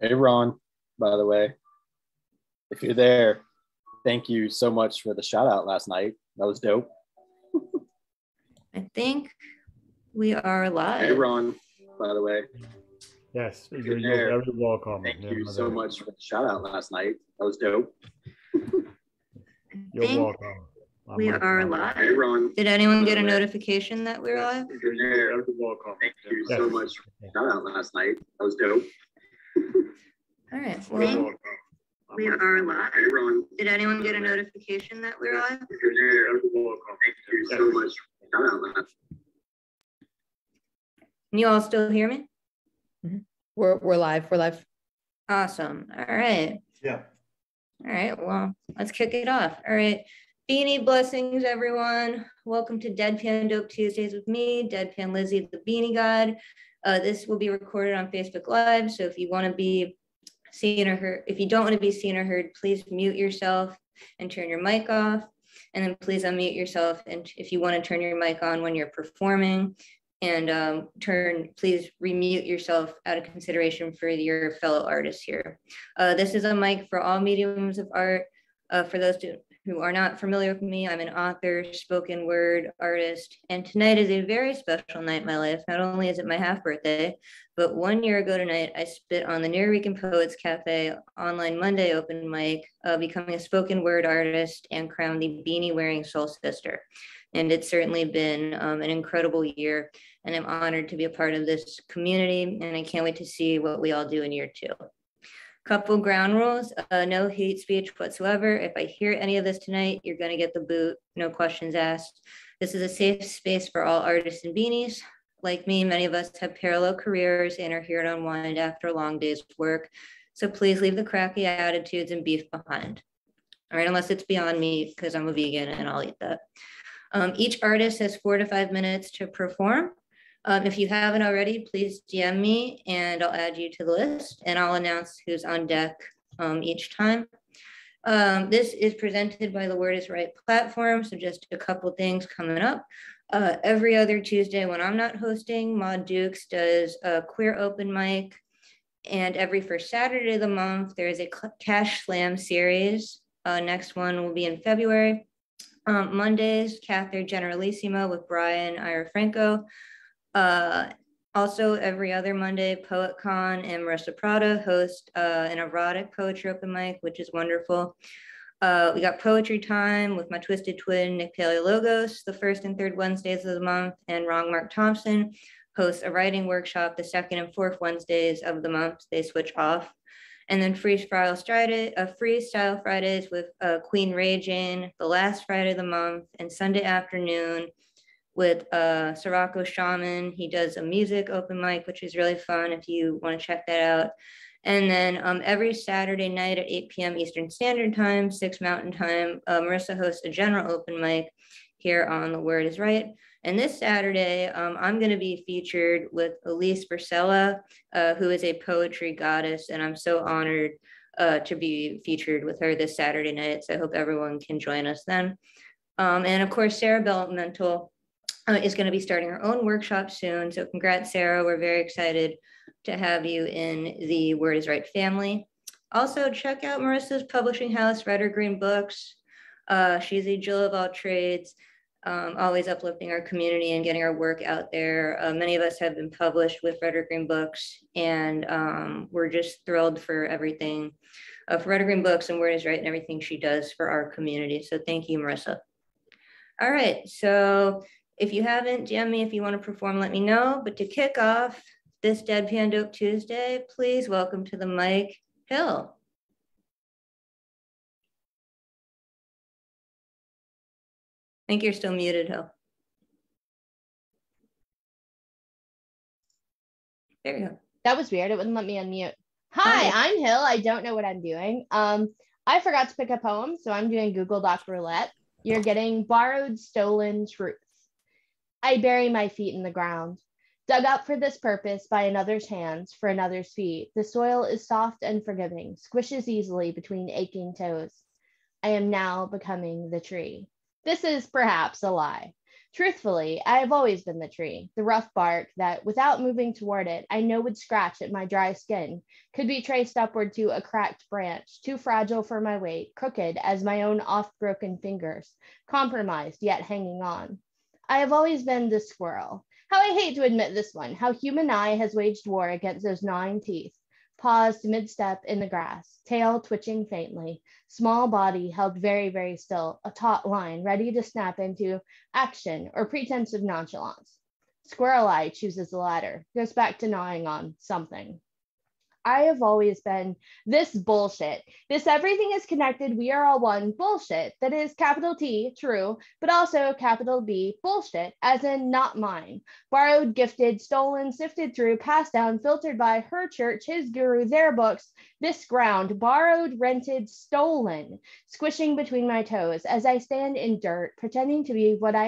Hey, Ron, by the way, if you're there, thank you so much for the shout out last night. That was dope. I think we are live. Hey, Ron, by the way. Yes, you're very welcome. Thank you so much for the shout out last night. That was dope. You're welcome. We are live. Hey, Ron. Did anyone get a notification that we're live? You're there. Welcome. Thank you so much for the shout out last night. That was dope. All right. Well, we are live. Hey, Ron. Did anyone get a notification that we're live? You're there. Welcome. Thank you so much for the shout out last night. Can you all still hear me? Mm-hmm. We're live. We're live. Awesome. All right. Yeah. All right. Well, let's kick it off. All right. Beanie blessings, everyone. Welcome to Deadpan Dope Tuesdays with me, Deadpan Lizzie, the Beanie God. This will be recorded on Facebook Live. So if you want to be seen or heard, if you don't want to be seen or heard, please mute yourself and turn your mic off. And then please unmute yourself. And if you want to turn your mic on when you're performing, and please remute yourself out of consideration for your fellow artists here. This is a mic for all mediums of art. For those who are not familiar with me, I'm an author, spoken word artist, and tonight is a very special night in my life. Not only is it my half birthday, but 1 year ago tonight, I spit on the Nuyorican Poets Cafe online Monday open mic, becoming a spoken word artist and crowned the beanie wearing soul sister. And it's certainly been an incredible year, and I'm honored to be a part of this community, and I can't wait to see what we all do in year 2. Couple ground rules, no hate speech whatsoever. If I hear any of this tonight, you're gonna get the boot, no questions asked. This is a safe space for all artists and beanies. Like me, many of us have parallel careers and are here to unwind after a long day's work. So please leave the crappy attitudes and beef behind. All right, unless it's beyond me because I'm a vegan and I'll eat that. Each artist has 4 to 5 minutes to perform. If you haven't already, please DM me and I'll add you to the list and I'll announce who's on deck each time. This is presented by the Word is Right platform. So just a couple things coming up. Every other Tuesday when I'm not hosting, Maud Dukes does a queer open mic. And every first Saturday of the month, there is a Cash Slam series. Next one will be in February. Mondays, Catherine Generalissimo with Brian Ira Franco. Also every other Monday, PoetCon and Marissa Prada host an erotic poetry open mic, which is wonderful. We got poetry time with my twisted twin, Nick Paleologos, the first and third Wednesdays of the month, and Wrong Mark Thompson hosts a writing workshop the second and fourth Wednesdays of the month. They switch off. And then Freestyle Fridays with Queen Raging, the last Friday of the month, and Sunday afternoon with Sirocco Shaman. He does a music open mic, which is really fun if you want to check that out. And then every Saturday night at 8 p.m. Eastern Standard Time, 6 Mountain Time, Marissa hosts a general open mic here on The Word is Right. And this Saturday, I'm going to be featured with Elise Vercella, who is a poetry goddess, and I'm so honored to be featured with her this Saturday night. So I hope everyone can join us then. And of course, Sarah Bellmental is going to be starting her own workshop soon. So congrats, Sarah. We're very excited to have you in the Word is Right family. Also, check out Marissa's publishing house, Red or Green Books. She's a Jill of all trades. Always uplifting our community and getting our work out there. Many of us have been published with Red or Green Books, and we're just thrilled for everything for Red or Green Books and Word is Right and everything she does for our community. So thank you, Marissa. All right, so if you haven't, DM me if you want to perform, let me know. But to kick off this Deadpan Dope Tuesday, please welcome to the mic, Hill. I think you're still muted, Hill. There you go. That was weird. It wouldn't let me unmute. Hi, I'm Hill. I don't know what I'm doing. I forgot to pick a poem, so I'm doing Google Doc Roulette. You're getting borrowed, stolen truth. I bury my feet in the ground, dug up for this purpose by another's hands, for another's feet. The soil is soft and forgiving, squishes easily between aching toes. I am now becoming the tree. This is perhaps a lie. Truthfully, I have always been the tree, the rough bark that, without moving toward it, I know would scratch at my dry skin, could be traced upward to a cracked branch, too fragile for my weight, crooked as my own oft-broken fingers, compromised yet hanging on. I have always been the squirrel. How I hate to admit this one, how human eye has waged war against those gnawing teeth, paused mid-step in the grass, tail twitching faintly, small body held very, very still, a taut line ready to snap into action or pretense of nonchalance. Squirrel Eye chooses the latter, goes back to gnawing on something. I have always been this bullshit. This everything is connected, we are all one bullshit. That is capital T, true, but also capital B, bullshit, as in not mine. Borrowed, gifted, stolen, sifted through, passed down, filtered by her church, his guru, their books, this ground, borrowed, rented, stolen, squishing between my toes as I stand in dirt, pretending to be what I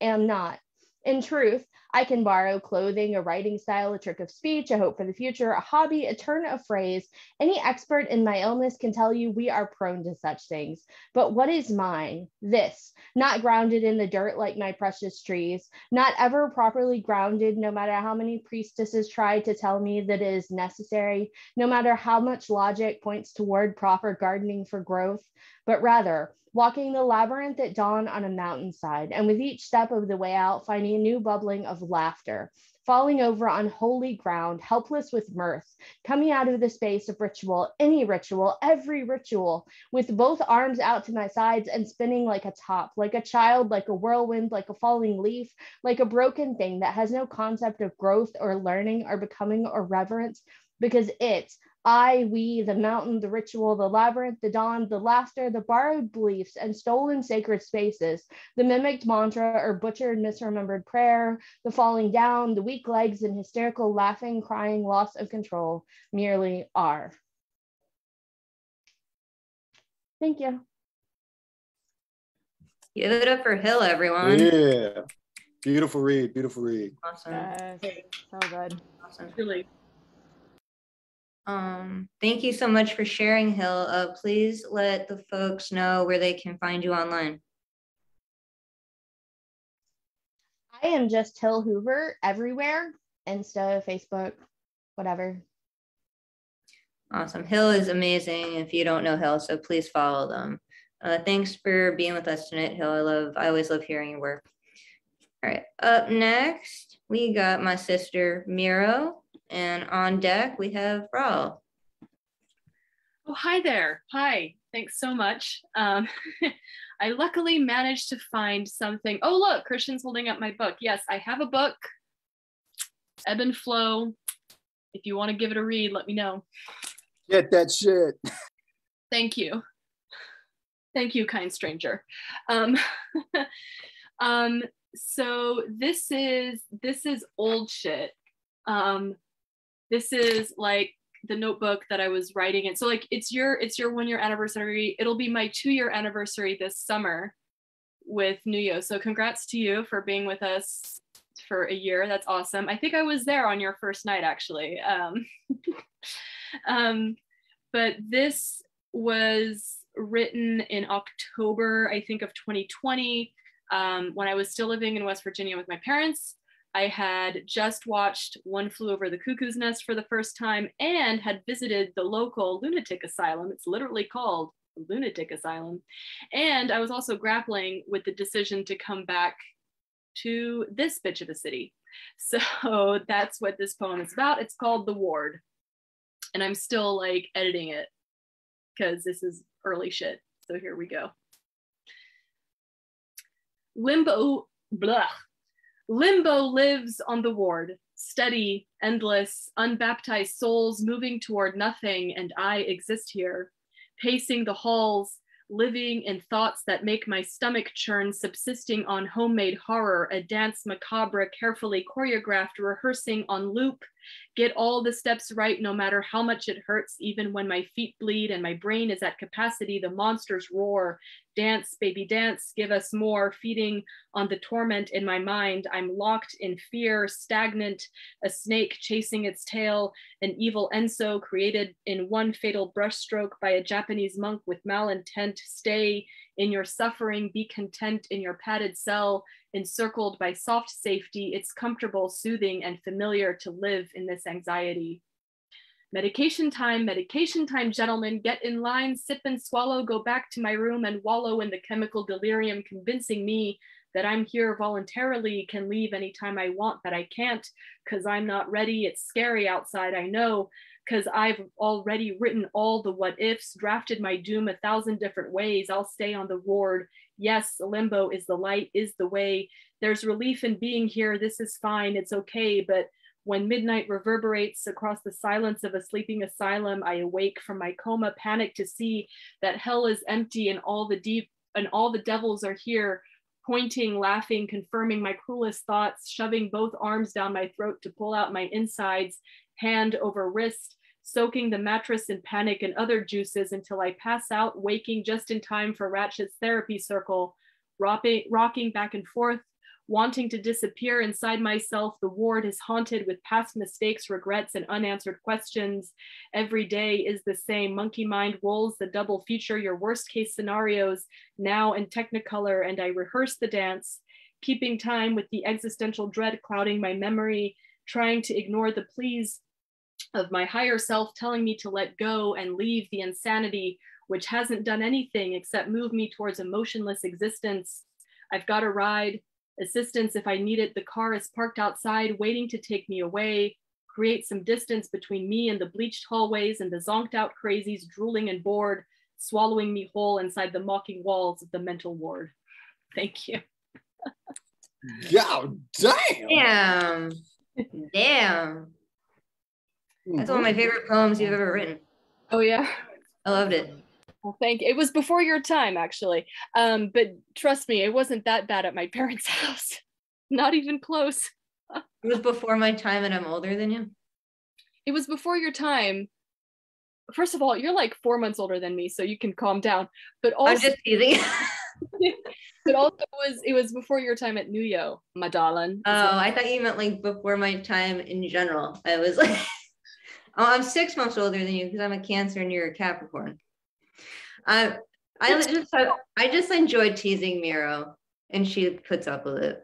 am not. In truth, I can borrow clothing, a writing style, a trick of speech, a hope for the future, a hobby, a turn of phrase. Any expert in my illness can tell you we are prone to such things. But what is mine? This, not grounded in the dirt like my precious trees, not ever properly grounded, no matter how many priestesses try to tell me that it is necessary, no matter how much logic points toward proper gardening for growth, but rather, walking the labyrinth at dawn on a mountainside, and with each step of the way out, finding a new bubbling of laughter, falling over on holy ground, helpless with mirth, coming out of the space of ritual, any ritual, every ritual, with both arms out to my sides and spinning like a top, like a child, like a whirlwind, like a falling leaf, like a broken thing that has no concept of growth or learning or becoming or reverence, because it, I, we, the mountain, the ritual, the labyrinth, the dawn, the laughter, the borrowed beliefs and stolen sacred spaces, the mimicked mantra or butchered misremembered prayer, the falling down, the weak legs and hysterical laughing, crying, loss of control, merely are. Thank you. Give it up for Hill, everyone. Yeah. Beautiful read. Beautiful read. Awesome. So good. Awesome. Really. Thank you so much for sharing, Hill. Please let the folks know where they can find you online. I am just Hill Hoover everywhere. Insta, Facebook, whatever. Awesome. Hill is amazing if you don't know Hill, so please follow them. Thanks for being with us tonight, Hill. I always love hearing your work. All right, up next, we got my sister Miro, and on deck we have Raul. Oh, hi there. Hi. Thanks so much. I luckily managed to find something. Oh, look, Christian's holding up my book. Yes, I have a book, Ebb and Flow. If you want to give it a read, let me know. Get that shit. Thank you. Thank you, kind stranger. So this is old shit. This is like the notebook that I was writing in. So like it's your 1 year anniversary. It'll be my 2 year anniversary this summer with Nuyo. So congrats to you for being with us for a year. That's awesome. I think I was there on your first night actually. But this was written in October, I think, of 2020, when I was still living in West Virginia with my parents. I had just watched One Flew Over the Cuckoo's Nest for the first time and had visited the local lunatic asylum. It's literally called a lunatic asylum. And I was also grappling with the decision to come back to this bitch of a city. So that's what this poem is about. It's called The Ward. And I'm still like editing it because this is early shit. So here we go. Limbo lives on the ward, steady, endless, unbaptized souls moving toward nothing, and I exist here, pacing the halls, living in thoughts that make my stomach churn, subsisting on homemade horror, a dance macabre carefully choreographed, rehearsing on loop, get all the steps right no matter how much it hurts, even when my feet bleed and my brain is at capacity, the monsters roar, Dance, baby, dance, give us more, feeding on the torment in my mind. I'm locked in fear, stagnant, a snake chasing its tail, an evil Enso created in one fatal brushstroke by a Japanese monk with malintent. Stay in your suffering, be content in your padded cell, encircled by soft safety. It's comfortable, soothing, and familiar to live in this anxiety. Medication time, gentlemen, get in line, sip and swallow, go back to my room and wallow in the chemical delirium, convincing me that I'm here voluntarily, can leave anytime I want, but I can't, because I'm not ready. It's scary outside, I know, because I've already written all the what ifs, drafted my doom 1,000 different ways. I'll stay on the ward. Yes, limbo is the light, is the way. There's relief in being here. This is fine, it's okay, but when midnight reverberates across the silence of a sleeping asylum, I awake from my coma, panic to see that hell is empty and all the devils are here, pointing, laughing, confirming my cruelest thoughts, shoving both arms down my throat to pull out my insides, hand over wrist, soaking the mattress in panic and other juices until I pass out, waking just in time for Ratchet's therapy circle, rocking back and forth, wanting to disappear inside myself. The ward is haunted with past mistakes, regrets, and unanswered questions. Every day is the same. Monkey mind rolls the double feature, your worst case scenarios, now in Technicolor, and I rehearse the dance, keeping time with the existential dread clouding my memory, trying to ignore the pleas of my higher self telling me to let go and leave the insanity, which hasn't done anything except move me towards a motionless existence. I've got a ride, assistance if I need it. The car is parked outside, waiting to take me away, create some distance between me and the bleached hallways and the zonked out crazies drooling and bored, swallowing me whole inside the mocking walls of the mental ward. Thank you. God damn. Damn. That's one of my favorite poems you've ever written. Oh yeah. I loved it. Well, thank you. It was before your time, actually. But trust me, it wasn't that bad at my parents' house. Not even close. It was before my time and I'm older than you. It was before your time. First of all, you're like 4 months older than me, so you can calm down. But also, I'm just teasing. but also it was before your time at Nuyo, my darling. Oh, I thought you meant like before my time in general. I was like, oh, I'm 6 months older than you because I'm a Cancer and you're a Capricorn. I just enjoyed teasing Miro, and she puts up with it.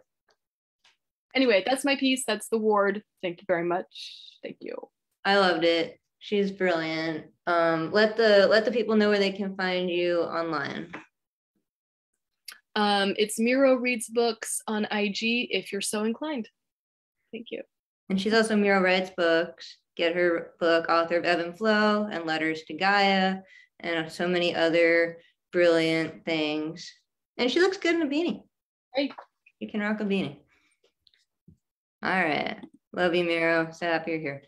Anyway, that's my piece. That's the ward. Thank you very much. Thank you. I loved it. She's brilliant. Let the people know where they can find you online. It's Miro Reads Books on IG if you're so inclined. Thank you. And she's also Miro Writes Books. Get her book, Author of Ebb and Flow and Letters to Gaia, and so many other brilliant things. And she looks good in a beanie. Hey. You can rock a beanie. All right. Love you, Miro. So happy you're here.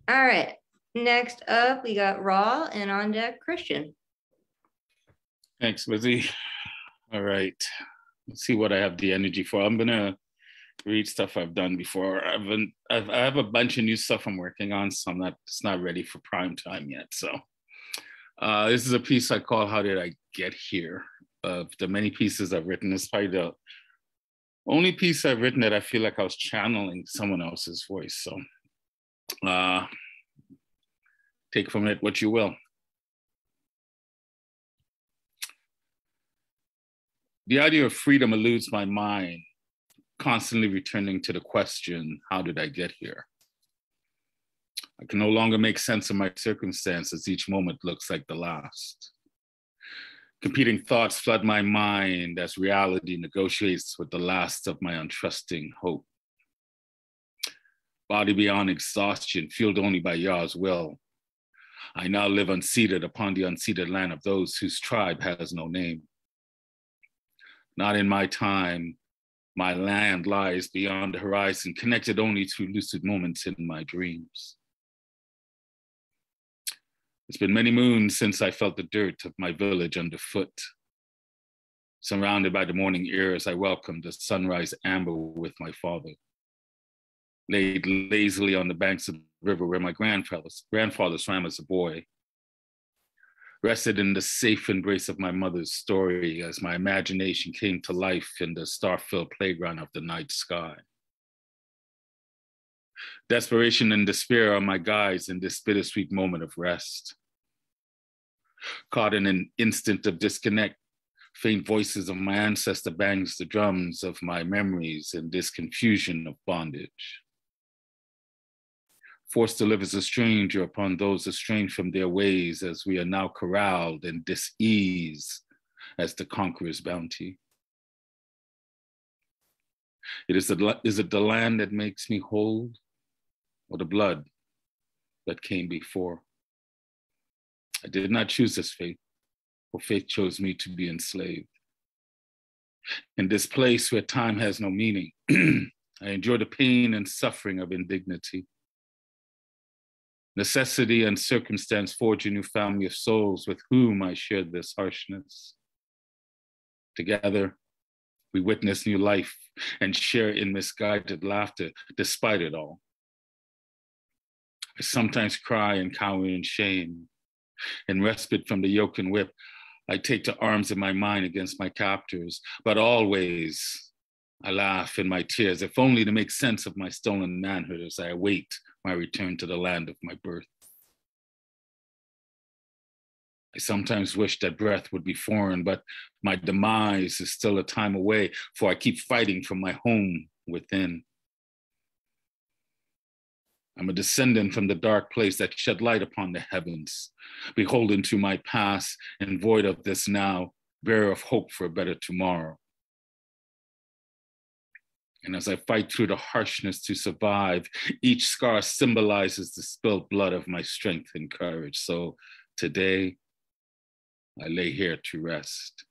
All right. Next up, we got Raw, and on deck, Christian. Thanks, Lizzie. All right. Let's see what I have the energy for. I'm going to read stuff I've done before. I have a bunch of new stuff I'm working on, so it's not ready for prime time yet. So this is a piece I call How Did I Get Here? Of the many pieces I've written, it's probably the only piece I've written that I feel like I was channeling someone else's voice. So take from it what you will. The idea of freedom eludes my mind, constantly returning to the question, how did I get here? I can no longer make sense of my circumstances. Each moment looks like the last. Competing thoughts flood my mind as reality negotiates with the last of my untrusting hope. Body beyond exhaustion, fueled only by Yah's will. I now live unseated upon the unceded land of those whose tribe has no name. Not in my time, my land lies beyond the horizon, connected only to lucid moments in my dreams. It's been many moons since I felt the dirt of my village underfoot. Surrounded by the morning airs, I welcomed the sunrise amber with my father. Laid lazily on the banks of the river where my grandfather swam as a boy. rested in the safe embrace of my mother's story as my imagination came to life in the star-filled playground of the night sky. Desperation and despair are my guides in this bittersweet moment of rest. Caught in an instant of disconnect, faint voices of my ancestor bangs the drums of my memories in this confusion of bondage. Forced to live as a stranger upon those estranged from their ways, as we are now corralled in dis-ease as the conqueror's bounty. Is it the land that makes me whole, or the blood that came before? I did not choose this fate, for fate chose me to be enslaved. In this place where time has no meaning, I endure the pain and suffering of indignity. Necessity and circumstance forge a new family of souls with whom I shared this harshness. Together, we witness new life and share in misguided laughter despite it all. I sometimes cry and cower in shame. In respite from the yoke and whip, I take to arms in my mind against my captors, but always I laugh in my tears, if only to make sense of my stolen manhood as I await my return to the land of my birth. I sometimes wish that breath would be foreign, but my demise is still a time away, for I keep fighting for my home within. I'm a descendant from the dark place that shed light upon the heavens, beholden to my past and void of this now, bearer of hope for a better tomorrow. And as I fight through the harshness to survive, each scar symbolizes the spilled blood of my strength and courage. So today, I lay here to rest.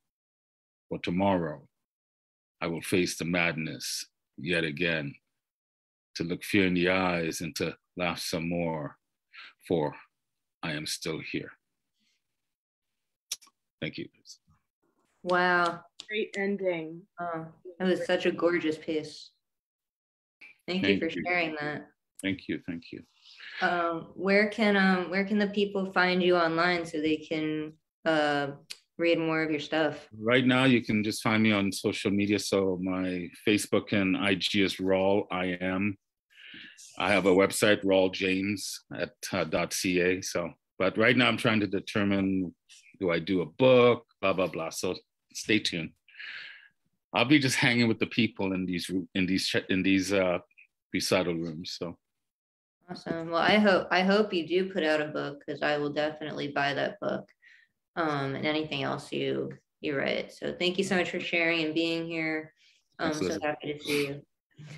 For tomorrow, I will face the madness yet again, to look fear in the eyes and to laugh some more, for I am still here. Thank you. Wow. Great ending. Oh, that was such a gorgeous piece. Thank you for sharing that. Thank you. Where can the people find you online so they can read more of your stuff? Right now, you can just find me on social media. So my Facebook and IG is Rawl I am. I have a website, rawljames.ca. So, but right now I'm trying to determine, do I do a book, blah, blah, blah. So stay tuned. I'll be just hanging with the people in these recital rooms. So awesome. Well, I hope you do put out a book, because I will definitely buy that book. And anything else you write. So thank you so much for sharing and being here. I'm so happy to see you.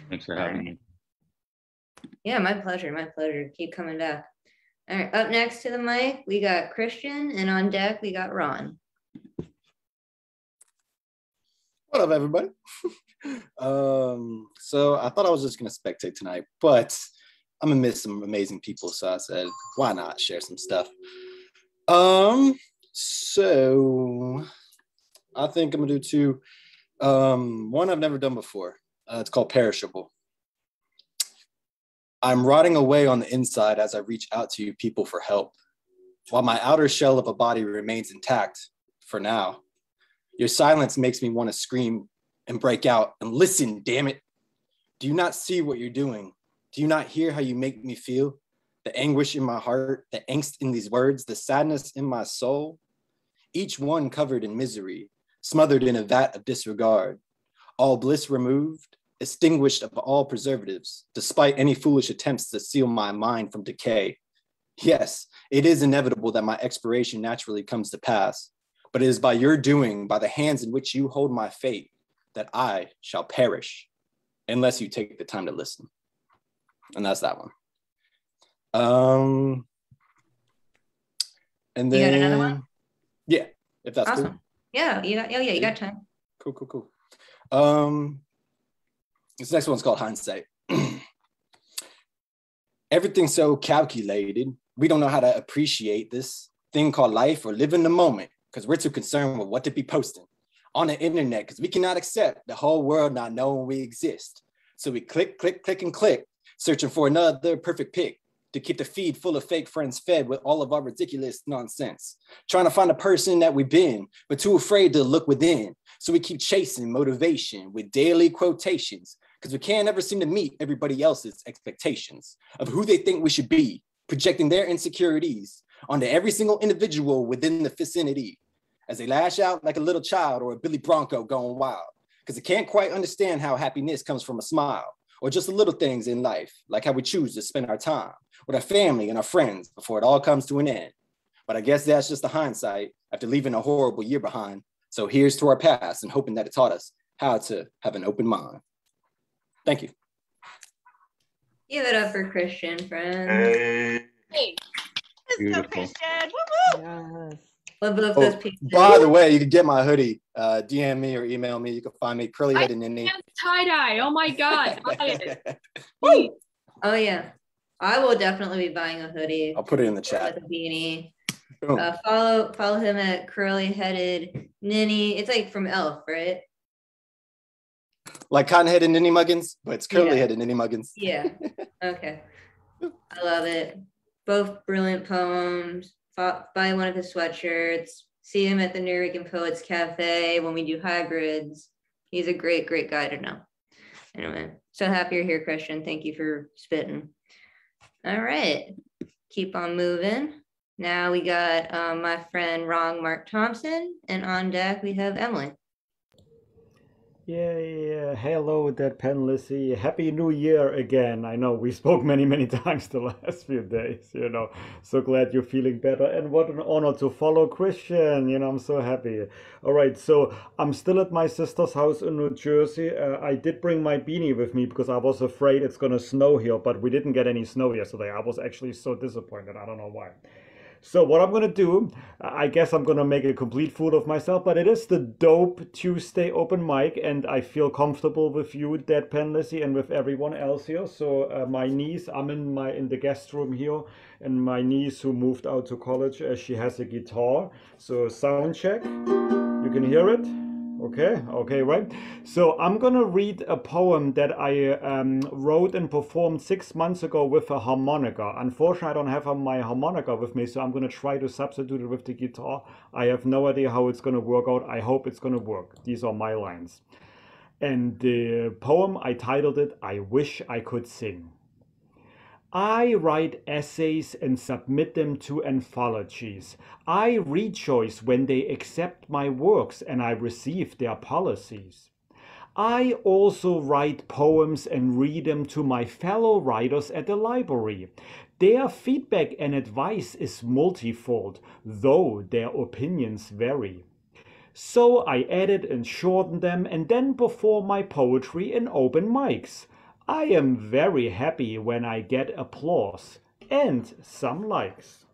Thanks for having me. Yeah, my pleasure. Keep coming back. All right, up next to the mic, we got Christian, and on deck, we got Ron. What up, everybody? So I thought I was just gonna spectate tonight, but I'm gonna miss some amazing people, so I said, why not share some stuff? So I think I'm gonna do two. One I've never done before. It's called Perishable. I'm rotting away on the inside as I reach out to you people for help, while my outer shell of a body remains intact for now. Your silence makes me want to scream and break out and listen, damn it. Do you not see what you're doing? Do you not hear how you make me feel? The anguish in my heart, the angst in these words, the sadness in my soul. Each one covered in misery, smothered in a vat of disregard. All bliss removed, extinguished of all preservatives, despite any foolish attempts to seal my mind from decay. Yes, it is inevitable that my expiration naturally comes to pass, but it is by your doing, by the hands in which you hold my fate, that I shall perish, unless you take the time to listen. And that's that one. And then, you got another one? Yeah, if that's awesome. Cool. Yeah, you got time. Cool. This next one's called Hindsight. Everything's so calculated. We don't know how to appreciate this thing called life or live in the moment, because we're too concerned with what to be posting on the internet, because we cannot accept the whole world not knowing we exist. So we click, and click, searching for another perfect pic. to keep the feed full of fake friends fed with all of our ridiculous nonsense. Trying to find a person that we've been, but too afraid to look within. So we keep chasing motivation with daily quotations, because we can't ever seem to meet everybody else's expectations of who they think we should be, projecting their insecurities onto every single individual within the vicinity, as they lash out like a little child or a Billy Bronco going wild, because they can't quite understand how happiness comes from a smile, or just the little things in life, like how we choose to spend our time with our family and our friends before it all comes to an end. But I guess that's just the hindsight after leaving a horrible year behind. So here's to our past and hoping that it taught us how to have an open mind. Thank you. Give it up for Christian, friend. Hey. Beautiful. Christian. Woo-woo. Yes. Love both those pieces. By the way, you can get my hoodie. DM me or email me. You can find me Curly Head and Ninny. Tie-dye. Oh my God. Buy it. Oh yeah, I will definitely be buying a hoodie. I'll put it in the chat. With a beanie. Boom. Follow him at curly-headed Ninny. It's like from Elf, right? Like cotton-headed Ninny Muggins, but it's curly-headed Ninny Muggins. Yeah. Okay. I love it. Both brilliant poems. Buy one of his sweatshirts. See him at the Nuyorican Poets Cafe when we do hybrids. He's a great, great guy to know. Anyway, so happy you're here, Christian. Thank you for spitting. All right. Keep on moving. Now we got my friend Wrong Mark Thompson, and on deck we have Emily. Yeah. Hello, Deadpan Lizzie. Happy New Year again. I know we spoke many times the last few days, So glad you're feeling better. And what an honor to follow Christian. I'm so happy. All right, so I'm still at my sister's house in New Jersey. I did bring my beanie with me because I was afraid it's going to snow here, but we didn't get any snow yesterday. I was actually so disappointed. I don't know why. So what I'm going to do, I guess I'm going to make a complete fool of myself, but it is the Dope Tuesday open mic, and I feel comfortable with you, Deadpan Lizzie, and with everyone else here. So my niece, I'm in the guest room here, and my niece who moved out to college, she has a guitar. So sound check, you can hear it? Okay, right. So I'm gonna read a poem that I wrote and performed 6 months ago with a harmonica. Unfortunately, I don't have my harmonica with me, so I'm gonna try to substitute it with the guitar. I have no idea how it's gonna work out. I hope it's gonna work. These are my lines. And the poem, I titled it, I Wish I Could Sing. I write essays and submit them to anthologies. I rejoice when they accept my works and I receive their policies. I also write poems and read them to my fellow writers at the library. Their feedback and advice is multifold, though their opinions vary. So I edit and shorten them and then perform my poetry in open mics. I am very happy when I get applause and some likes.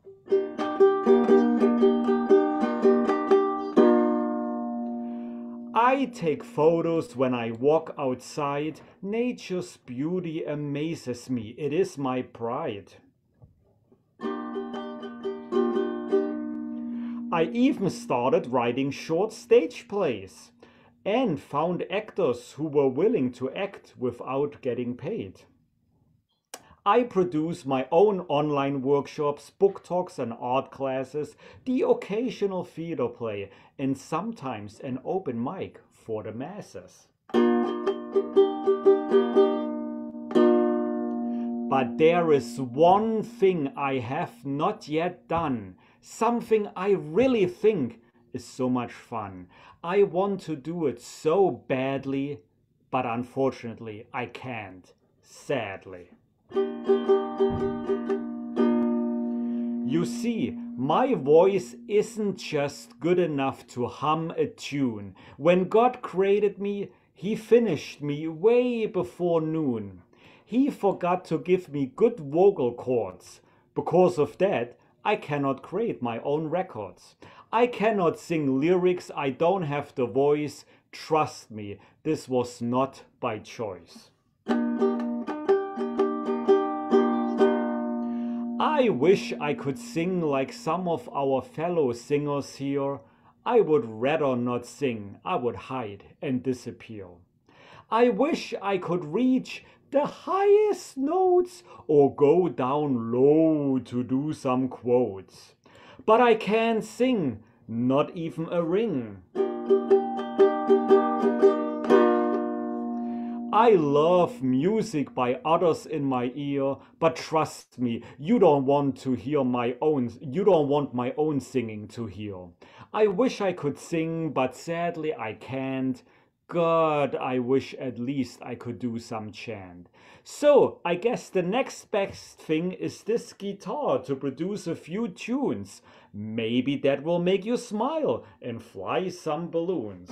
I take photos when I walk outside. Nature's beauty amazes me. It is my pride. I even started writing short stage plays and found actors who were willing to act without getting paid. I produce my own online workshops, book talks and art classes, the occasional theater play, and sometimes an open mic for the masses. But there is one thing I have not yet done, something I really think is so much fun. I want to do it so badly, but unfortunately I can't, sadly. You see, my voice isn't just good enough to hum a tune. When God created me, He finished me way before noon. He forgot to give me good vocal cords. Because of that, I cannot create my own records. I cannot sing lyrics, I don't have the voice. Trust me, this was not by choice. I wish I could sing like some of our fellow singers here. I would rather not sing, I would hide and disappear. I wish I could reach the highest notes or go down low to do some quotes. But I can't sing, not even a ring. I love music by others in my ear, but trust me, you don't want my own singing to hear. I wish I could sing, but sadly I can't. God, I wish at least I could do some chant. So, I guess the next best thing is this guitar to produce a few tunes. Maybe that will make you smile and fly some balloons.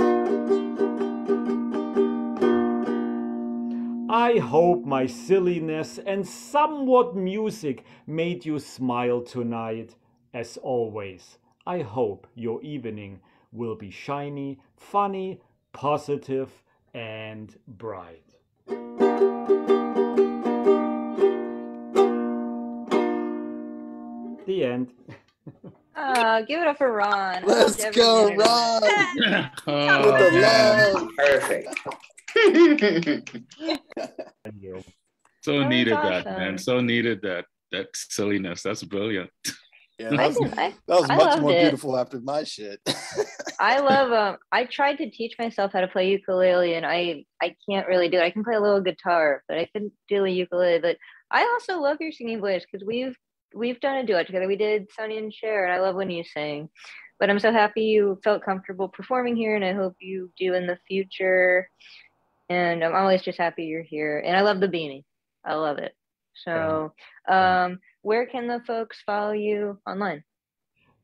I hope my silliness and somewhat music made you smile tonight. As always, I hope your evening will be shiny, funny, positive, and bright. The end. Give it up for Ron. Let's Every go, minute of it. Ron. With the love. Perfect. Thank you. So That was needed that, awesome. man. So needed that silliness. That's brilliant. Yeah, that was I much loved more it. beautiful after my shit. I love I tried to teach myself how to play ukulele and I can't really do it. I can play a little guitar, but I couldn't do a ukulele. But I also love your singing voice because we've done a duet together. We did Sonny and Cher, and I love when you sing. But I'm so happy you felt comfortable performing here, and I hope you do in the future. And I'm always just happy you're here. And I love the beanie. I love it. So where can the folks follow you online?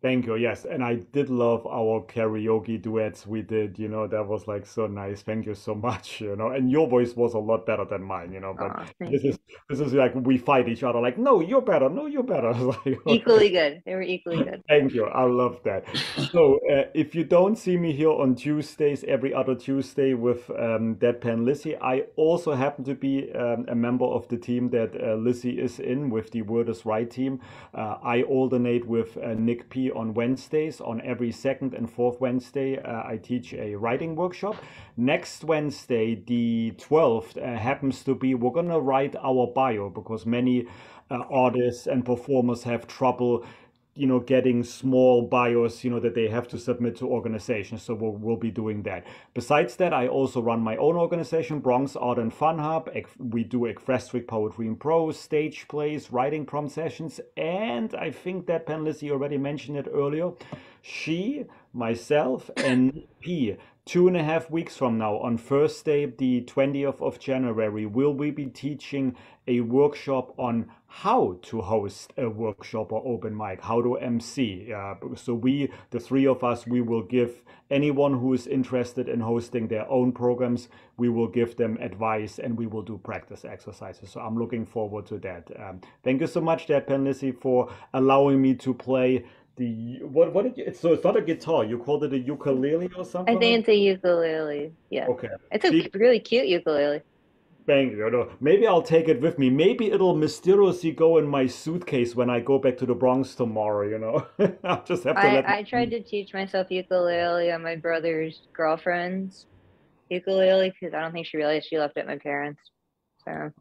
Thank you. Yes, and I did love our karaoke duets we did. That was like so nice. Thank you so much. And your voice was a lot better than mine. But Aw, thank this you. is like we fight each other. Like, no, you're better. No, you're better. Like, okay. Equally good. They were equally good. Thank you. I love that. So, if you don't see me here on Tuesdays, every other Tuesday with Deadpan Lizzie, I also happen to be a member of the team that Lizzie is in with the Word is Right team. I alternate with Nick P on Wednesdays. On every second and fourth Wednesday, I teach a writing workshop. Next Wednesday, the 12th, happens to be we're gonna write our bio because many artists and performers have trouble getting small bios, that they have to submit to organizations. So we'll be doing that. Besides that, I also run my own organization, Bronx Art and Fun Hub. We do equestric poetry and prose, stage plays, writing prompt sessions, and I think that Lizzie already mentioned it earlier. She, myself, and P, 2.5 weeks from now, on Thursday, the 20th of January, will we be teaching a workshop on how to host a workshop or open mic, how to MC. So we, the three of us, we will give anyone who is interested in hosting their own programs, we will give them advice and we will do practice exercises. So I'm looking forward to that. Thank you so much, Deadpan Lizzie, for allowing me to play what did you, so it's not a guitar, you called it a ukulele or something? I think it's a ukulele. Yeah. Okay. It's a really cute ukulele. Thank you. Maybe I'll take it with me. Maybe it'll mysteriously go in my suitcase when I go back to the Bronx tomorrow, I'll just have to I tried to teach myself ukulele on my brother's girlfriend's ukulele because I don't think she realized she left it at my parents. So,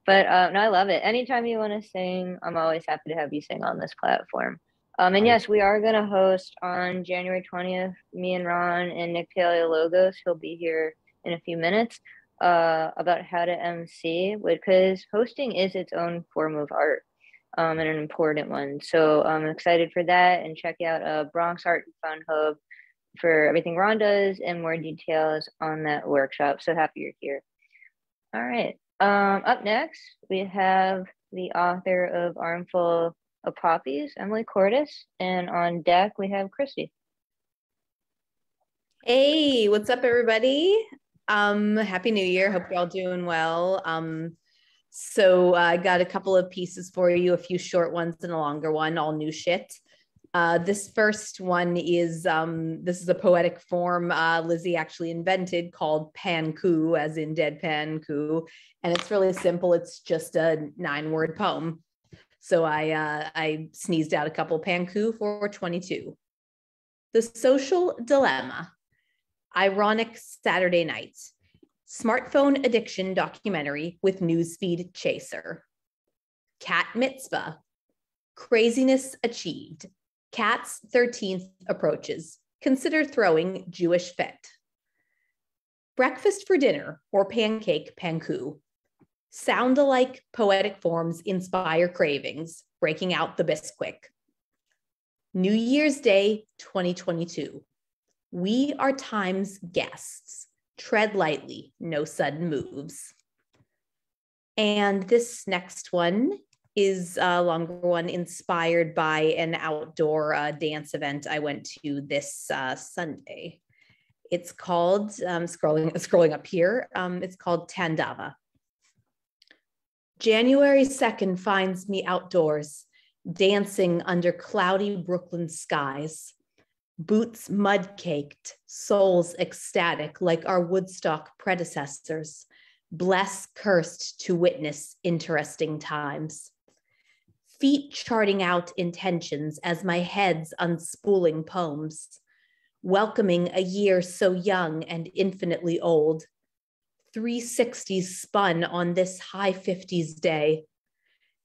But no, I love it. Anytime you want to sing, I'm always happy to have you sing on this platform. And yes, we are going to host on January 20th, me and Ron and Nick Paleologos. He'll be here in a few minutes about how to MC, because hosting is its own form of art and an important one. So I'm excited for that, and check out Bronx Art and Fun Hub for everything Ron does and more details on that workshop. So happy you're here. All right. Up next, we have the author of Armful of Poppies, Emily Cordes, and on deck we have Christy. Hey, what's up, everybody? Happy New Year. Hope you're all doing well. So I got a couple of pieces for you, a few short ones and a longer one, all new shit. This first one is this is a poetic form Lizzie actually invented called Pan-Ku, as in Deadpan Ku, and it's really simple. It's just a 9-word poem. So I sneezed out a couple. Pan-Ku for 22. The social dilemma. Ironic Saturday night. Smartphone addiction documentary with newsfeed chaser. Cat mitzvah. Craziness achieved. Cat's 13th approaches. Consider throwing Jewish fete. Breakfast for dinner or pancake panku. Sound alike poetic forms inspire cravings, breaking out the Bisquick. New Year's Day 2022. We are time's guests. Tread lightly, no sudden moves. And this next one is a longer one inspired by an outdoor dance event I went to this Sunday. It's called, scrolling up here, it's called Tandava. January 2nd finds me outdoors, dancing under cloudy Brooklyn skies. Boots mud-caked, souls ecstatic like our Woodstock predecessors, blessed cursed to witness interesting times. Feet charting out intentions as my head's unspooling poems, welcoming a year so young and infinitely old. 360s spun on this high 50s day.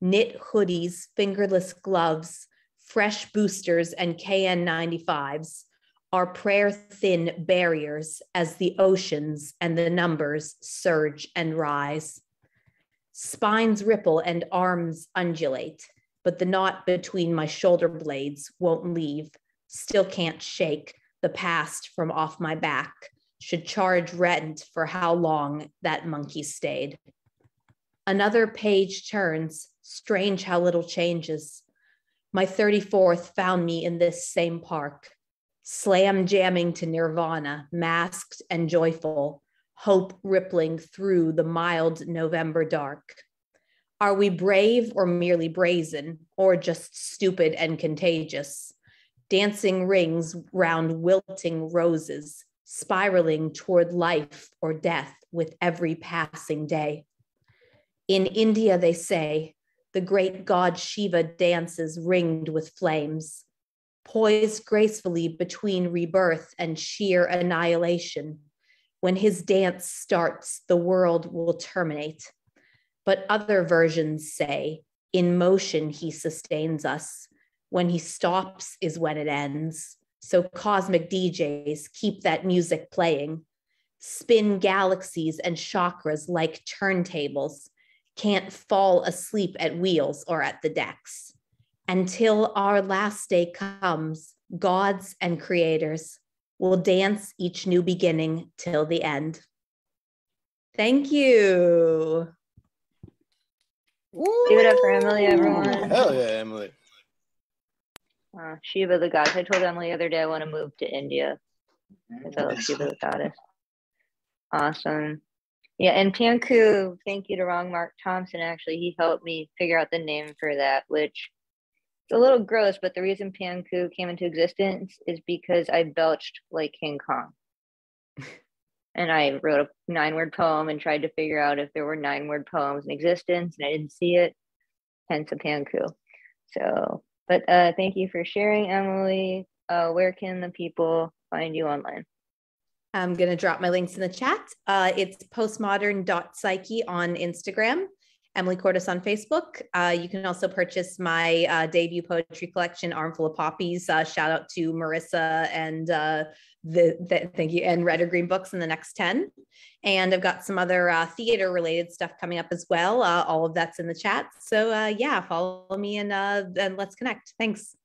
Knit hoodies, fingerless gloves, fresh boosters and KN95s are prayer-thin barriers as the oceans and the numbers surge and rise. Spines ripple and arms undulate, but the knot between my shoulder blades won't leave, still can't shake the past from off my back, should charge rent for how long that monkey stayed. Another page turns, strange how little changes. My 34th found me in this same park, slam jamming to Nirvana, masked and joyful, hope rippling through the mild November dark. Are we brave or merely brazen, or just stupid and contagious? Dancing rings round wilting roses, spiraling toward life or death with every passing day. In India, they say, the great god Shiva dances ringed with flames, poised gracefully between rebirth and sheer annihilation. When his dance starts, the world will terminate. But other versions say, in motion he sustains us. When he stops is when it ends. So cosmic DJs keep that music playing. Spin galaxies and chakras like turntables. Can't fall asleep at wheels or at the decks. Until our last day comes, gods and creators will dance each new beginning till the end. Thank you. Give it up for Emily, everyone. Hell yeah, Emily. Shiva the goddess. I told Emily the other day I want to move to India because I love Shiva the goddess. Awesome. Yeah, and Panku, thank you to Wrong Mark Thompson. Actually, he helped me figure out the name for that, which is a little gross, but the reason Panku came into existence is because I belched like King Kong. And I wrote a 9-word poem and tried to figure out if there were 9-word poems in existence, and I didn't see it, hence a Panku. So, but thank you for sharing, Emily. Where can the people find you online? I'm going to drop my links in the chat. It's postmodern.psyche on Instagram, Emily Cordes on Facebook. You can also purchase my debut poetry collection, Armful of Poppies. Shout out to Marissa and thank you, and Red or Green Books in the next 10. And I've got some other theater related stuff coming up as well. All of that's in the chat. So yeah, follow me and let's connect. Thanks.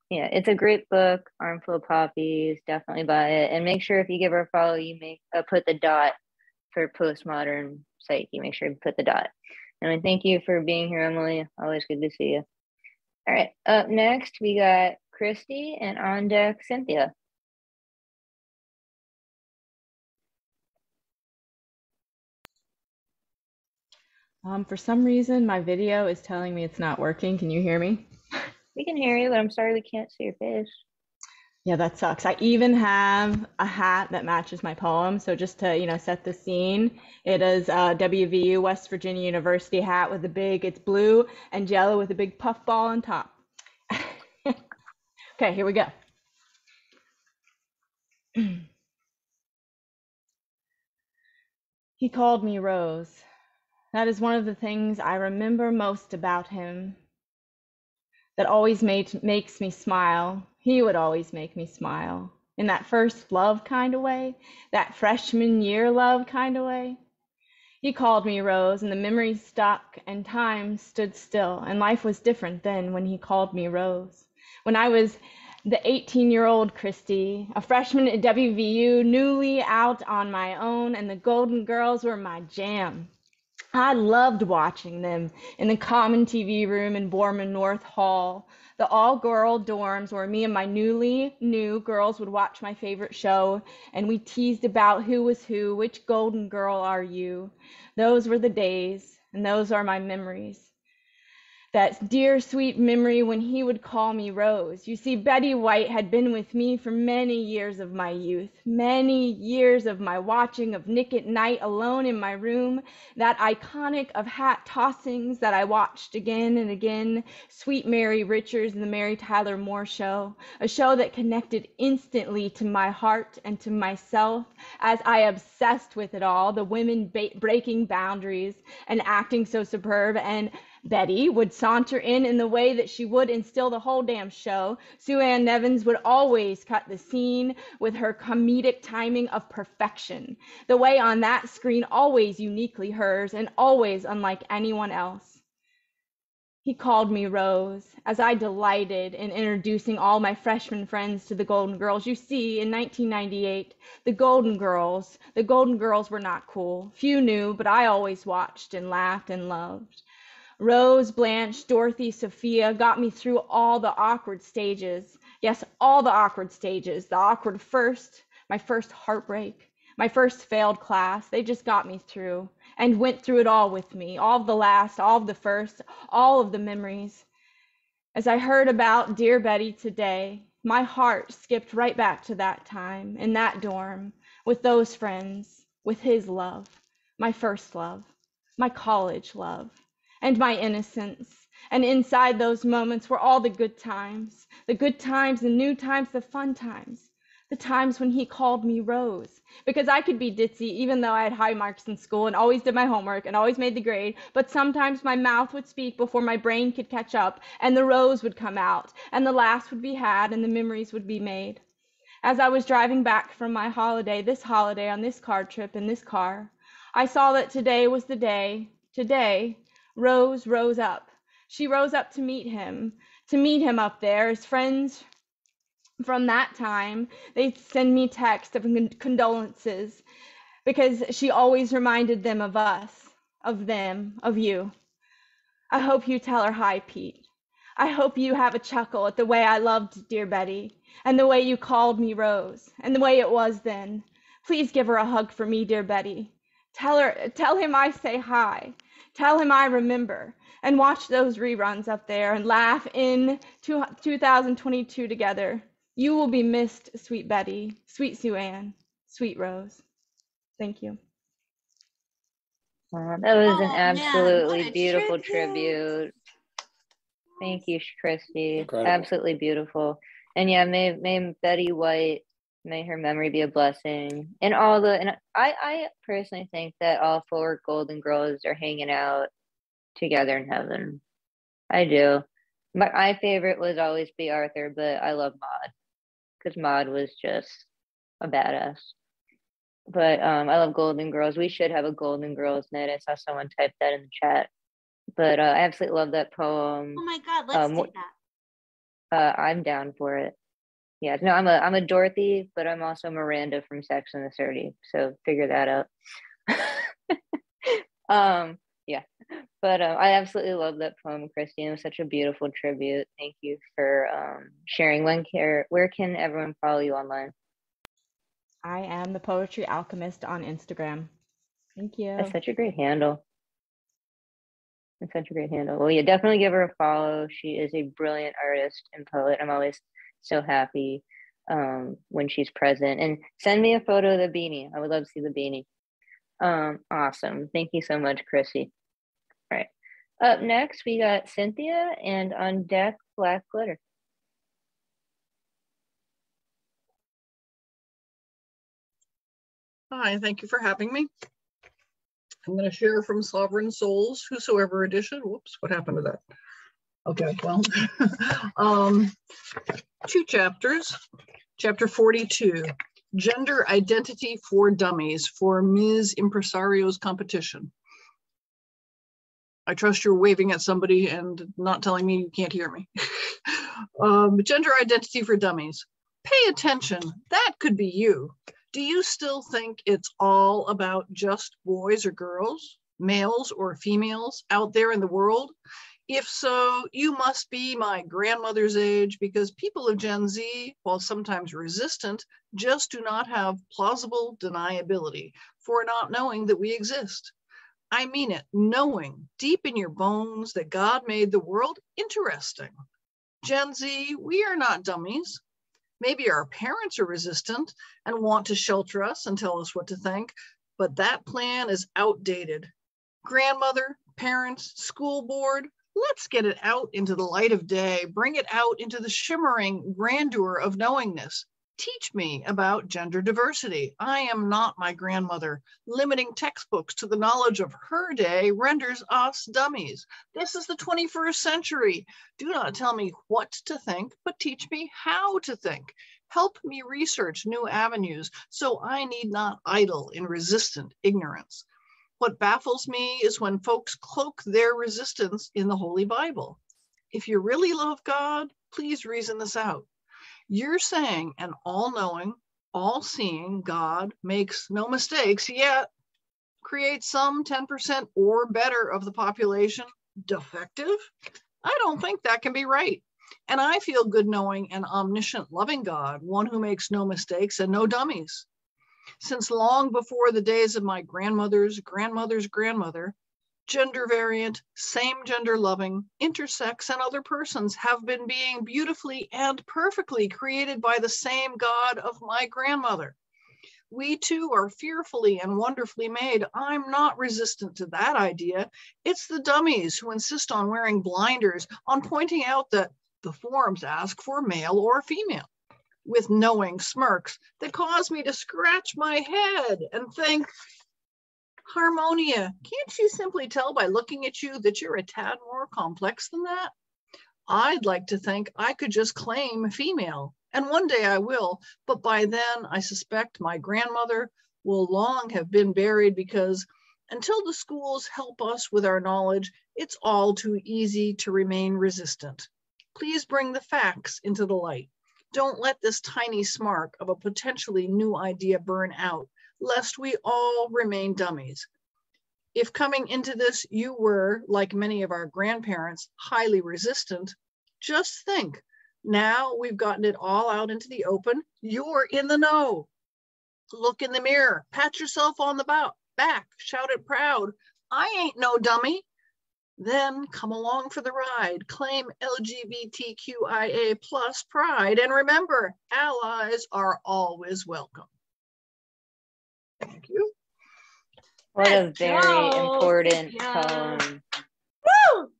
Yeah, it's a great book, Armful of Poppies. Definitely buy it. And make sure if you give her a follow, you put the dot for Postmodern Psyche. Make sure you put the dot. And thank you for being here, Emily. Always good to see you. All right, up next, we got Christy, and on deck, Cynthia. For some reason, my video is telling me it's not working. Can you hear me? We can hear you, but I'm sorry we can't see your face. Yeah, that sucks. I even have a hat that matches my poem. So just to, set the scene, it is a WVU, West Virginia University hat with it's blue and yellow with a big puff ball on top. Okay, here we go. He called me Rose. That is one of the things I remember most about him. That always makes me smile. He would always make me smile. In that first love kind of way, that freshman year love kind of way. He called me Rose, and the memories stuck, and time stood still, and life was different then when he called me Rose. When I was the 18-year-old Christy, a freshman at WVU, newly out on my own, and the Golden Girls were my jam. I loved watching them in the common TV room in Borman North Hall, the all-girl dorms where me and my newly new girls would watch my favorite show, and we teased about who was who, which Golden Girl are you. Those were the days, and those are my memories. That dear, sweet memory when he would call me Rose. You see, Betty White had been with me for many years of my youth, many years of my watching of Nick at Night alone in my room, that iconic of hat tossings that I watched again and again, Sweet Mary Richards and the Mary Tyler Moore Show, a show that connected instantly to my heart and to myself as I obsessed with it all, the women breaking boundaries and acting so superb, and Betty would saunter in the way that she would instill the whole damn show. Sue Ann Nevins would always cut the scene with her comedic timing of perfection. The way on that screen, always uniquely hers and always unlike anyone else. He called me Rose as I delighted in introducing all my freshman friends to the Golden Girls. You see, in 1998, the Golden Girls were not cool. Few knew, but I always watched and laughed and loved. Rose, Blanche, Dorothy, Sophia got me through all the awkward stages. Yes, all the awkward stages. The awkward first, my first heartbreak, my first failed class. They just got me through and went through it all with me. All of the last, all of the first, all of the memories. As I heard about dear Betty today, my heart skipped right back to that time in that dorm with those friends, with his love, my first love, my college love. And my innocence. And inside those moments were all the good times, the new times, the fun times, the times when he called me Rose. Because I could be ditzy even though I had high marks in school and always did my homework and always made the grade, but sometimes my mouth would speak before my brain could catch up, and the rose would come out, and the laughs would be had, and the memories would be made. As I was driving back from my holiday on this car trip in this car, I saw that today was the day, today, Rose rose up. She rose up to meet him up there. As friends from that time, they'd send me texts of condolences because she always reminded them of us, of them, of you. I hope you tell her hi, Pete. I hope you have a chuckle at the way I loved dear Betty and the way you called me Rose and the way it was then. Please give her a hug for me, dear Betty. Tell him I say hi. Tell him I remember, and watch those reruns up there and laugh in 2022 together. You will be missed, sweet Betty, sweet Sue Ann, sweet Rose. Thank you. That was an Man, absolutely what a beautiful tribute. Thank you, Christy. Incredible. Absolutely beautiful. And yeah, may Betty White, may her memory be a blessing. And I personally think that all four Golden Girls are hanging out together in heaven. I do. My favorite was always Bea Arthur, but I love Maude because Maude was just a badass. But I love Golden Girls. We should have a Golden Girls night. I saw someone type that in the chat. But I absolutely love that poem. Oh my God, let's do that. I'm down for it. Yeah, no, I'm a Dorothy, but I'm also Miranda from Sex and the City. So figure that out. Yeah, but I absolutely love that poem, Christy. It was such a beautiful tribute. Thank you for sharing. Where can everyone follow you online? I am the Poetry Alchemist on Instagram. Thank you. That's such a great handle. It's such a great handle. Well, yeah, definitely give her a follow. She is a brilliant artist and poet. I'm always so happy when she's present. And send me a photo of the beanie. I would love to see the beanie. Awesome. Thank you so much, Chrissy. All right. Up next, we got Cynthia, and on deck, Black Glitter. Hi, thank you for having me. I'm going to share from Sovereign Souls, Whosoever edition. Whoops, what happened to that? Okay, well, 2 chapters. Chapter 42, Gender Identity for Dummies for Ms. Impresario's Competition. I trust you're waving at somebody and not telling me you can't hear me. Gender Identity for Dummies. Pay attention, that could be you. Do you still think it's all about just boys or girls, males or females out there in the world? If so, you must be my grandmother's age, because people of Gen Z, while sometimes resistant, just do not have plausible deniability for not knowing that we exist. I mean it, knowing deep in your bones that God made the world interesting. Gen Z, we are not dummies. Maybe our parents are resistant and want to shelter us and tell us what to think, but that plan is outdated. Grandmother, parents, school board, let's get it out into the light of day, bring it out into the shimmering grandeur of knowingness. Teach me about gender diversity. I am not my grandmother. Limiting textbooks to the knowledge of her day renders us dummies. This is the 21st century. Do not tell me what to think, but teach me how to think. Help me research new avenues so I need not idle in resistant ignorance. What baffles me is when folks cloak their resistance in the Holy Bible. If you really love God, please reason this out. You're saying an all-knowing, all-seeing God makes no mistakes, yet creates some 10% or better of the population defective? I don't think that can be right. And I feel good knowing an omniscient, loving God, one who makes no mistakes and no dummies. Since long before the days of my grandmother's grandmother's grandmother, gender variant, same gender loving, intersex, and other persons have been being beautifully and perfectly created by the same God of my grandmother. We too are fearfully and wonderfully made. I'm not resistant to that idea. It's the dummies who insist on wearing blinders, on pointing out that the forms ask for male or female, with knowing smirks that cause me to scratch my head and think, Harmonia, can't you simply tell by looking at you that you're a tad more complex than that? I'd like to think I could just claim female, and one day I will, but by then I suspect my grandmother will long have been buried, because until the schools help us with our knowledge, it's all too easy to remain resistant. Please bring the facts into the light. Don't let this tiny spark of a potentially new idea burn out, lest we all remain dummies. If coming into this you were, like many of our grandparents, highly resistant, just think, now we've gotten it all out into the open, you're in the know. Look in the mirror, pat yourself on the back, shout it proud, I ain't no dummy. Then come along for the ride, claim LGBTQIA+ pride, and remember, allies are always welcome. Thank you. What a very important poem. Woo!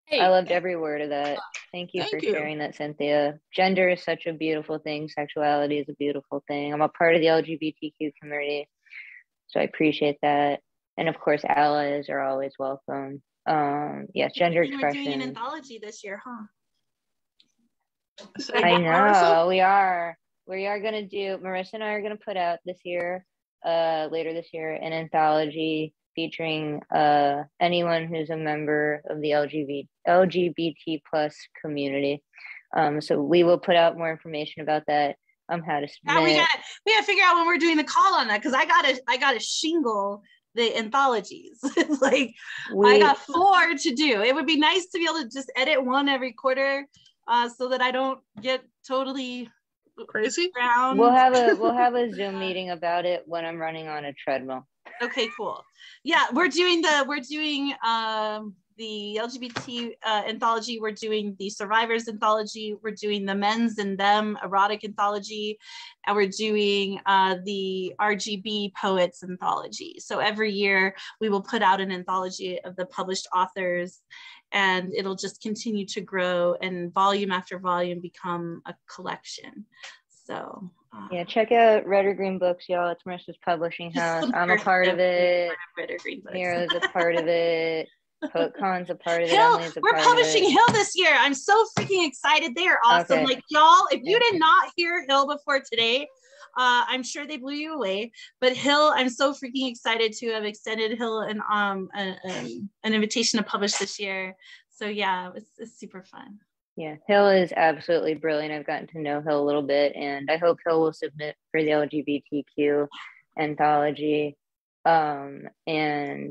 Hey. I loved every word of that. Thank you for sharing that, Cynthia. Gender is such a beautiful thing. Sexuality is a beautiful thing. I'm a part of the LGBTQ community, so I appreciate that. And of course, allies are always welcome. Yes, gender expression. We're doing an anthology this year, huh? I know, we are. We are going to do, Marissa and I are going to put out this year, later this year, an anthology featuring anyone who's a member of the LGBT plus community. So we will put out more information about that. How to submit. We gotta figure out when we're doing the call on that, because I gotta shingle the anthologies. It's like I got 4 to do. It would be nice to be able to just edit one every quarter, so that I don't get totally crazy. We'll have a Zoom meeting about it when I'm running on a treadmill. Okay, cool. Yeah, we're doing the LGBT anthology. We're doing the survivors anthology. We're doing the men's and them erotic anthology, and we're doing the RGB poets anthology. So every year we will put out an anthology of the published authors, and it'll just continue to grow and volume after volume become a collection. So Yeah, check out Red or Green Books, y'all. It's Marissa's publishing house. I'm a part of it. Red or Green Books. Nero's a part of it. PokeCon's a part of it. Hill, Emily's a we're part publishing of it. Hill this year. I'm so freaking excited. They are awesome. Okay. Like, y'all, if you did not hear Hill before today, I'm sure they blew you away. But Hill, I'm so freaking excited to have extended Hill an invitation to publish this year. So yeah, it's super fun. Yeah, Hill is absolutely brilliant. I've gotten to know Hill a little bit, and I hope Hill will submit for the LGBTQ anthology. And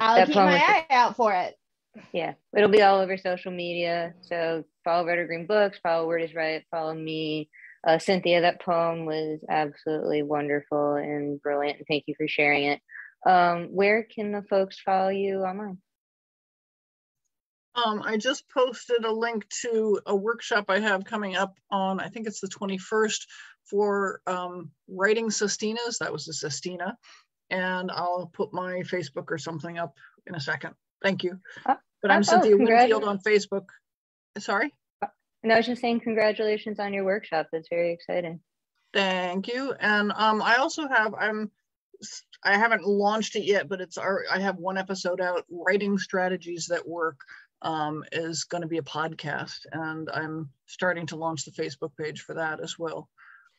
I'll keep my eye out for it. Yeah, it'll be all over social media. So follow Red or Green Books, follow Word is Right, follow me. Cynthia, that poem was absolutely wonderful and brilliant. And thank you for sharing it. Where can the folks follow you online? I just posted a link to a workshop I have coming up on, I think it's the 21st, for writing sestinas. That was the sestina. And I'll put my Facebook or something up in a second. Thank you. But I'm Cynthia Winfield on Facebook. Sorry? No, I was just saying congratulations on your workshop. That's very exciting. Thank you. And I also have, I haven't launched it yet, but I have one episode out, Writing Strategies That Work, is going to be a podcast, and I'm starting to launch the Facebook page for that as well.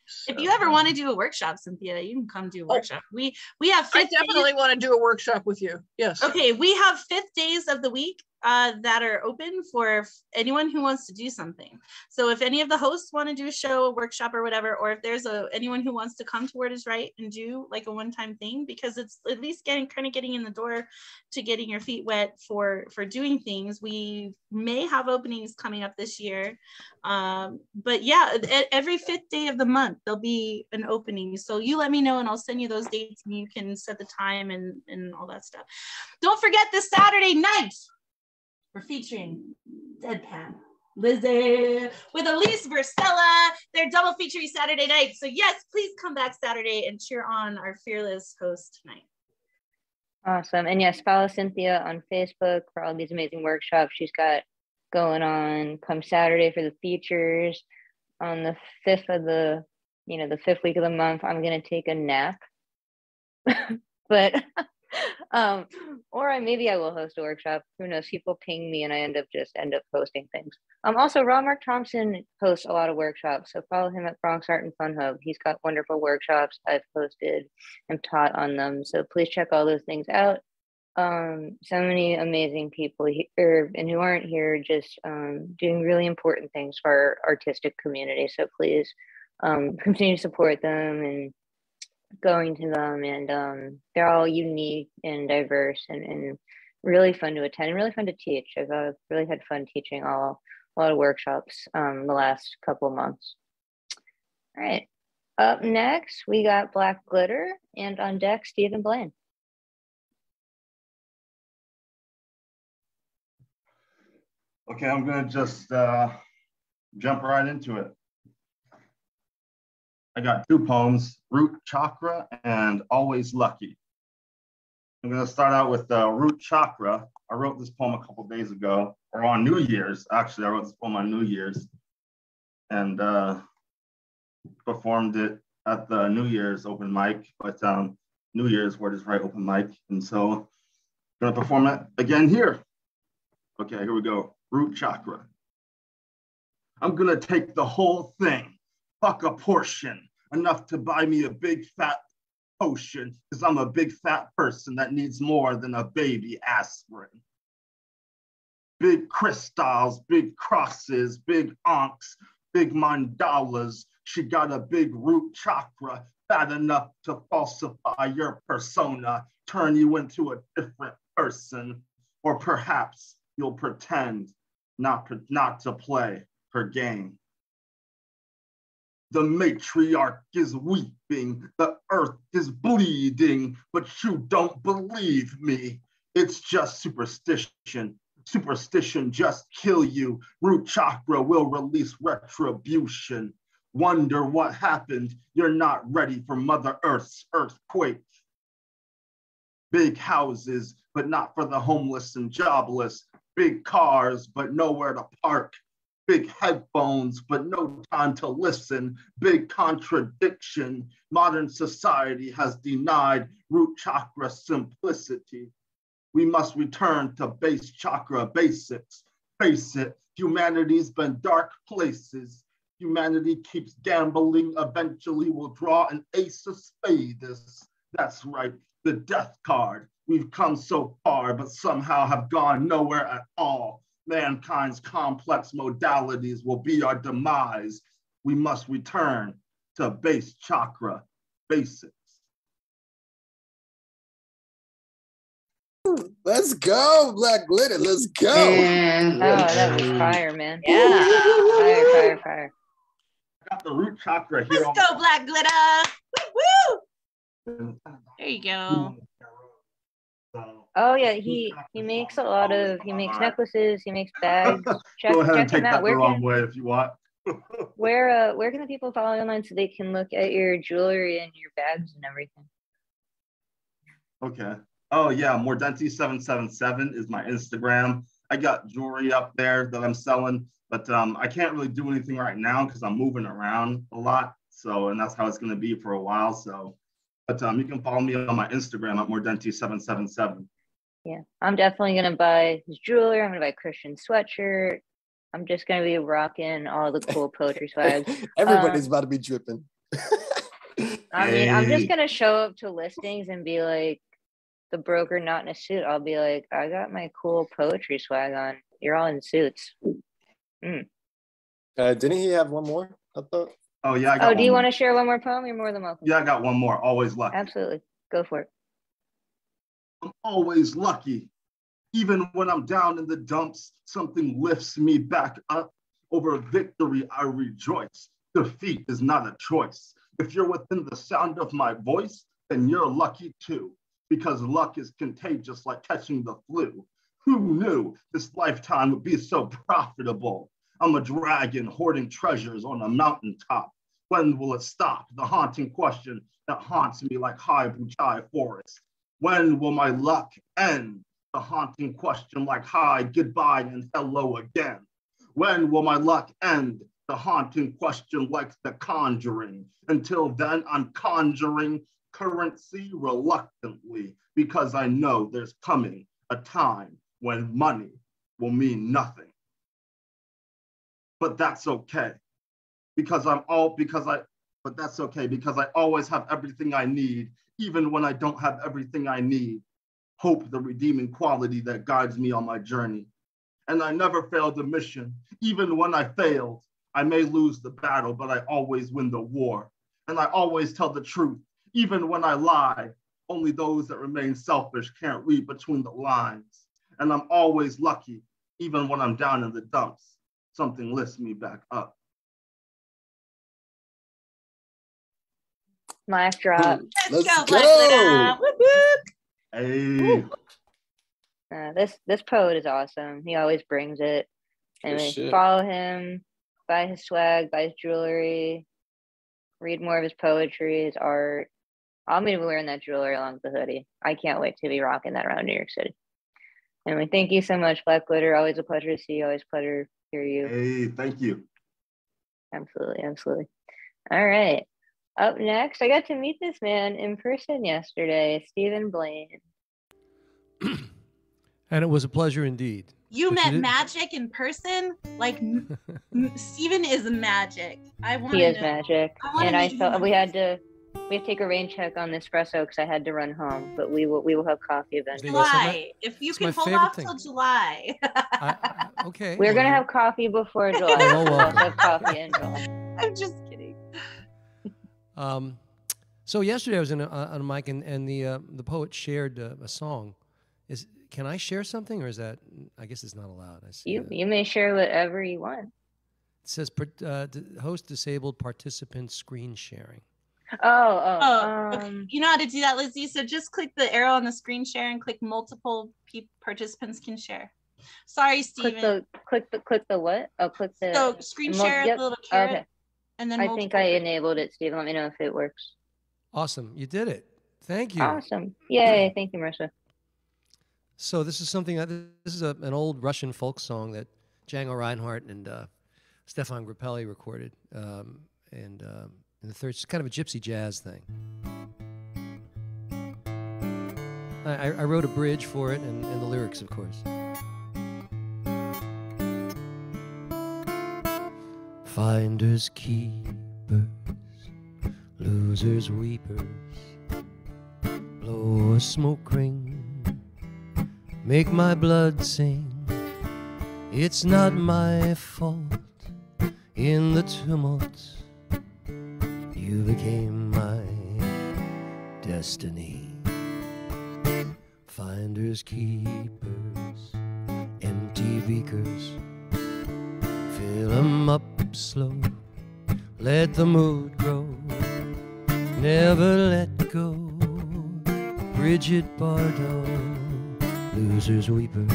So, if you ever want to do a workshop, Cynthia, you can come do a workshop. We have I definitely want to do a workshop with you. Yes. Okay, we have 5 days of the week that are open for anyone who wants to do something. So if any of the hosts want to do a show, a workshop, or whatever, or if there's anyone who wants to come to Word is Right and do like a one-time thing, because it's at least getting in the door to getting your feet wet for doing things. We may have openings coming up this year, but yeah, every 5th day of the month there'll be an opening. So you let me know and I'll send you those dates and you can set the time and all that stuff. Don't forget this Saturday night, we're featuring Deadpan Lizzie with Elise Verstella. They're double featuring Saturday night. So yes, please come back Saturday and cheer on our fearless host tonight. Awesome. And yes, follow Cynthia on Facebook for all these amazing workshops she's got going on. Come Saturday for the features. On the 5th of the 5th week of the month, I'm going to take a nap. But or maybe I will host a workshop. Who knows? People ping me and I end up hosting things. Also, Ron Mark Thompson hosts a lot of workshops, so follow him at Bronx Art and Fun Hub. He's got wonderful workshops I've hosted and taught on them, so please check all those things out. So many amazing people here and who aren't here, just doing really important things for our artistic community. So please continue to support them and going to them, and they're all unique and diverse and really fun to attend and really fun to teach. I've really had fun teaching a lot of workshops the last couple of months. All right, up next we got Black Glitter, and on deck Stephen Blaine. Okay, I'm gonna just jump right into it. I got 2 poems, Root Chakra and Always Lucky. I'm gonna start out with Root Chakra. I wrote this poem a couple days ago, or on New Year's. Actually, I wrote this poem on New Year's and performed it at the New Year's open mic, but New Year's Word is Right open mic. And so I'm gonna perform it again here. Okay, here we go. Root Chakra. I'm gonna take the whole thing. Fuck a portion, enough to buy me a big fat potion, because I'm a big fat person that needs more than a baby aspirin. Big crystals, big crosses, big ankhs, big mandalas. She got a big root chakra, fat enough to falsify your persona, turn you into a different person, or perhaps you'll pretend not to play her game. The matriarch is weeping, the earth is bleeding, but you don't believe me. It's just superstition. Superstition just kill you. Root chakra will release retribution. Wonder what happened. You're not ready for Mother Earth's earthquake. Big houses, but not for the homeless and jobless. Big cars, but nowhere to park. Big headphones, but no time to listen. Big contradiction. Modern society has denied root chakra simplicity. We must return to base chakra basics. Face it, humanity's been dark places. Humanity keeps gambling, eventually will draw an ace of spades. That's right, the death card. We've come so far, but somehow have gone nowhere at all. Mankind's complex modalities will be our demise. We must return to base chakra basics. Let's go, Black Glitter. Let's go. Man. Oh, that was fire, man. Yeah. Fire, fire, fire. I got the root chakra here. Let's go, Black Glitter. Woo! There you go. Oh yeah, he makes a lot of, he makes necklaces, he makes bags. Go ahead and check take him out. that the wrong way if you want. Where can the people follow you online so they can look at your jewelry and your bags and everything? Okay. Oh yeah, Mordenti777 is my Instagram. I got jewelry up there that I'm selling, but I can't really do anything right now because I'm moving around a lot. So, and that's how it's gonna be for a while. So, but you can follow me on my Instagram at Mordenti777. Yeah, I'm definitely gonna buy his jewelry. I'm gonna buy Christian's sweatshirt. I'm just gonna be rocking all the cool poetry swags. Everybody's about to be dripping. I mean, I'm just gonna show up to listings and be like the broker not in a suit. I'll be like, I got my cool poetry swag on. You're all in suits. Mm. Didn't he have one more? I thought. Oh yeah. I got do you more. want to share one more poem? You're more than welcome. Yeah, I got one more. Always lucky. Absolutely, go for it. I'm always lucky. Even when I'm down in the dumps, something lifts me back up. Over victory, I rejoice. Defeat is not a choice. If you're within the sound of my voice, then you're lucky too, because luck is contagious like catching the flu. Who knew this lifetime would be so profitable? I'm a dragon hoarding treasures on a mountaintop. When will it stop? The haunting question that haunts me like high Buchai forest. When will my luck end? The haunting question like hi, goodbye, and hello again. When will my luck end? The haunting question like the conjuring. Until then, I'm conjuring currency reluctantly because I know there's coming a time when money will mean nothing. But that's okay because but that's okay because I always have everything I need, even when I don't have everything I need. Hope, the redeeming quality that guides me on my journey. And I never failed a mission. Even when I failed, I may lose the battle, but I always win the war. And I always tell the truth, even when I lie. Only those that remain selfish can't read between the lines. And I'm always lucky, even when I'm down in the dumps. Something lifts me back up. Mic drop. Let's go, Black Glitter. Whoop, whoop. Hey. This poet is awesome. He always brings it. And Good follow him, buy his swag, buy his jewelry, read more of his poetry, his art. I'm gonna be wearing that jewelry along with the hoodie. I can't wait to be rocking that around New York City. Anyway, thank you so much, Black Glitter. Always a pleasure to see you. Always a pleasure to hear you. Hey, thank you. Absolutely, absolutely. All right. Up next, I got to meet this man in person yesterday, Stephen Blaine. And it was a pleasure indeed. You met magic in person? Like, Stephen is magic. He is magic. And I felt we had to take a rain check on the espresso because I had to run home. But we will have coffee eventually. July. If you can hold off till July. Okay. We're gonna have coffee before July. We'll have coffee in July. I'm just kidding. So yesterday I was on a mic and the poet shared a song. Can I share something, or is that? I guess it's not allowed. You may share whatever you want. It says host disabled participant screen sharing. Okay. You know how to do that, Lizzie? So just click the arrow on the screen share and click multiple participants can share. Sorry, Stephen. Click the what? Oh, click the. So screen share the little carrot. Okay. And then I think I enabled it, Stephen. Let me know if it works. Awesome. You did it. Thank you. Awesome. Yay. Thank you, Marissa. So this is something this is an old Russian folk song that Django Reinhardt and Stefan Grappelli recorded, and the third, it's kind of a gypsy jazz thing. I wrote a bridge for it and the lyrics, of course. Finders, keepers, losers, weepers, blow a smoke ring, make my blood sing. It's not my fault. In the tumult, you became my destiny. Finders, keepers, empty beakers, fill 'em up slow, let the mood grow, never let go. Bridget Bardot, losers, weepers,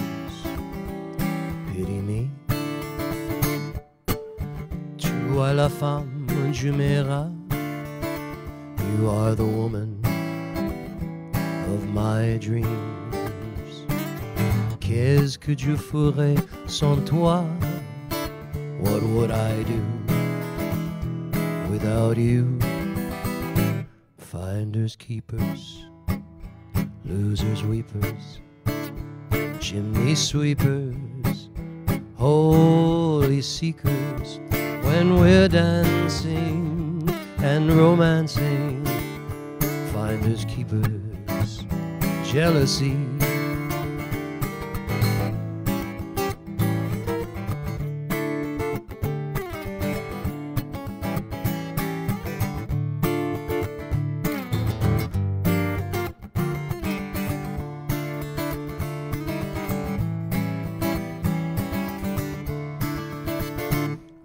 pity me. Tu es la femme jumera, you are the woman of my dreams. Qu'est-ce que je ferais sans toi? What would I do without you? Finders, keepers, losers, weepers, chimney sweepers, holy seekers. When we're dancing and romancing, finders, keepers, jealousy.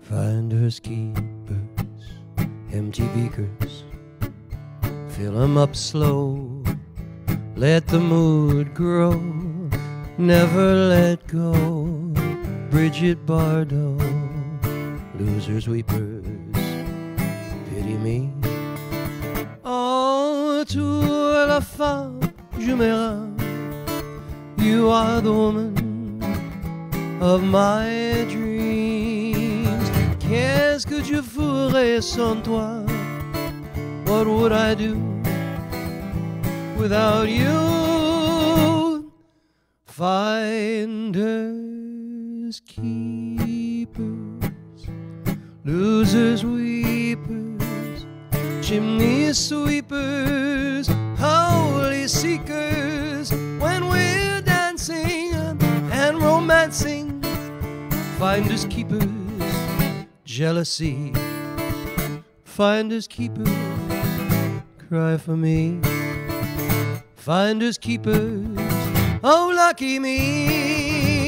Finders, keepers, empty beakers, fill 'em up slow, let the mood grow, never let go. Bridget Bardot, losers, weepers, pity me. Oh, tu es la femme jumera, you are the woman of my dreams. Qu'est-ce que je ferais sans toi? What would I do without you? Finders, keepers, losers, weepers, chimney sweepers, holy seekers. When we're dancing and romancing, finders, keepers, jealousy. Finders, keepers, cry for me. Finders, keepers, oh lucky me.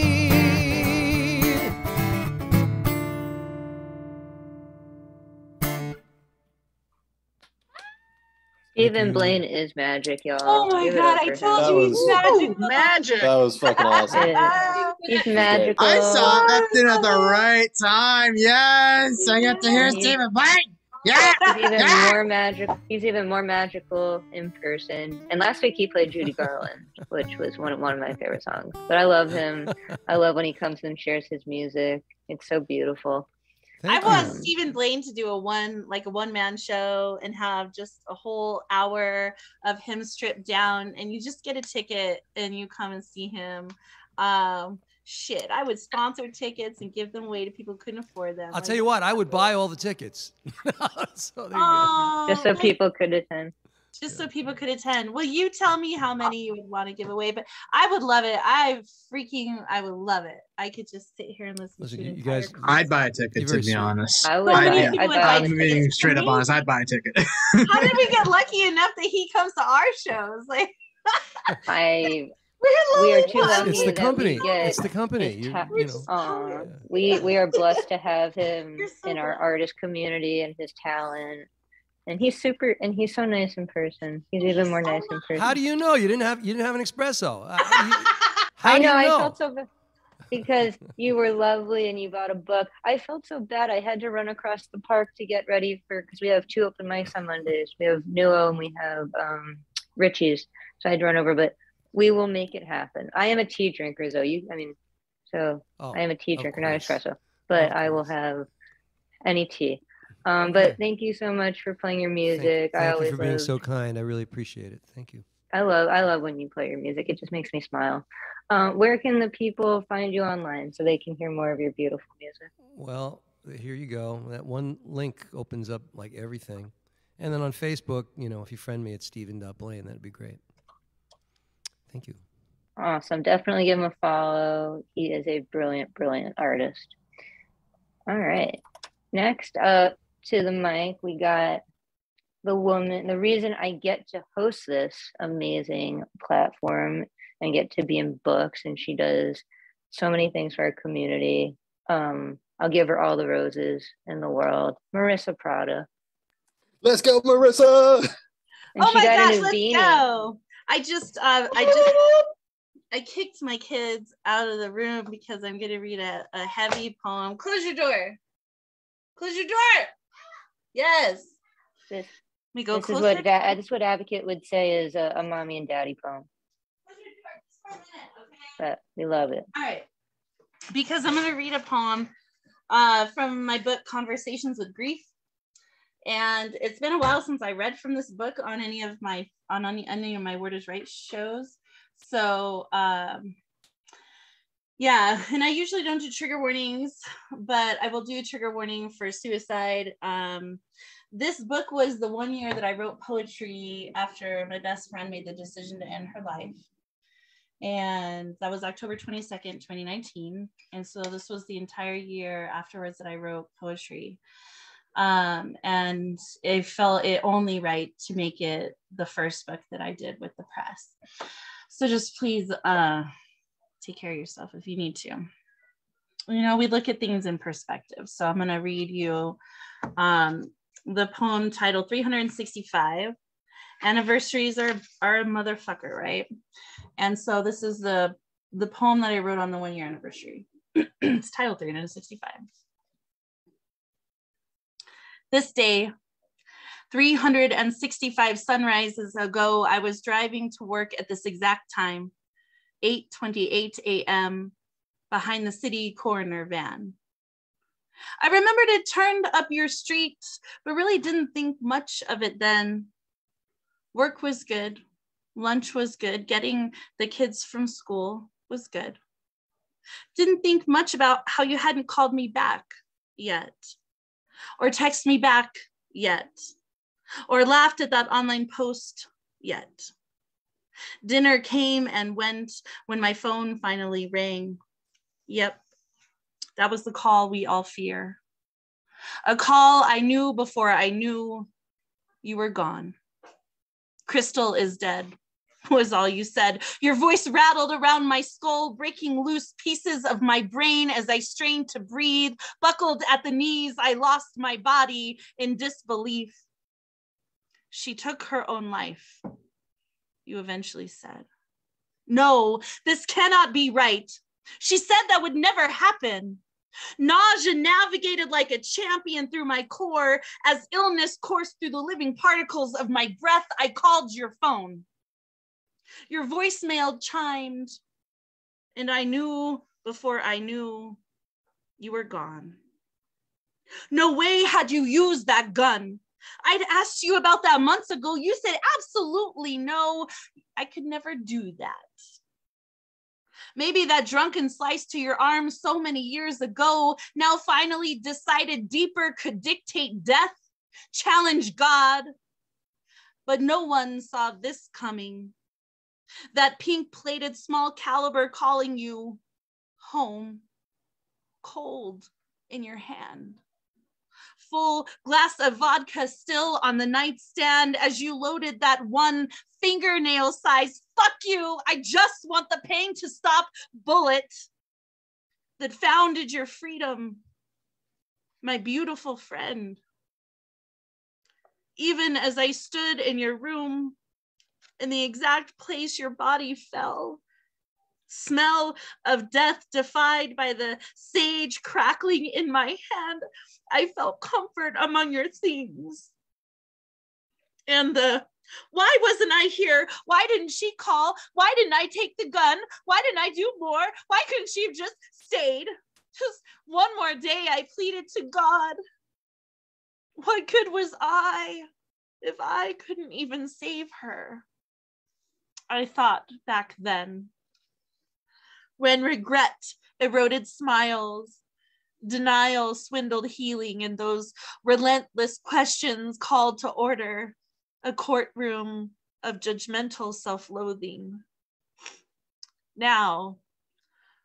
Stephen Blaine is magic, y'all. Oh my Give it God, up I for told him. you he's magic. Magic. That was fucking awesome. He's magical. I saw that thing at the right time. Yes, I got to hear Stephen Blaine. Yeah, He's even more magic. He's even more magical in person. And last week he played Judy Garland, which was one of my favorite songs. But I love him. I love when he comes and shares his music. It's so beautiful. I want Stephen Blaine to do a one-man show and have just a whole hour of him stripped down, and you just get a ticket and you come and see him. Shit, I would sponsor tickets and give them away to people who couldn't afford them. I'll tell you what, I would buy all the tickets. So there you go. Just so people could attend. Just so people could attend. Well, you tell me how many you would want to give away, but I would love it. I would love it. I could just sit here and listen to you guys. I'd buy a ticket, to be honest. I would. I'm being straight up honest. I'd buy a ticket. How did we get lucky enough that he comes to our shows? Like, we are too lucky. It's the that company. we get It's the company. his You know. We are blessed to have him in our artist community and his talent. And he's super, and he's so nice in person. He's even more nice in person. How do you know you didn't have an espresso? I know. I felt so bad because you were lovely and you bought a book. I felt so bad. I had to run across the park to get ready because we have 2 open mics on Mondays. We have Nuo and we have Richie's. So I had to run over, but we will make it happen. I am a tea drinker, though. I am a tea drinker, not espresso. But I will have Any tea. Okay. But thank you so much for playing your music. I Thank you always for being love, so kind. I really appreciate it. Thank you. I love when you play your music. It just makes me smile. Where can the people find you online so they can hear more of your beautiful music? Well, here you go. That one link opens up like everything. And then on Facebook, you know, if you friend me at Stephen.Blaine, that'd be great. Thank you. Awesome. Definitely give him a follow. He is a brilliant, brilliant artist. All right. Next up to the mic, we got the woman. The reason I get to host this amazing platform and get to be in books, and she does so many things for our community. I'll give her all the roses in the world. Marissa Prada. Let's go, Marissa. And Oh she my got a gosh, new let's beanie. go. I kicked my kids out of the room because I'm going to read a heavy poem. Close your door. Close your door. Yes. This go is close what your door. this is what Advocate would say is a mommy and daddy poem. But we love it. All right. Because I'm going to read a poem from my book, Conversations with Grief. And it's been a while since I read from this book on any of my Word is Right shows. So yeah, and I usually don't do trigger warnings, but I will do a trigger warning for suicide. This book was the 1 year that I wrote poetry after my best friend made the decision to end her life. And that was October 22nd, 2019. And so this was the entire year afterwards that I wrote poetry. And I felt it only right to make it the first book that I did with the press. So just please take care of yourself if you need to. You know, we look at things in perspective. So I'm going to read you the poem titled 365. Anniversaries are a motherfucker, right? And so this is the poem that I wrote on the 1 year anniversary. It's titled 365. This day, 365 sunrises ago, I was driving to work at this exact time, 8:28 a.m., behind the city coroner van. I remembered it turned up your street, but really didn't think much of it then. Work was good. Lunch was good. Getting the kids from school was good. Didn't think much about how you hadn't called me back yet, or text me back yet, or laughed at that online post yet. Dinner came and went when my phone finally rang. Yep, that was the call we all fear. A call I knew before I knew you were gone. Crystal is dead, was all you said. Your voice rattled around my skull, breaking loose pieces of my brain as I strained to breathe. Buckled at the knees, I lost my body in disbelief. She took her own life, you eventually said. No, this cannot be right. She said that would never happen. Nausea navigated like a champion through my core as illness coursed through the living particles of my breath. I called your phone. Your voicemail chimed, and I knew before I knew you were gone. No way had you used that gun. I'd asked you about that months ago. You said absolutely no. I could never do that. Maybe that drunken slice to your arm so many years ago, now finally decided deeper could dictate death, challenge God. But no one saw this coming. That pink-plated small caliber calling you home, cold in your hand. Full glass of vodka still on the nightstand as you loaded that one fingernail size, fuck you, I just want the pain to stop bullet that founded your freedom, my beautiful friend. Even as I stood in your room, in the exact place your body fell, smell of death defied by the sage crackling in my hand, I felt comfort among your things. And why wasn't I here? Why didn't she call? Why didn't I take the gun? Why didn't I do more? Why couldn't she have just stayed? Just one more day, I pleaded to God. What good was I if I couldn't even save her? I thought back then, when regret eroded smiles, denial swindled healing, and those relentless questions called to order, a courtroom of judgmental self-loathing. Now,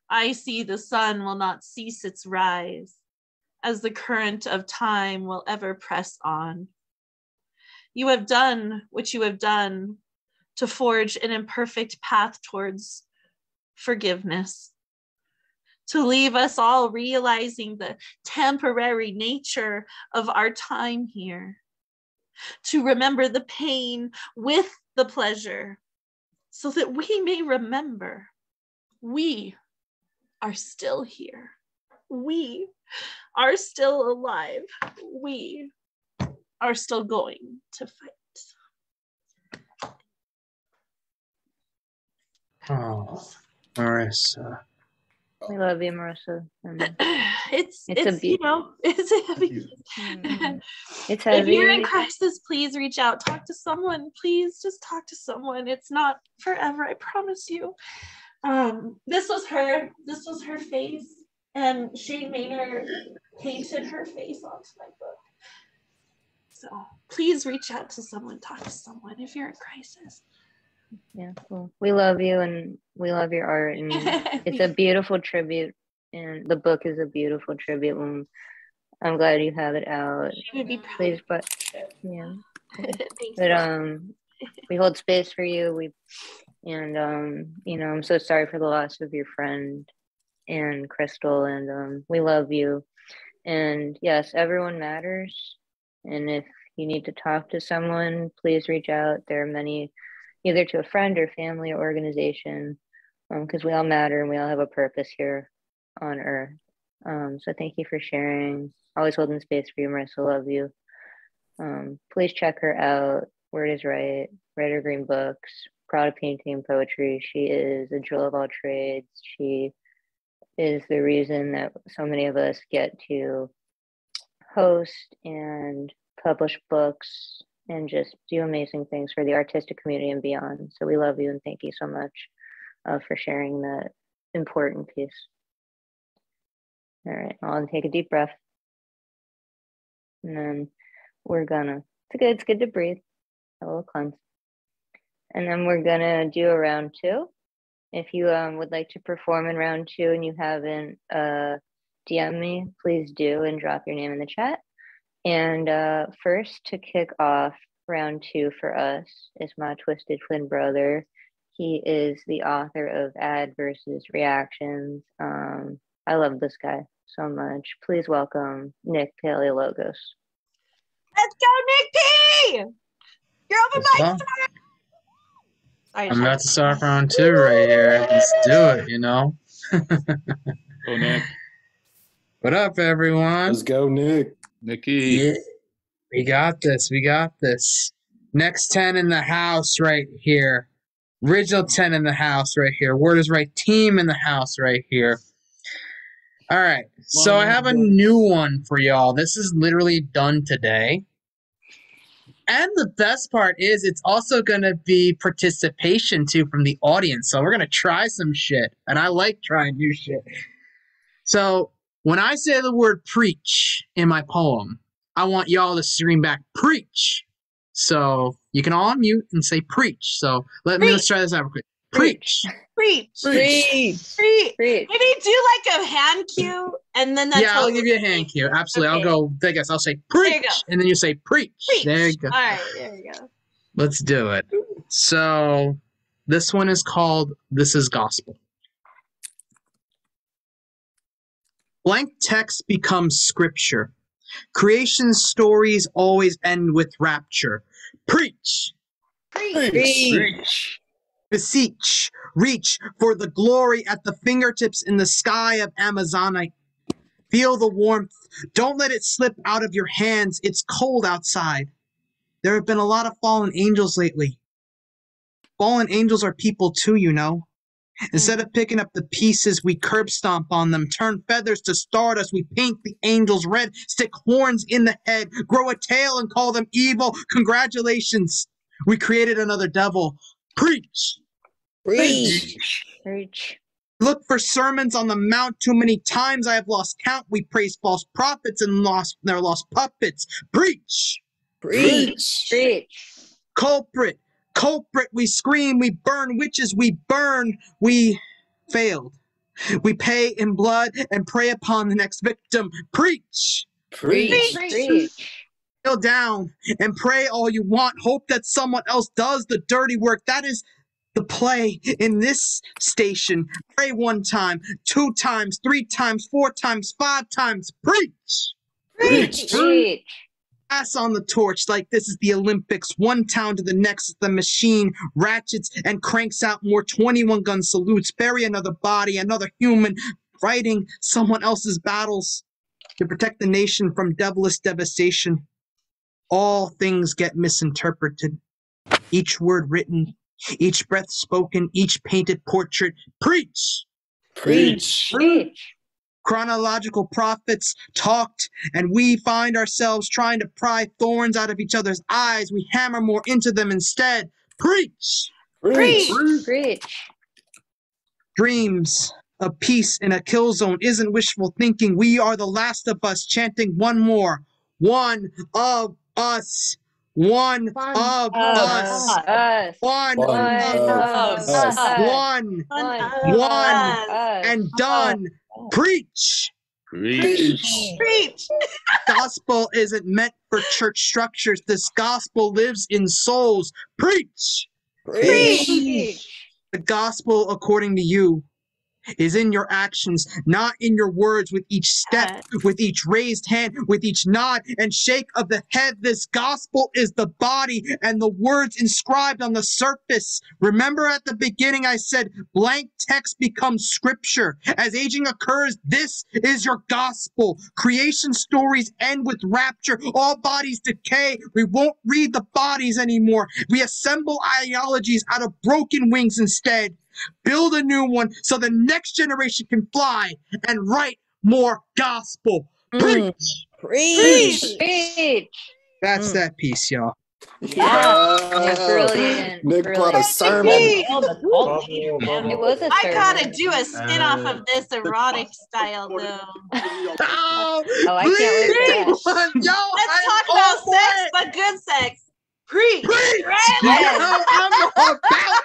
I see the sun will not cease its rise, as the current of time will ever press on. You have done what you have done to forge an imperfect path towards forgiveness, to leave us all realizing the temporary nature of our time here, to remember the pain with the pleasure, so that we may remember we are still here. We are still alive. We are still going to fight. Oh, Marissa. We love you, Marissa. It's you know, it's heavy. It's If you're in heavy. crisis, please reach out. Talk to someone. Please just talk to someone. It's not forever, I promise you. This was her face, and Shane Maynard painted her face onto my book. So please reach out to someone, talk to someone if you're in crisis. Yeah, well, we love you and we love your art, and it's a beautiful tribute, and the book is a beautiful tribute. And I'm glad you have it out. She would be proud. Please, but yeah, but we hold space for you. And you know, I'm so sorry for the loss of your friend and Crystal, and we love you. And yes, everyone matters. And if you need to talk to someone, please reach out. There are many, either to a friend or family or organization, because we all matter and we all have a purpose here on Earth. So thank you for sharing. Always holding space for you, Marissa. Love you. Please check her out. Word is Right, Writer Green Books, proud of painting and poetry. She is a jewel of all trades. She is the reason that so many of us get to host and publish books and just do amazing things for the artistic community and beyond. So we love you and thank you so much for sharing that important piece. All right, I'll take a deep breath. And then we're gonna, it's good to breathe, a little cleanse. And then we're gonna do a round two. If you would like to perform in round two and you haven't DM me, please do and drop your name in the chat. And first, to kick off round two for us is my twisted twin brother. He is the author of Ad versus Reactions. I love this guy so much. Please welcome Nick Paleologos. Let's go, Nick P! You're open mic. I'm about to start round two right here. Let's do it, you know? Go, Nick. What up, everyone? Let's go, Nick. Nicky. Yeah, we got this. We got this. Next 10 in the house right here. Original 10 in the house right here. Word is Right team in the house right here. All right. So I have a new one for y'all. This is literally done today. And the best part is it's also going to be participation, too, from the audience. So we're going to try some shit. And I like trying new shit. So when I say the word preach in my poem, I want y'all to scream back, preach. So you can all unmute and say preach. So let's try this out real quick. Preach. Preach. Preach. Preach. Maybe do like a hand cue and then that's I'll give you a hand cue. Absolutely. Okay. I'll go, I guess I'll say preach. And then you say preach. There you go. All right, there you go. Let's do it. So this one is called This is Gospel. Blank text becomes scripture. Creation stories always end with rapture. Preach. Preach. Beseech. Reach for the glory at the fingertips in the sky of Amazonite. Feel the warmth. Don't let it slip out of your hands. It's cold outside. There have been a lot of fallen angels lately. Fallen angels are people too, you know. Instead of picking up the pieces, we curb stomp on them, turn feathers to stardust, we paint the angels red, stick horns in the head, grow a tail and call them evil. Congratulations, we created another devil. Preach! Preach. Preach. Look for sermons on the mount. Too many times I have lost count. We praise false prophets and their lost puppets. Preach! Preach. Preach. Culprit! Culprit! We scream, we burn witches, we burn. We failed. We pay in blood and prey upon the next victim. Preach! Preach. Preach. Kneel down and pray all you want. Hope that someone else does the dirty work. That is the play in this station. Pray 1 time, 2 times, 3 times, 4 times, 5 times. Preach! Preach. Preach. Pass on the torch like this is the Olympics. One town to the next, the machine ratchets and cranks out more 21 gun salutes. Bury another body, another human, fighting someone else's battles to protect the nation from devilish devastation. All things get misinterpreted. Each word written, each breath spoken, each painted portrait. Preach! Preach. Preach. Chronological prophets talked, and we find ourselves trying to pry thorns out of each other's eyes. We hammer more into them instead. Preach! Preach. Preach. Dreams of peace in a kill zone isn't wishful thinking. We are the last of us, chanting one more. One of us. One of us. One of us. One and done. Preach! Preach. Preach. Gospel isn't meant for church structures. This gospel lives in souls. Preach! Preach. The gospel, according to you, is in your actions, not in your words. With each step, with each raised hand, with each nod and shake of the head, this gospel is the body and the words inscribed on the surface. Remember at the beginning I said blank text becomes scripture. As aging occurs, this is your gospel. Creation stories end with rapture. All bodies decay. We won't read the bodies anymore. We assemble ideologies out of broken wings instead. Build a new one so the next generation can fly and write more gospel. Preach! Preach. Preach. That's that piece, y'all. Yeah. Brilliant. Nick brought a sermon. It was a sermon. I gotta do a spin-off of this erotic style though. Oh, I can't wait for that. Let's talk about sex, but good sex. Preach! Yes. I'm about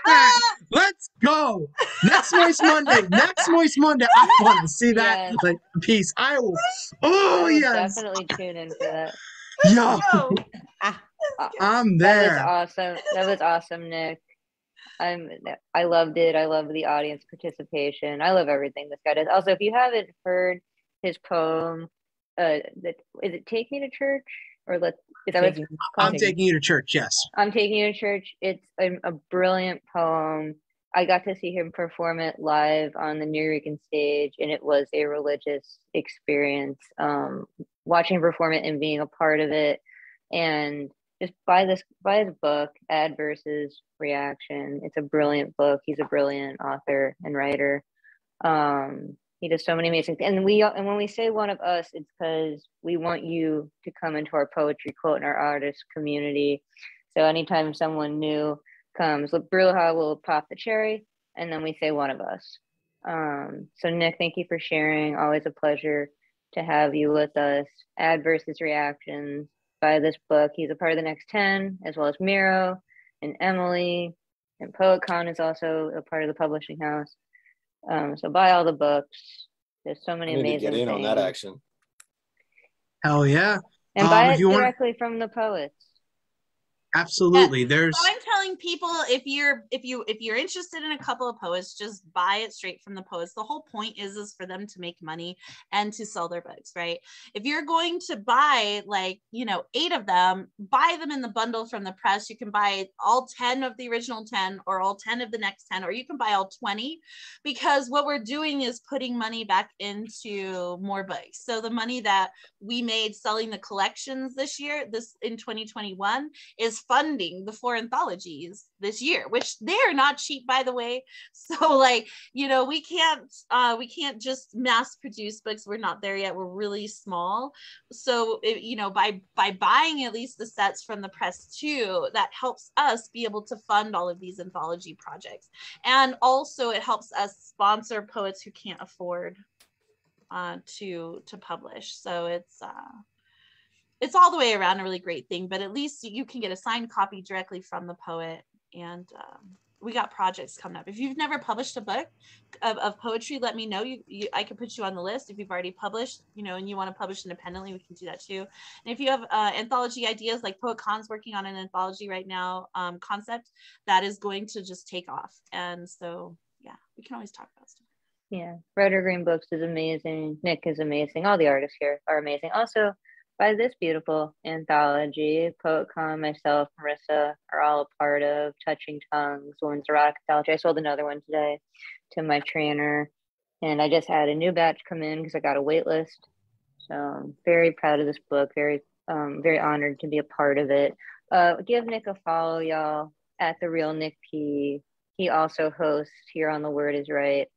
that. Let's go. Next Moist Monday. I want to see that piece. I will. Oh, yes. Definitely tune in for that. Yo. I'm there. That was awesome, Nick. I loved it. I love the audience participation. I love everything this guy does. Also, if you haven't heard his poem, is it "Take Me to Church" or "Let's"? I'm taking you to church. Yes. I'm taking you to church. It's a brilliant poem. I got to see him perform it live on the Nuyorican stage, and it was a religious experience. Watching him perform it and being a part of it, and just buy his book, Ad versus Reaction. It's a brilliant book. He's a brilliant author and writer. He does so many amazing things. And when we say one of us, it's because we want you to come into our poetry quote and our artist community. So anytime someone new comes, Bruja will pop the cherry, and then we say one of us. So Nick, thank you for sharing. Always a pleasure to have you with us. Ad versus Reactions. Buy this book. He's a part of the Next 10, as well as Miro and Emily, and PoetCon is also a part of the publishing house. So buy all the books. There's so many amazing get in things. on that action. Hell yeah. And buy it directly from the poets. Absolutely. Yeah. So I'm telling people, if you're interested in a couple of poets, just buy it straight from the poets. The whole point is for them to make money and to sell their books, right? If you're going to buy 8 of them, buy them in the bundle from the press. You can buy all 10 of the original 10 or all 10 of the next 10, or you can buy all 20, because what we're doing is putting money back into more books. So the money that we made selling the collections this year, in 2021, is funding the 4 anthologies this year, which they're not cheap, by the way. So like, you know, we can't just mass produce books. We're not there yet. We're really small. So you know, by buying at least the sets from the press too, that helps us be able to fund all of these anthology projects. And also it helps us sponsor poets who can't afford to publish. So it's all the way around a really great thing, but at least you can get a signed copy directly from the poet. And we got projects coming up. If you've never published a book of poetry, let me know. I can put you on the list. If you've already published, you know, and you want to publish independently, we can do that too. And if you have anthology ideas, like Poet Con's working on an anthology right now, concept that is going to just take off. And so, yeah, we can always talk about stuff. Yeah, Red or Green Books is amazing. Nick is amazing. All the artists here are amazing. Also, by this beautiful anthology, Poet Con, myself, Marissa are all a part of. Touching Tongues, Women's Erotic Anthology. I sold another one today to my trainer, and I just had a new batch come in because I got a wait list. So I'm very proud of this book. Very honored to be a part of it. Give Nick a follow, y'all, at The Real Nick P. He also hosts here on The Word Is Right,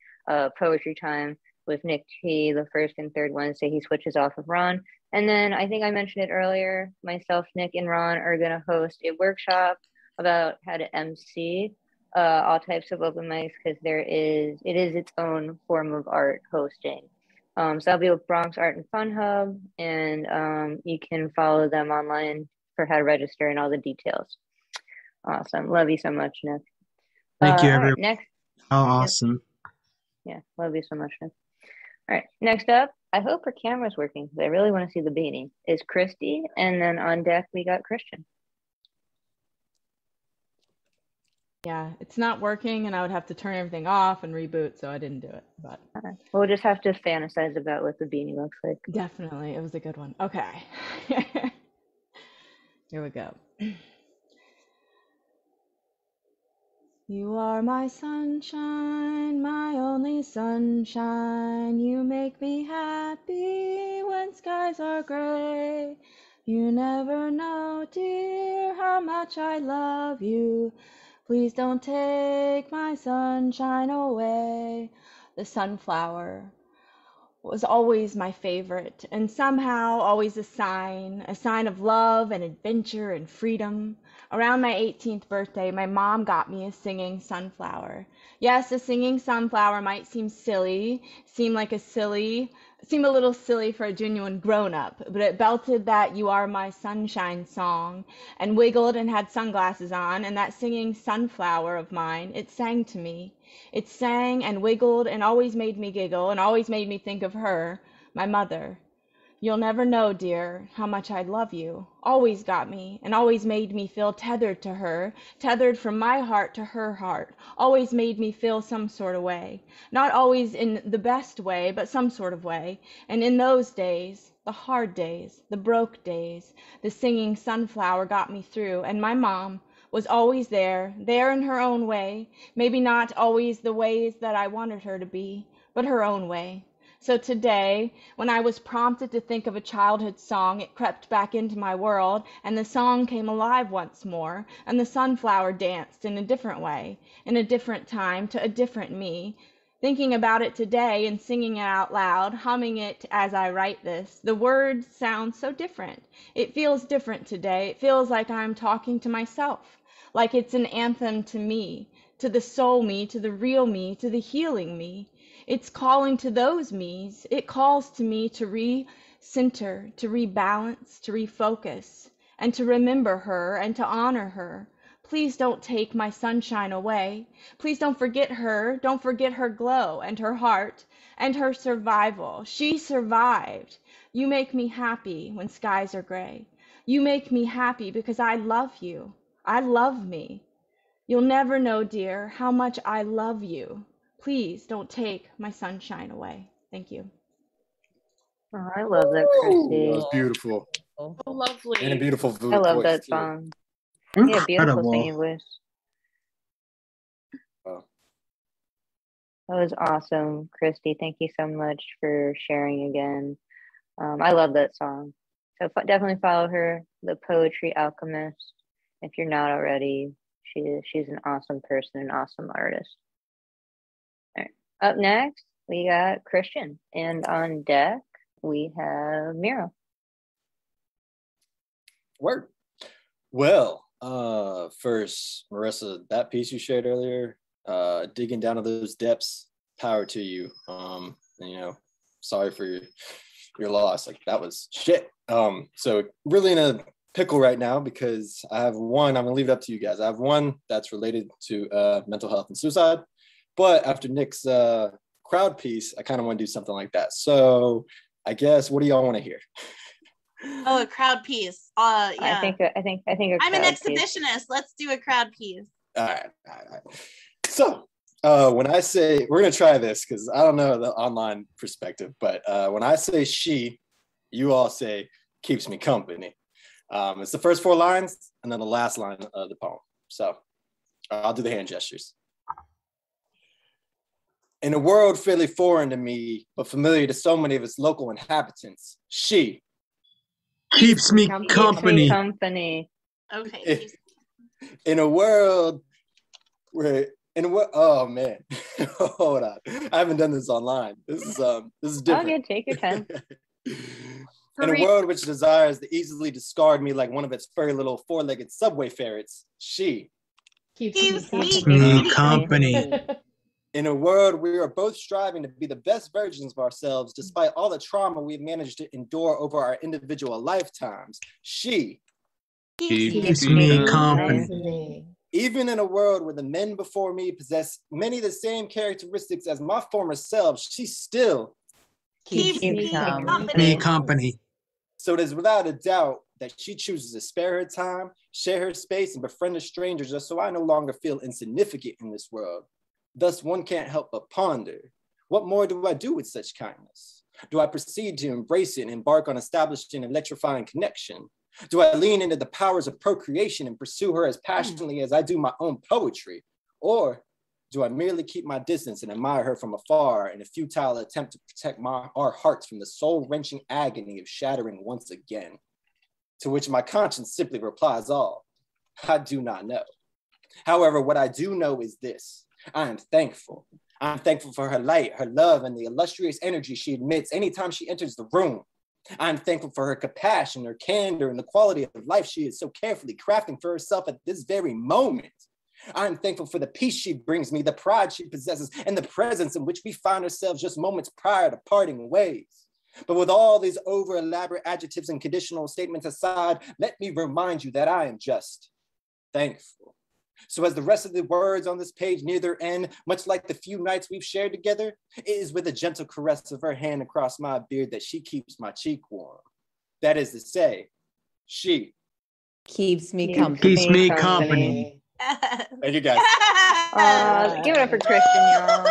Poetry Time with Nick T, the first and third Wednesday. He switches off of Ron. And then I think I mentioned it earlier, myself, Nick, and Ron are going to host a workshop about how to MC all types of open mics, because it is its own form of art hosting. So I'll be with Bronx Art and Fun Hub, and you can follow them online for how to register and all the details. Awesome. Love you so much, Nick. Thank you, All everyone. right, next. How awesome. Yeah, love you so much, Nick. All right, next up, I hope her camera's working because I really want to see the beanie, is Christy. And then on deck, we got Christian. Yeah, it's not working, and I would have to turn everything off and reboot, so I didn't do it. But we'll just have to fantasize about what the beanie looks like. Definitely, it was a good one. Okay. Here we go. You are my sunshine, my only sunshine. You make me happy when skies are gray. You never know, dear, how much I love you. Please don't take my sunshine away. The sunflower was always my favorite, and somehow always a sign of love and adventure and freedom. Around my 18th birthday, my mom got me a singing sunflower. Yes, a singing sunflower might seem a little silly for a genuine grown-up, but it belted that "You Are My Sunshine" song, and wiggled and had sunglasses on, and that singing sunflower of mine, it sang to me. It sang and wiggled and always made me giggle and always made me think of her, my mother. You'll never know, dear, how much I love you. Always got me, and always made me feel tethered to her, tethered from my heart to her heart. Always made me feel some sort of way. Not always in the best way, but some sort of way. And in those days, the hard days, the broke days, the singing sunflower got me through, and my mom was always there in her own way. Maybe not always the ways that I wanted her to be, but her own way. So today, when I was prompted to think of a childhood song, it crept back into my world, and the song came alive once more, and the sunflower danced in a different way, in a different time, to a different me. Thinking about it today and singing it out loud, humming it as I write this, the words sound so different. It feels different today. It feels like I'm talking to myself, like it's an anthem to me, to the soul me, to the real me, to the healing me. It's calling to those me's. It calls to me to re-center, to rebalance, to refocus, and to remember her and to honor her. Please don't take my sunshine away. Please don't forget her. Don't forget her glow and her heart and her survival. She survived. You make me happy when skies are gray. You make me happy because I love you. I love me. You'll never know, dear, how much I love you. Please don't take my sunshine away. Thank you. Oh, I love that, Christy. That was beautiful. So lovely. And a beautiful voice. I love that too. song. Incredible. Yeah, beautiful singing voice. Wow. That was awesome, Christy. Thank you so much for sharing again. I love that song. So definitely follow her, The Poetry Alchemist. if you're not already. She's an awesome person, an awesome artist. All right. Up next, we got Christian, and on deck we have Miro. Word. Well, first, Marissa, that piece you shared earlier, digging down to those depths, power to you. Sorry for your loss. Like, that was shit. So really in a pickle right now, because I have one, I'm gonna leave it up to you guys. I have one that's related to mental health and suicide, but after Nick's crowd piece, I kind of want to do something like that. So I guess, what do y'all want to hear? Oh, a crowd piece. Yeah. I think I'm an exhibitionist. Piece. Let's do a crowd piece. All right. So when I say, we're gonna try this because I don't know the online perspective, but when I say she, you all say keeps me company. It's the first 4 lines and then the last line of the poem. So I'll do the hand gestures. In a world fairly foreign to me, but familiar to so many of its local inhabitants, she keeps me company. Okay. In a world where, oh man, hold on. I haven't done this online. This is different. Okay, take your time. In a world which desires to easily discard me like one of its furry little 4-legged subway ferrets, she keeps me company. In a world we are both striving to be the best versions of ourselves, despite all the trauma we've managed to endure over our individual lifetimes, she keeps me company. Even in a world where the men before me possess many of the same characteristics as my former selves, she still keeps me company. So it is without a doubt that she chooses to spare her time, share her space, and befriend a stranger just so I no longer feel insignificant in this world. Thus, one can't help but ponder, what more do I do with such kindness? Do I proceed to embrace it and embark on establishing an electrifying connection? Do I lean into the powers of procreation and pursue her as passionately as I do my own poetry? Or do I merely keep my distance and admire her from afar in a futile attempt to protect our hearts from the soul-wrenching agony of shattering once again? To which my conscience simply replies all, I do not know. However, what I do know is this. I am thankful. I'm thankful for her light, her love, and the illustrious energy she emits anytime she enters the room. I'm thankful for her compassion, her candor, and the quality of life she is so carefully crafting for herself at this very moment. I'm thankful for the peace she brings me, the pride she possesses, and the presence in which we find ourselves just moments prior to parting ways. But with all these over-elaborate adjectives and conditional statements aside, let me remind you that I am just thankful. So as the rest of the words on this page near their end, much like the few nights we've shared together, it is with a gentle caress of her hand across my beard that she keeps my cheek warm. That is to say, she keeps me company. Keeps me company. Thank you, guys. Give it up for Christian, y'all.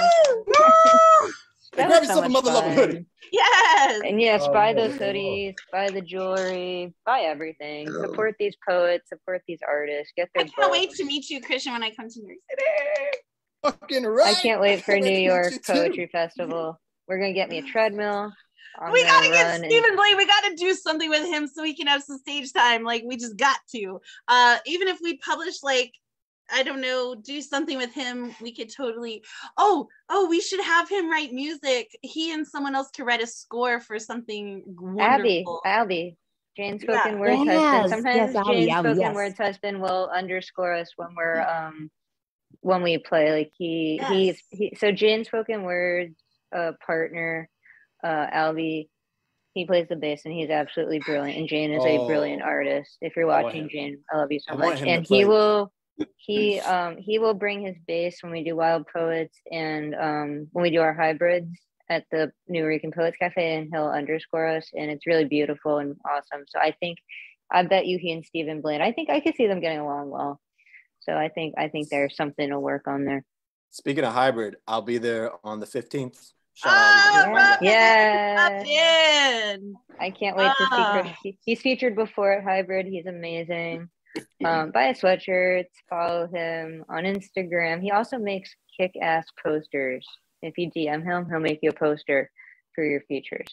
Grab yourself a mother loving hoodie. Yes. And yes, buy those hoodies, buy the jewelry, buy everything. Support these poets, support these artists, get their I can't wait books. to meet you, Christian, when I come to New York City. Fucking right. I can't wait for New York Poetry Festival. We're gonna get me a treadmill. We gotta get Stephen Blake. We gotta do something with him so he can have some stage time. Like, we just got to. Even if we publish, like, I don't know, do something with him, we could totally. Oh, we should have him write music. He and someone else could write a score for something wonderful. Albie. Jane Spoken Words husband. Sometimes Jane Spoken Words husband will underscore us when we play. Like he's so Jane Spoken Words partner, Albie. He plays the bass and he's absolutely brilliant. And Jane is a brilliant artist. If you're watching, Jane, I love you so much. And he will bring his bass when we do Wild Poets and when we do our hybrids at the New Rican Poets Cafe, and he'll underscore us, and it's really beautiful and awesome. So I bet you he and Stephen Blaine, I think I could see them getting along well. So I think there's something to work on there. Speaking of hybrid, I'll be there on the 15th. Yeah. I can't wait to see Chris. He's featured before at Hybrid. He's amazing. Buy his sweatshirts, follow him on Instagram. He also makes kick-ass posters. If you DM him, he'll make you a poster for your features.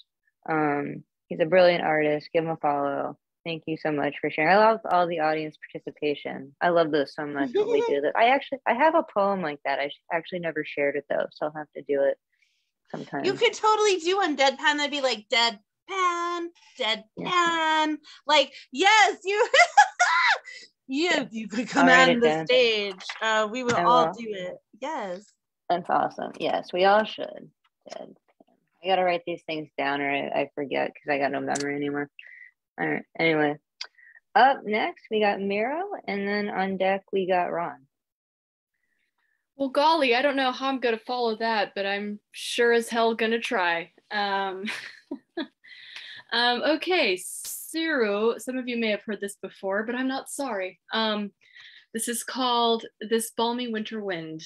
He's a brilliant artist. Give him a follow. Thank you so much for sharing. I love all the audience participation. I love those so much when we do that. I have a poem like that. I actually never shared it though, so I'll have to do it sometime. You could totally do on Deadpan. That'd be like Deadpan, Deadpan. Like, yes, you you could come out on the stage. We will all do it. Yes. That's awesome. Yes, we all should. Deadpan. I gotta write these things down or I forget because I got no memory anymore. All right. Anyway, up next we got Miro, and then on deck we got Ron. Well, golly, I don't know how I'm gonna follow that, but I'm sure as hell gonna try. Okay, Siru, some of you may have heard this before, but I'm not sorry. This is called This Balmy Winter Wind.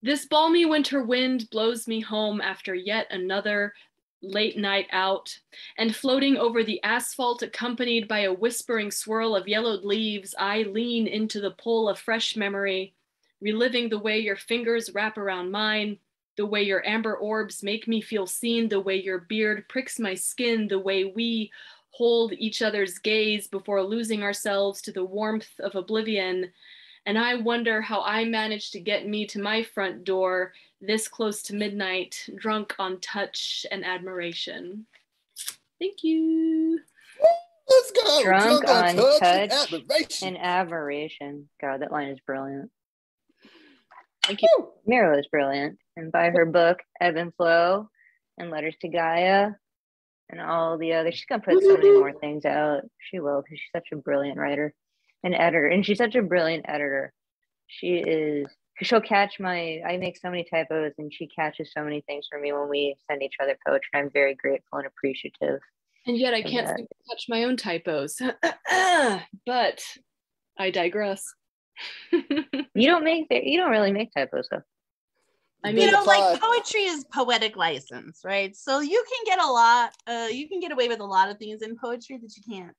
This balmy winter wind blows me home after yet another late night out, and floating over the asphalt accompanied by a whispering swirl of yellowed leaves, I lean into the pull of fresh memory, reliving the way your fingers wrap around mine, the way your amber orbs make me feel seen, the way your beard pricks my skin, the way we hold each other's gaze before losing ourselves to the warmth of oblivion. And I wonder how I managed to get me to my front door this close to midnight, drunk on touch and admiration. Thank you. Let's go. Drunk on touch and admiration. God, that line is brilliant. Thank you. Miro is brilliant. And by her book, Ebb and Flow, and Letters to Gaia, and all the other, she's gonna put so many more things out. She will, because she's such a brilliant writer and editor. And she's such a brilliant editor. She is, because she'll catch I make so many typos, and she catches so many things for me when we send each other poetry. I'm very grateful and appreciative. And yet I can't seem to touch my own typos. But I digress. You don't really make typos though. I mean, like poetry is poetic license, right? So you can get away with a lot of things in poetry that you can't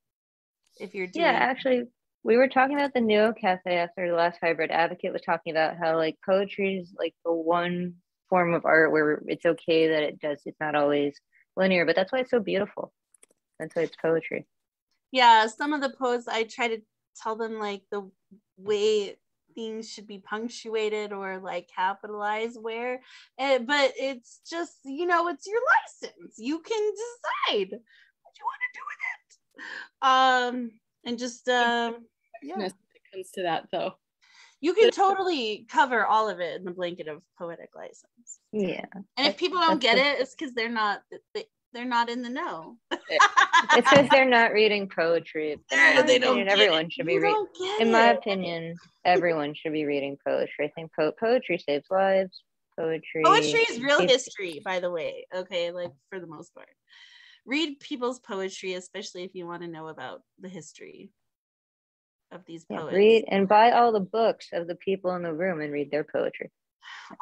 if you're doing. Yeah, actually, we were talking about the Neo Cafe after the last Hybrid Advocate was talking about how like poetry is like the one form of art where it's okay that it's not always linear, but that's why it's so beautiful. That's why it's poetry. Yeah, some of the poets, I try to tell them like the way things should be punctuated or like capitalized but it's just, it's your license. You can decide what you want to do with it. And just yeah, when it comes to that though, you can totally cover all of it in the blanket of poetic license. Yeah. And if people don't get it, it's because they're not in the know. It's because they're not reading poetry. They don't. Everyone should be reading. In my opinion, everyone should be reading poetry. I think poetry saves lives. Poetry is real history, by the way. Okay, like for the most part, read people's poetry, especially if you want to know about the history of these poets. Read and buy all the books of the people in the room and read their poetry.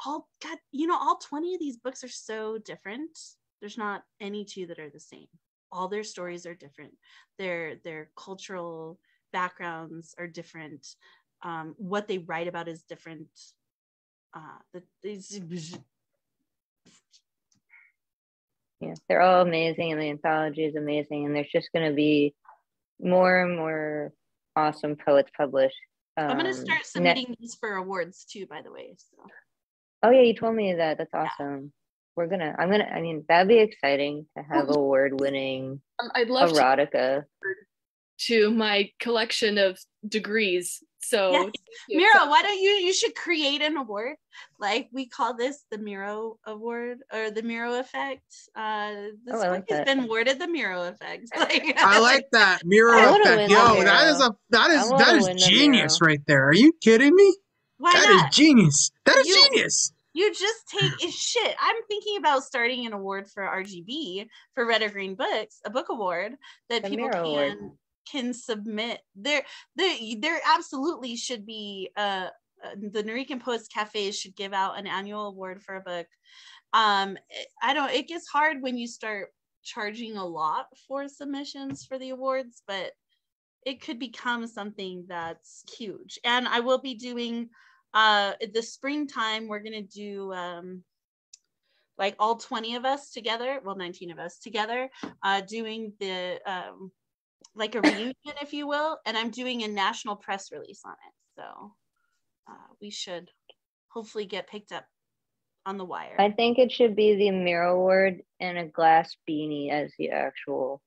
All 20 of these books are so different. There's not any two that are the same. All their stories are different. Their cultural backgrounds are different. What they write about is different. Yeah, they're all amazing, and the anthology is amazing. And there's just going to be more and more awesome poets published. I'm going to start submitting these for awards too, by the way. So. Oh yeah, you told me that. That's awesome. Yeah. I mean, that'd be exciting to have award-winning I'd love erotica to my collection of degrees. So yes. Miro, why don't you should create an award? Like we call this the Miro Award or the Miro Effect. This book has been awarded the Miro Effect. I like that Miro Effect. Yo, that is genius right there. Are you kidding me? Why not? That is genius. That is genius. You just take shit. I'm thinking about starting an award for RGB for Red or Green Books, a book award that people can submit. There absolutely should be the Norican Poets Cafes should give out an annual award for a book. It gets hard when you start charging a lot for submissions for the awards, but it could become something that's huge. And I will be doing the springtime, we're gonna do like all 20 of us together, well 19 of us together, doing the like a reunion, if you will, and I'm doing a national press release on it. So we should hopefully get picked up on the wire. I think it should be the Miro Award and a glass beanie as the actual.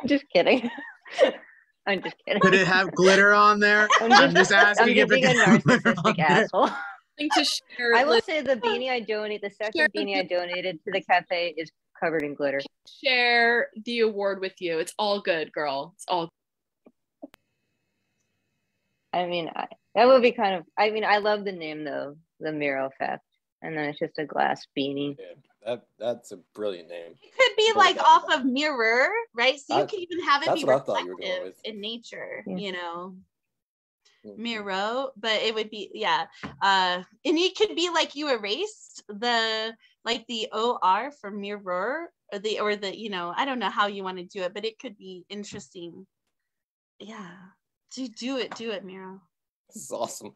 Just kidding. I'm just kidding. Could it have glitter on there? I'm just asking if it being a could have glitter narcissistic on there. asshole. To share, I will say the beanie I donated, the second beanie I donated to the cafe is covered in glitter. Share the award with you. It's all good, girl. It's all. I mean, that would be kind of. I mean, I love the name though, the Miro Effect, and then it's just a glass beanie. Yeah, that's a brilliant name. It could be like off of mirror, right? So you can even have it That's be what I thought you were going reflective with. in nature, Yeah. you know. Mhm. Miro, but it would be and it could be like you erased the OR for mirror or the you know, I don't know how you want to do it, but it could be interesting. Yeah, do it, Miro. This is awesome.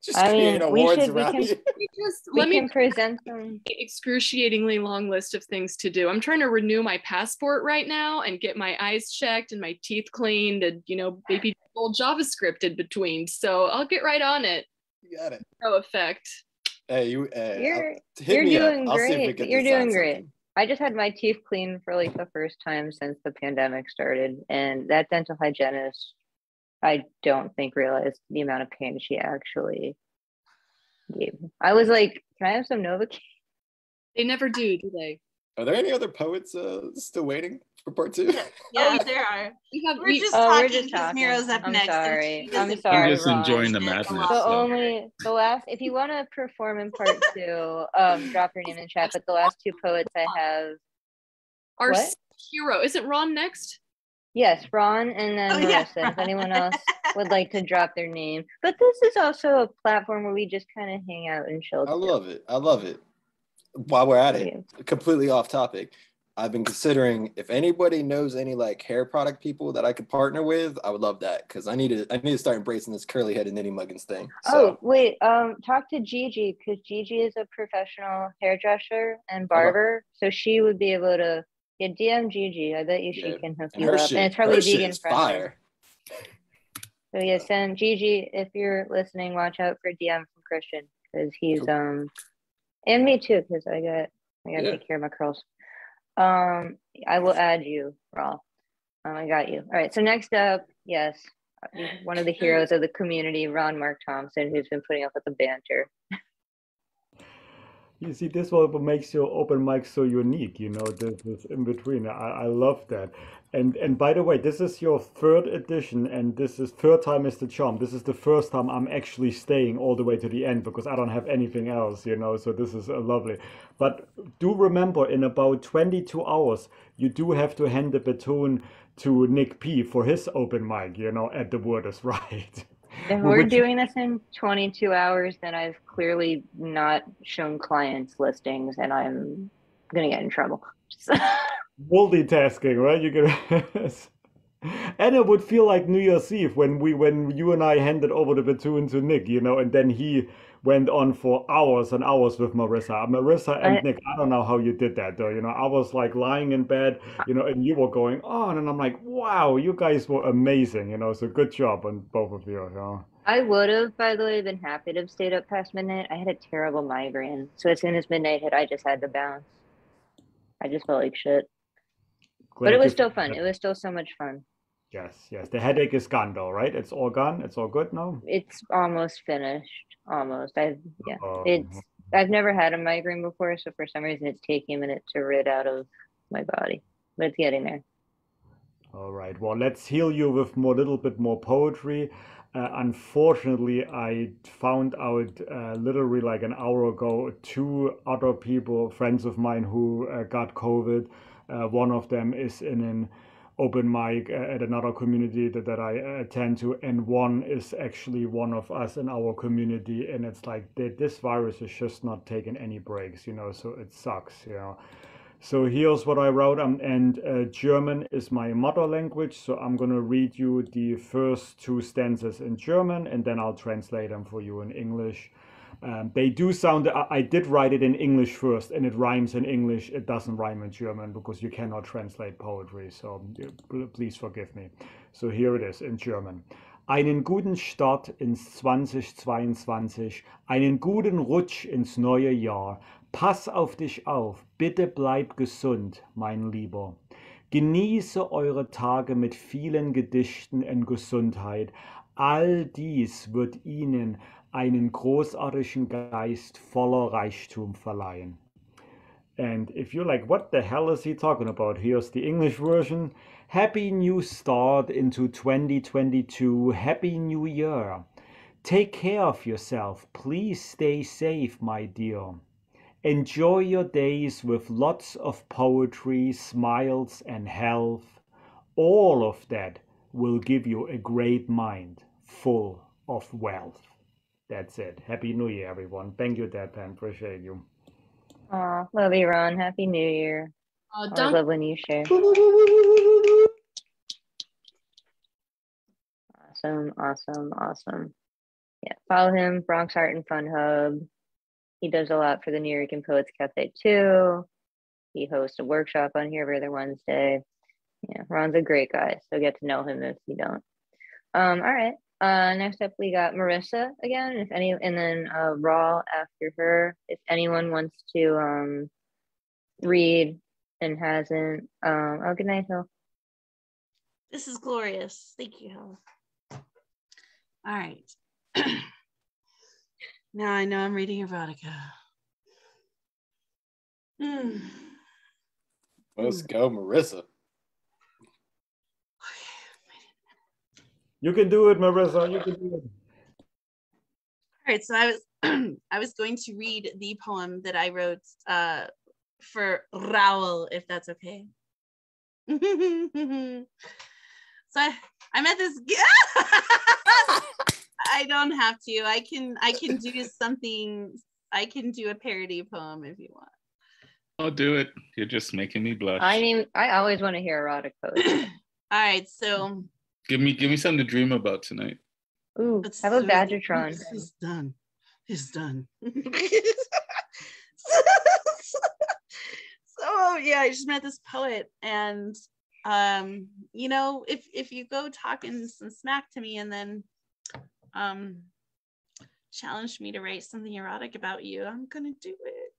Just I create mean, we awards should. We around can. you. We Let me can present them. excruciatingly long list of things to do. I'm trying to renew my passport right now and get my eyes checked and my teeth cleaned and, you know, maybe old JavaScript in between. So I'll get right on it. You got it. No effect. Hey, You're hit me up. doing I'll see if we great. can You're design doing great. something. I just had my teeth cleaned for like the first time since the pandemic started, and that dental hygienist, I don't think realized the amount of pain she actually gave me. I was like, "Can I have some Novocaine?" They never do they? Are there any other poets still waiting for part 2? Yeah, there are. We're just Oh, talking we're just because talking. Miro's up I'm next. and sorry. she doesn't I'm sorry, I'm just Ron. enjoying the bullshit a madness. lot. So. The last, if you want to perform in part 2, drop your name in chat. But the last 2 poets I have. Our What? hero. Isn't Ron next? Yes, Ron and then Oh, yeah, Marissa. If anyone else would like to drop their name. But this is also a platform where we just kind of hang out and chill. I love it. I love it. While we're at it, completely off topic, I've been considering if anybody knows any like hair product people that I could partner with, I would love that because I need to start embracing this curly headed nitty muggins thing. Oh, wait, talk to Gigi because Gigi is a professional hairdresser and barber. So she would be able to DM Gigi. I bet you she can hook And you her up. shit, And it's probably her shit vegan is friendly. fire. So yeah, send Gigi, if you're listening, watch out for DM from Christian because he's and me too because I gotta take care of my curls. I will add you, Raw. I got you. All right. So next up, yes, one of the heroes of the community, Ron Mark Thompson, who's been putting up with the banter. You see, this what makes your open mic so unique, you know, this in between. I love that. And by the way, this is your 3rd edition, and this is 3rd time is the charm. This is the first time I'm actually staying all the way to the end because I don't have anything else, you know, so this is lovely. But do remember, in about 22 hours, you do have to hand the baton to Nick P for his open mic, you know, at the Word is Right. If we're doing this in 22 hours, then I've clearly not shown clients listings and I'm going to get in trouble. Multitasking, right? You can. And it would feel like New Year's Eve when you and I handed over the baton to Nick, you know, and then he went on for hours and hours with Marissa and Nick. I don't know how you did that though, you know. I was like lying in bed, you know, and you were going on, and I'm like, wow, you guys were amazing, you know. So good job on both of you, you know. I would have, by the way, been happy to have stayed up past midnight. I had a terrible migraine, so as soon as midnight hit, I just had to bounce. I just felt like shit. But it was still fun. It was still so much fun. Yes. The headache is gone though, right? It's all gone. It's all good now. It's almost finished. Almost. I've never had a migraine before, so for some reason it's taking a minute to rid out of my body, but it's getting there. All right. Well, let's heal you with a little bit more poetry. Unfortunately, I found out literally like an hour ago 2 other people, friends of mine, who got COVID. One of them is in an open mic at another community that I attend to, and one is actually one of us in our community, and it's like this virus is just not taking any breaks, you know, so it sucks, you know. So here's what I wrote, and German is my mother language, so I'm gonna read you the first 2 stanzas in German, and then I'll translate them for you in English. They do sound, I did write it in English first, and it rhymes in English. It doesn't rhyme in German because you cannot translate poetry. So please forgive me. So here it is in German. Einen guten Start ins 2022, einen guten Rutsch ins neue Jahr. Pass auf dich auf, bitte bleib gesund, mein Lieber. Genieße eure Tage mit vielen Gedichten und Gesundheit. All dies wird Ihnen einen großartigen Geist voller Reichtum verleihen. And if you're like, what the hell is he talking about? Here's the English version. Happy new start into 2022. Happy New Year. Take care of yourself. Please stay safe, my dear. Enjoy your days with lots of poetry, smiles, and health. All of that will give you a great mind full of wealth. That's it. Happy New Year, everyone. Thank you, Deadpan. Appreciate you. Aw, love you, Ron. Happy New Year. Always love when you share. Awesome, awesome, awesome. Yeah, follow him, Bronx Art and Fun Hub. He does a lot for the New York and Poets Cafe too. He hosts a workshop on here every other Wednesday. Yeah, Ron's a great guy, so get to know him if you don't. All right. Next up we got Marissa again. If any, and then Raw after her. If anyone wants to read and hasn't, oh, good night, Hill. This is glorious. Thank you, Hill. All right. Now I know I'm reading erotica. Let's go, Marissa. You can do it, Marissa. You can do it. All right, so I was going to read the poem that I wrote for Raul, if that's okay. So I met this. I don't have to. I can do something. I can do a parody poem if you want. I'll do it. You're just making me blush. I always want to hear erotic poetry. All right, so give me something to dream about tonight. Ooh, have a Badgertron. It's done. It's done. So yeah, I just met this poet, and you know, if you go talking some smack to me and then challenge me to write something erotic about you, I'm gonna do it.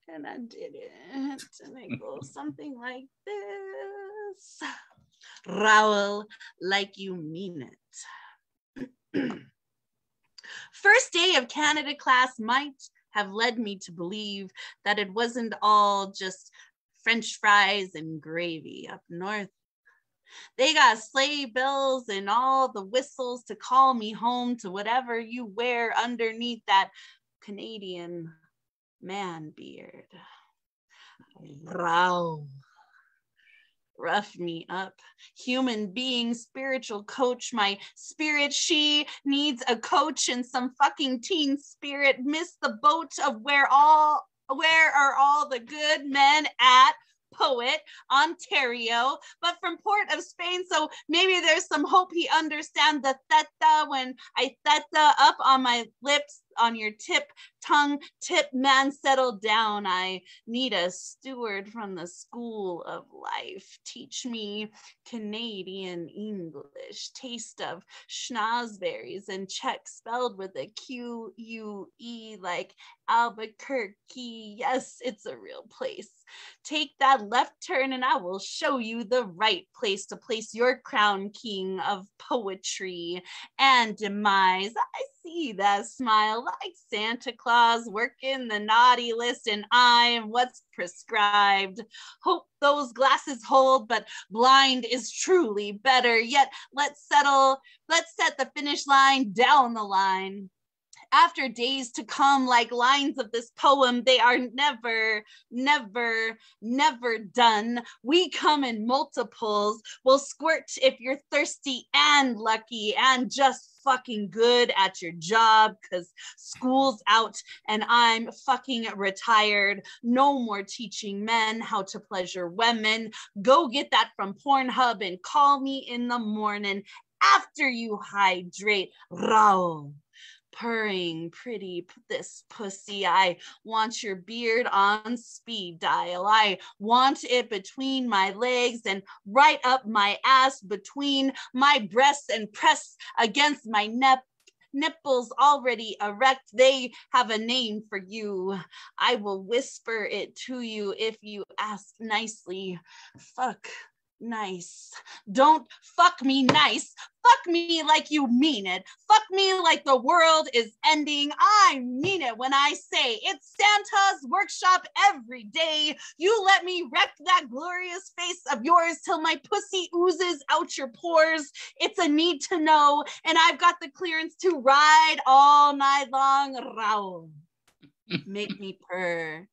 And I did it, and it goes something like this. Raul, like you mean it. First day of Canada class might have led me to believe that it wasn't all just French fries and gravy up north. They got sleigh bells and all the whistles to call me home to whatever you wear underneath that Canadian man beard. Raul. Rough me up. Human being, spiritual coach, my spirit, she needs a coach and some fucking teen spirit. Miss the boat of where are all the good men at? Poet, Ontario, but from Port of Spain, so maybe there's some hope he understands the theta when I theta up on my lips, on your tongue tip, man, settle down. I need a steward from the school of life. Teach me Canadian English, taste of schnozberries and Czech spelled with a Q-U-E like Albuquerque. Yes, it's a real place. Take that left turn and I will show you the right place to place your crown, king of poetry and demise. I see that smile like Santa Claus working the naughty list, and I am what's prescribed. Hope those glasses hold, but blind is truly better. Yet let's set the finish line down the line. After days to come, like lines of this poem, they are never, never, never done. We come in multiples. We'll squirt if you're thirsty and lucky and just fucking good at your job, because school's out and I'm fucking retired. No more teaching men how to pleasure women. Go get that from Pornhub and call me in the morning after you hydrate. Raul. purring pretty this pussy. I want your beard on speed dial. I want it between my legs and right up my ass between my breasts and press against my nipples already erect. They have a name for you. I will whisper it to you if you ask nicely. Fuck nice. Don't fuck me nice. Fuck me like you mean it. Fuck me like the world is ending. I mean it when I say it's Santa's workshop every day. You let me wreck that glorious face of yours till my pussy oozes out your pores. It's a need to know, and I've got the clearance to ride all night long. Raul. Make me purr.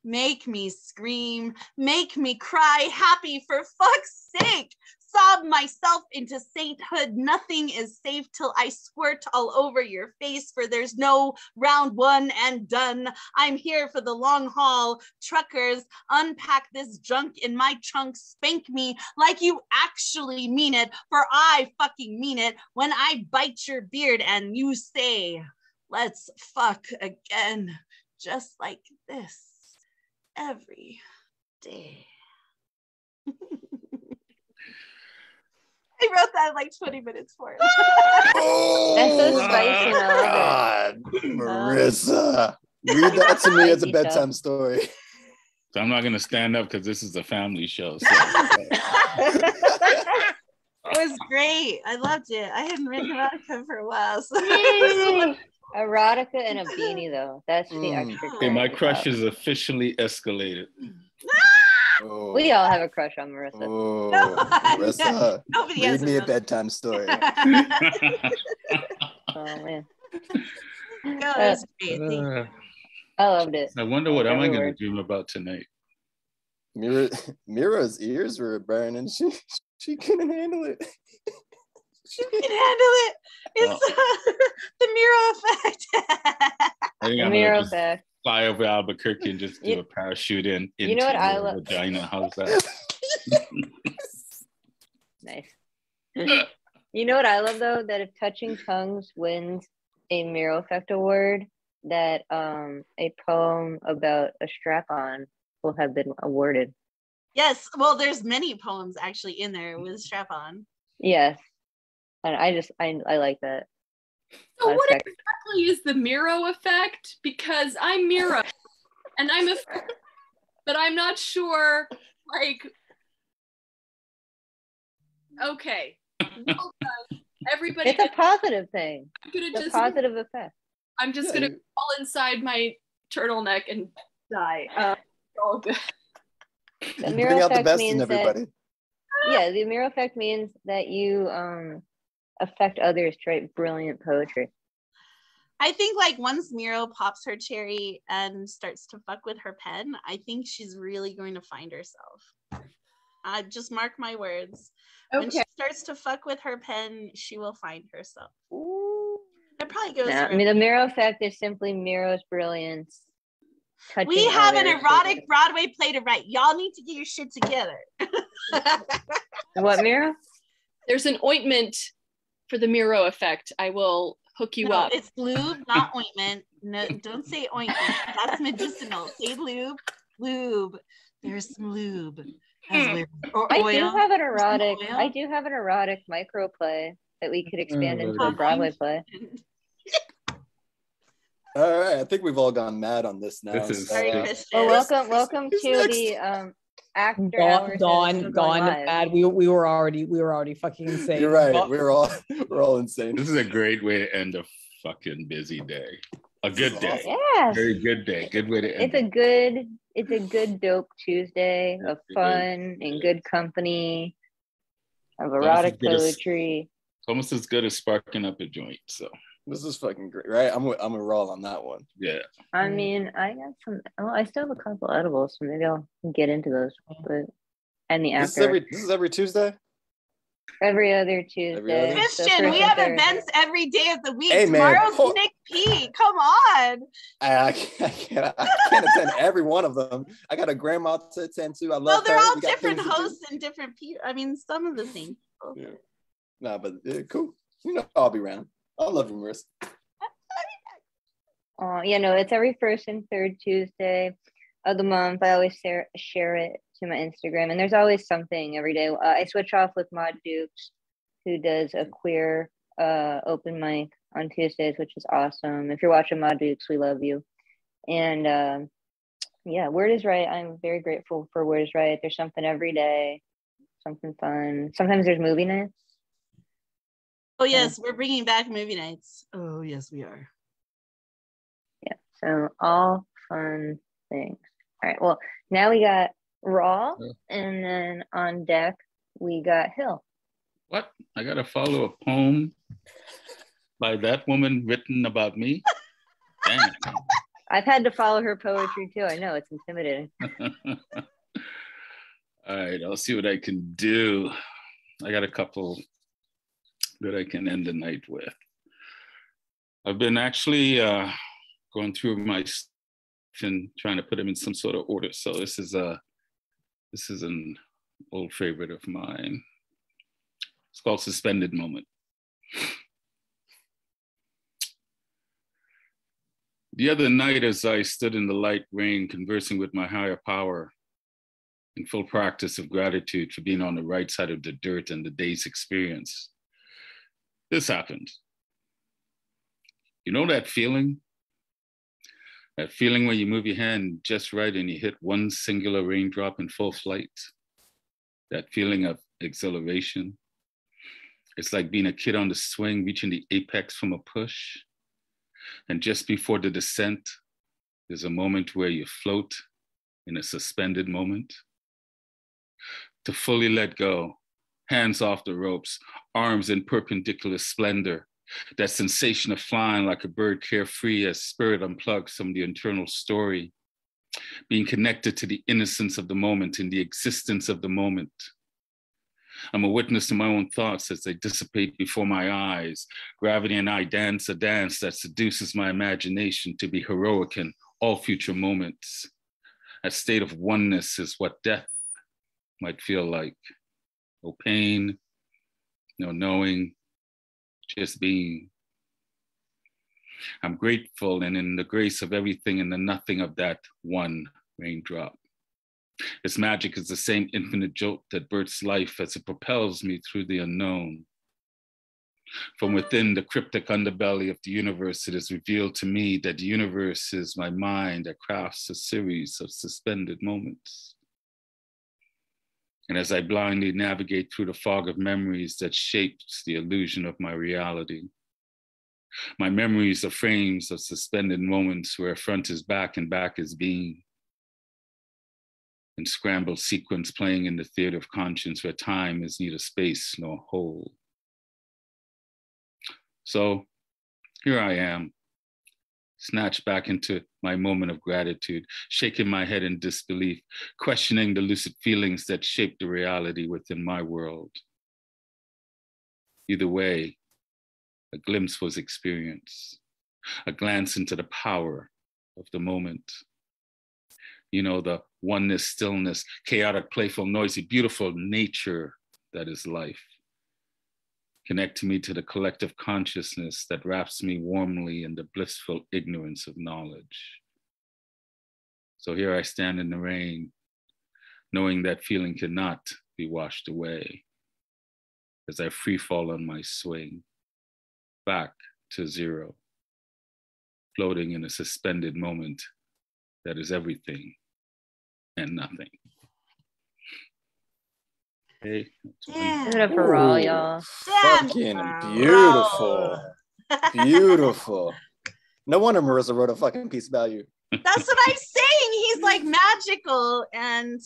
Make me scream, make me cry, happy for fuck's sake. Sob myself into sainthood. Nothing is safe till I squirt all over your face, for there's no round one and done. I'm here for the long haul. Truckers, unpack this junk in my trunk. Spank me like you actually mean it, for I fucking mean it when I bite your beard and you say, let's fuck again, just like this. Every day. I wrote that in like 20 minutes for it. That's so spicy. God, Marissa, read that to me as a bedtime story. So I'm not going to stand up because this is a family show. So. It was great. I loved it. I hadn't written erotica for a while. So Erotica and a beanie, though. That's the extra. Okay, my crush is officially escalated. We all have a crush on Marissa. Oh, no, Marissa, nobody read has me a bedtime story. Oh man, no, it was great. Thank you. I loved it. I wonder what am I Every going to word. dream about tonight. Mira's ears were burning. She couldn't handle it. You can handle it. It's the Miro effect. I think The I'm Miro going to effect. fly over Albuquerque and just do a parachute in into know what I your love? vagina. How's that? Nice. You know what I love though? That if Touching Tongues wins a Miro Effect award, that a poem about a strap-on will have been awarded. Yes. Well, there's many poems actually in there with strap-on. Yes. And I like that. So what exactly is the Miro effect? Because I'm Miro and I'm a, but I'm not sure, like, okay. Well done. Everybody. It's a positive thing. It's a positive effect. I'm just gonna crawl inside my turtleneck and die. All good. The Miro Bring out the effect best means in everybody. the Miro effect means that you affect others to write brilliant poetry. I think like once Miro pops her cherry and starts to fuck with her pen, I think she's really going to find herself. Just mark my words. When she starts to fuck with her pen, she will find herself. Ooh. It probably goes. No, I mean, the Miro effect is simply Miro's brilliance. We have an erotic Broadway play to write. Y'all need to get your shit together. What, Miro? There's an ointment for the Miro effect. I will hook you up. It's lube, not ointment. No, don't say ointment. That's medicinal. Say lube. Lube. There's some lube. Or I oil. do have an erotic micro play that we could expand into a Broadway play. All right, I think we've all gone mad on this now. Well, welcome to the after hours. Gone mad. We were already fucking insane. You're right. We're all insane. This is a great way to end a fucking busy day. A good day. Yes. Very good day. Good way to end. It's a good dope Tuesday of fun and good company, of erotic poetry. It's almost as good as sparking up a joint. So this is fucking great, right? I'm a roll on that one. Yeah. I mean, I got some. Oh, I still have a couple edibles, so maybe I'll get into those. But and the after. This is every Tuesday. Every other Tuesday. Christian, we have events every day of the week. Hey, man, Tomorrow's sneak peek. Come on. I can't attend every one of them. I got a grandma to attend to. I love Well, they're her. all We got different things to do. hosts and different people. I mean, some of the same people. Yeah. Nah, but cool. You know, I'll be around. I love you, Marissa. Yeah, no, it's every first and third Tuesday of the month. I always share it to my Instagram, and there's always something every day. I switch off with Maud Dukes, who does a queer open mic on Tuesdays, which is awesome. If you're watching Maud Dukes, we love you. And yeah, Word is Right. I'm very grateful for Word is Right. There's something every day, something fun. Sometimes there's movie nights. Oh yes, we're bringing back movie nights. Oh yes, we are. Yeah, so all fun things. All right, well, now we got Raw, and then on deck, we got Hill. What? I got to follow a poem by that woman written about me? Damn. I've had to follow her poetry too. I know, it's intimidating. All right, I'll see what I can do. I got a couple that I can end the night with. I've been actually going through my stuff and trying to put them in some sort of order. So this is an old favorite of mine. It's called Suspended Moment. The other night, as I stood in the light rain, conversing with my higher power, in full practice of gratitude for being on the right side of the dirt and the day's experience, this happened. You know that feeling? That feeling when you move your hand just right and you hit one singular raindrop in full flight? That feeling of exhilaration? It's like being a kid on the swing, reaching the apex from a push. And just before the descent, there's a moment where you float in a suspended moment. To fully let go, hands off the ropes, arms in perpendicular splendor, that sensation of flying like a bird carefree as spirit unplugs from the internal story, being connected to the innocence of the moment and the existence of the moment. I'm a witness to my own thoughts as they dissipate before my eyes. Gravity and I dance a dance that seduces my imagination to be heroic in all future moments. That state of oneness is what death might feel like. No pain, no knowing, just being. I'm grateful and in the grace of everything and the nothing of that one raindrop. Its magic is the same infinite jolt that births life as it propels me through the unknown. From within the cryptic underbelly of the universe, it is revealed to me that the universe is my mind that crafts a series of suspended moments. And as I blindly navigate through the fog of memories that shapes the illusion of my reality, my memories are frames of suspended moments where front is back and back is being. In scrambled sequence playing in the theater of conscience where time is neither space nor whole. So here I am, snatched back into my moment of gratitude, shaking my head in disbelief, questioning the lucid feelings that shape the reality within my world. Either way, a glimpse was experienced, a glance into the power of the moment. You know, the oneness, stillness, chaotic, playful, noisy, beautiful nature that is life. Connect me to the collective consciousness that wraps me warmly in the blissful ignorance of knowledge. So here I stand in the rain, knowing that feeling cannot be washed away as I free fall on my swing, back to zero, floating in a suspended moment that is everything and nothing. Okay. Give it up for Raw, y'all. Fucking beautiful. Beautiful. No wonder Marissa wrote a fucking piece about you. That's what I'm saying. He's like magical and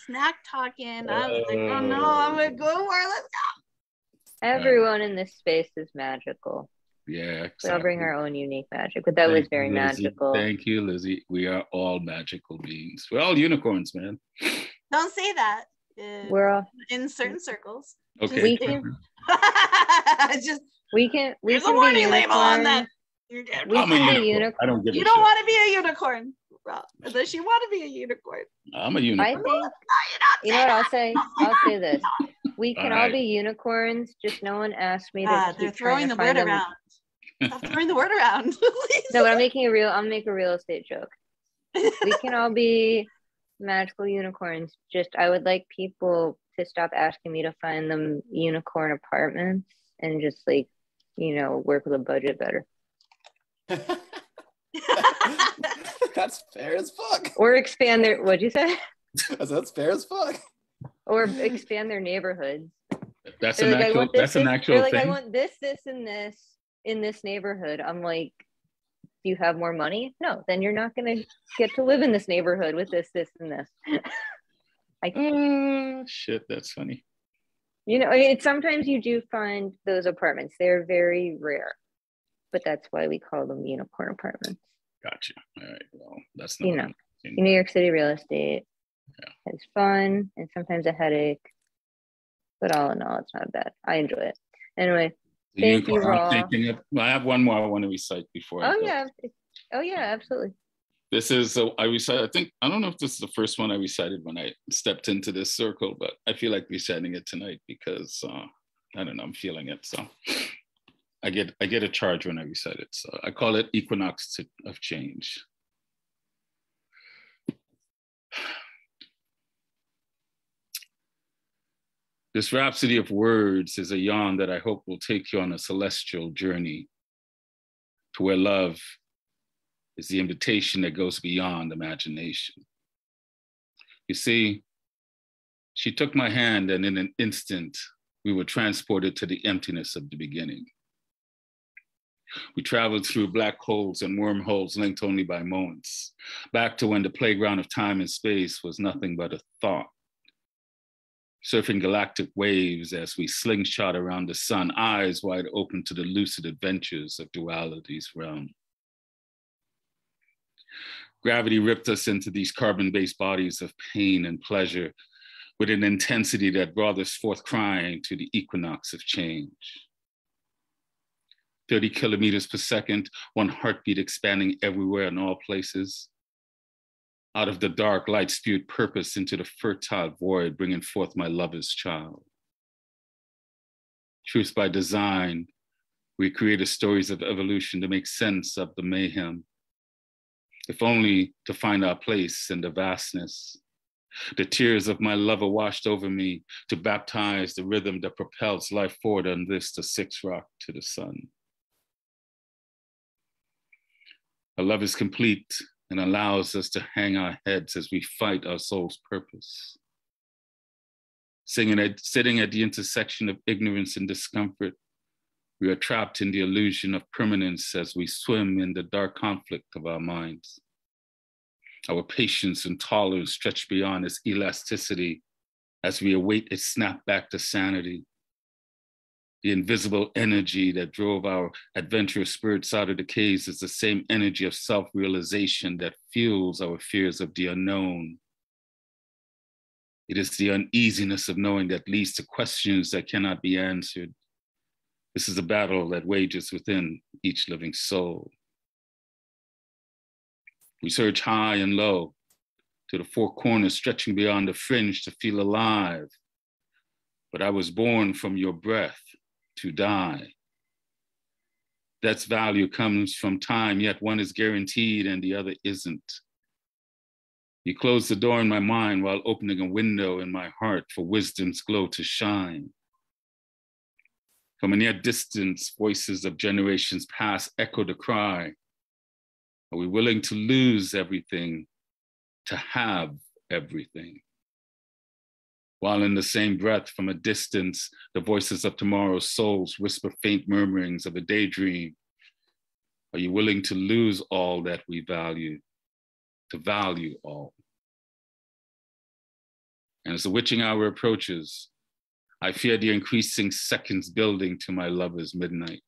snack talking. I was like, oh no, I'm gonna go where let's go. Everyone in this space is magical. Yeah, exactly. We all bring our own unique magic, but that was very magical. Thank you, Lizzie. We are all magical beings. We're all unicorns, man. Don't say that. We're all in certain circles. Okay. We can. We can There's a warning label on that. We can be unicorn. I don't give a You don't shit. want to be a unicorn. Well, unless you want to be a unicorn. I'm a unicorn. I think. You know what I'll say? I'll say this. We can all be unicorns. Just no one asked me to They're keep throwing trying to the word find around. Stop throwing the word around. No, but I'll make a real estate joke. We can all be magical unicorns. Just I would like people to stop asking me to find them unicorn apartments and just like, work with a budget better. That's fair as fuck. Or expand their, what'd you say? That's fair as fuck. Or expand their neighborhoods. That's They're an like, actual. That's an actual they're like, thing. I want this, and this in this neighborhood. I'm like, do you have more money? No, then you're not gonna get to live in this neighborhood with this, and this. Shit, that's funny. Sometimes you do find those apartments. They're very rare, but that's why we call them unicorn apartments. Gotcha. All right. Well, that's not. New York City real estate. Yeah. It's fun and sometimes a headache, but all in all, it's not bad. I enjoy it. Anyway, thank you, Raw. I have one more I want to recite before. Oh yeah, absolutely. This is I recite. I don't know if this is the first one I recited when I stepped into this circle, but I feel like reciting it tonight because I don't know, I'm feeling it. So I get a charge when I recite it. So I call it Equinox of Change. This rhapsody of words is a yawn that I hope will take you on a celestial journey to where love is the invitation that goes beyond imagination. You see, she took my hand and in an instant, we were transported to the emptiness of the beginning. We traveled through black holes and wormholes linked only by moments, back to when the playground of time and space was nothing but a thought. Surfing galactic waves as we slingshot around the sun, eyes wide open to the lucid adventures of duality's realm. Gravity ripped us into these carbon-based bodies of pain and pleasure with an intensity that brought us forth crying to the equinox of change. 30 kilometers per second, one heartbeat expanding everywhere in all places. Out of the dark, light spewed purpose into the fertile void, bringing forth my lover's child. Truth by design, we created stories of evolution to make sense of the mayhem, if only to find our place in the vastness. The tears of my lover washed over me to baptize the rhythm that propels life forward on this, the sixth rock to the sun. Our love is complete and allows us to hang our heads as we fight our soul's purpose. Sitting at the intersection of ignorance and discomfort, we are trapped in the illusion of permanence as we swim in the dark conflict of our minds. Our patience and tolerance stretch beyond its elasticity as we await its snap back to sanity. The invisible energy that drove our adventurous spirits out of the caves is the same energy of self-realization that fuels our fears of the unknown. It is the uneasiness of knowing that leads to questions that cannot be answered. This is a battle that wages within each living soul. We search high and low to the four corners, stretching beyond the fringe to feel alive. But I was born from your breath to die. Death's value comes from time, yet one is guaranteed and the other isn't. You closed the door in my mind while opening a window in my heart for wisdom's glow to shine. From a near distance, voices of generations past echo the cry. Are we willing to lose everything to have everything? While in the same breath, from a distance, the voices of tomorrow's souls whisper faint murmurings of a daydream. Are you willing to lose all that we value, to value all? And as the witching hour approaches, I fear the increasing seconds building to my lover's midnight.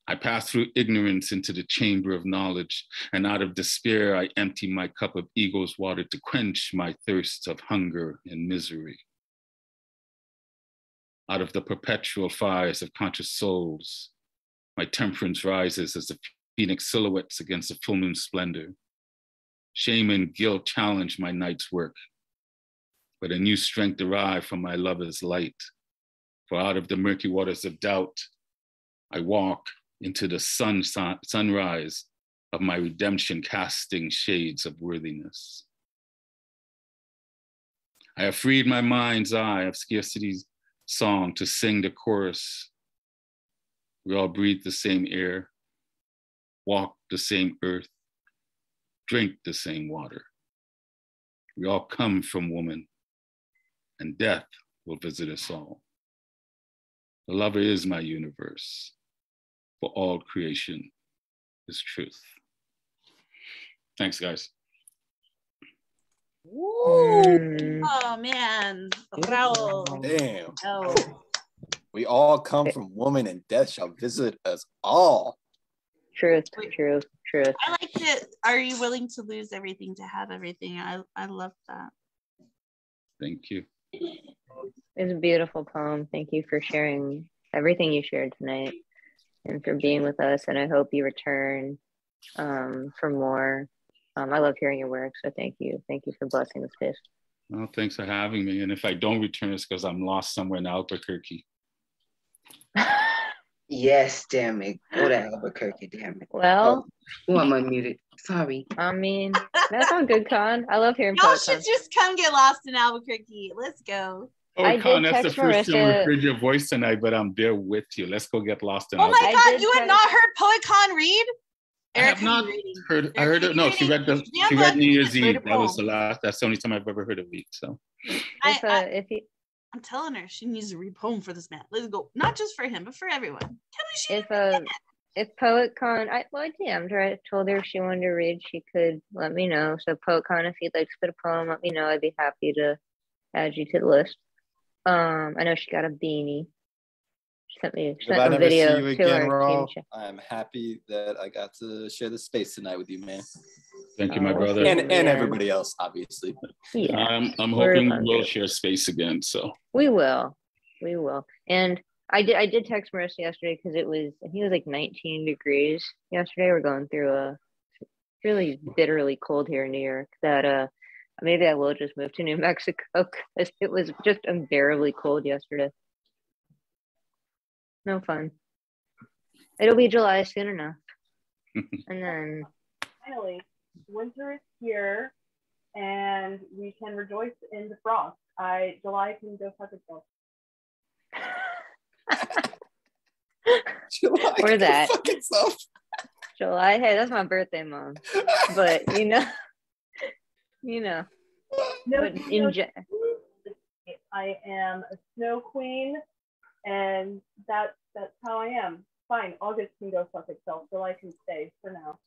I pass through ignorance into the chamber of knowledge, and out of despair, I empty my cup of ego's water to quench my thirst of hunger and misery. Out of the perpetual fires of conscious souls, my temperance rises as the phoenix silhouettes against the full moon's splendor. Shame and guilt challenge my night's work, but a new strength derived from my lover's light. For out of the murky waters of doubt, I walk into the sunrise of my redemption, casting shades of worthiness. I have freed my mind's eye of scarcity's song to sing the chorus. We all breathe the same air, walk the same earth, drink the same water. We all come from woman, and death will visit us all. The lover is my universe, for all creation is truth. Thanks, guys. Woo! Oh man, bravo. Damn. Oh. We all come from woman, and death shall visit us all. Truth, truth, truth. I like it. Are you willing to lose everything to have everything? I love that. Thank you. It's a beautiful poem. Thank you for sharing everything you shared tonight and for being with us. And I hope you return for more. I love hearing your work. So thank you. Thank you for blessing the space. Well, thanks for having me. And if I don't return, it's because I'm lost somewhere in Albuquerque. Yes, damn it. Go to Albuquerque, damn it. Well, oh, I'm unmuted. Sorry. I mean, that's all good, Con. I love hearing Y'all poet should Con. just come get lost in Albuquerque. Let's go. Oh, Con, that's the first time I heard your voice tonight, but I'm there with you. Let's go get lost in Oh my Albuquerque. God, you had not heard Poet Con read? I have not heard. I heard it. No, she read New Year's Eve. That was the last. That's the only time I've ever heard of it. So, I'm telling her she needs to read poem for this man. Let's go. Not just for him, but for everyone. Tell me If Poet Con, I DM'd her. I told her if she wanted to read, she could let me know. So Poet Con, if you'd like to put a poem, let me know. I'd be happy to add you to the list. I know she got a beanie. She sent me If I a never video see you to again, her. Raul, I'm happy that I got to share the space tonight with you, man. Thank you, my brother. And everybody else, obviously. Yeah. I'm hoping we'll share space again. So we will. And I did text Marissa yesterday because it was like 19 degrees yesterday. We're going through a really bitterly cold here in New York that maybe I will just move to New Mexico because it was just unbearably cold yesterday. No fun. It'll be July soon enough. And then finally, winter is here and we can rejoice in the frost. July can go fuck itself. or that. July, hey, that's my birthday, Mom. But you know. No, but I am a snow queen, and that's how I am. Fine, August can go fuck itself, so I can stay for now.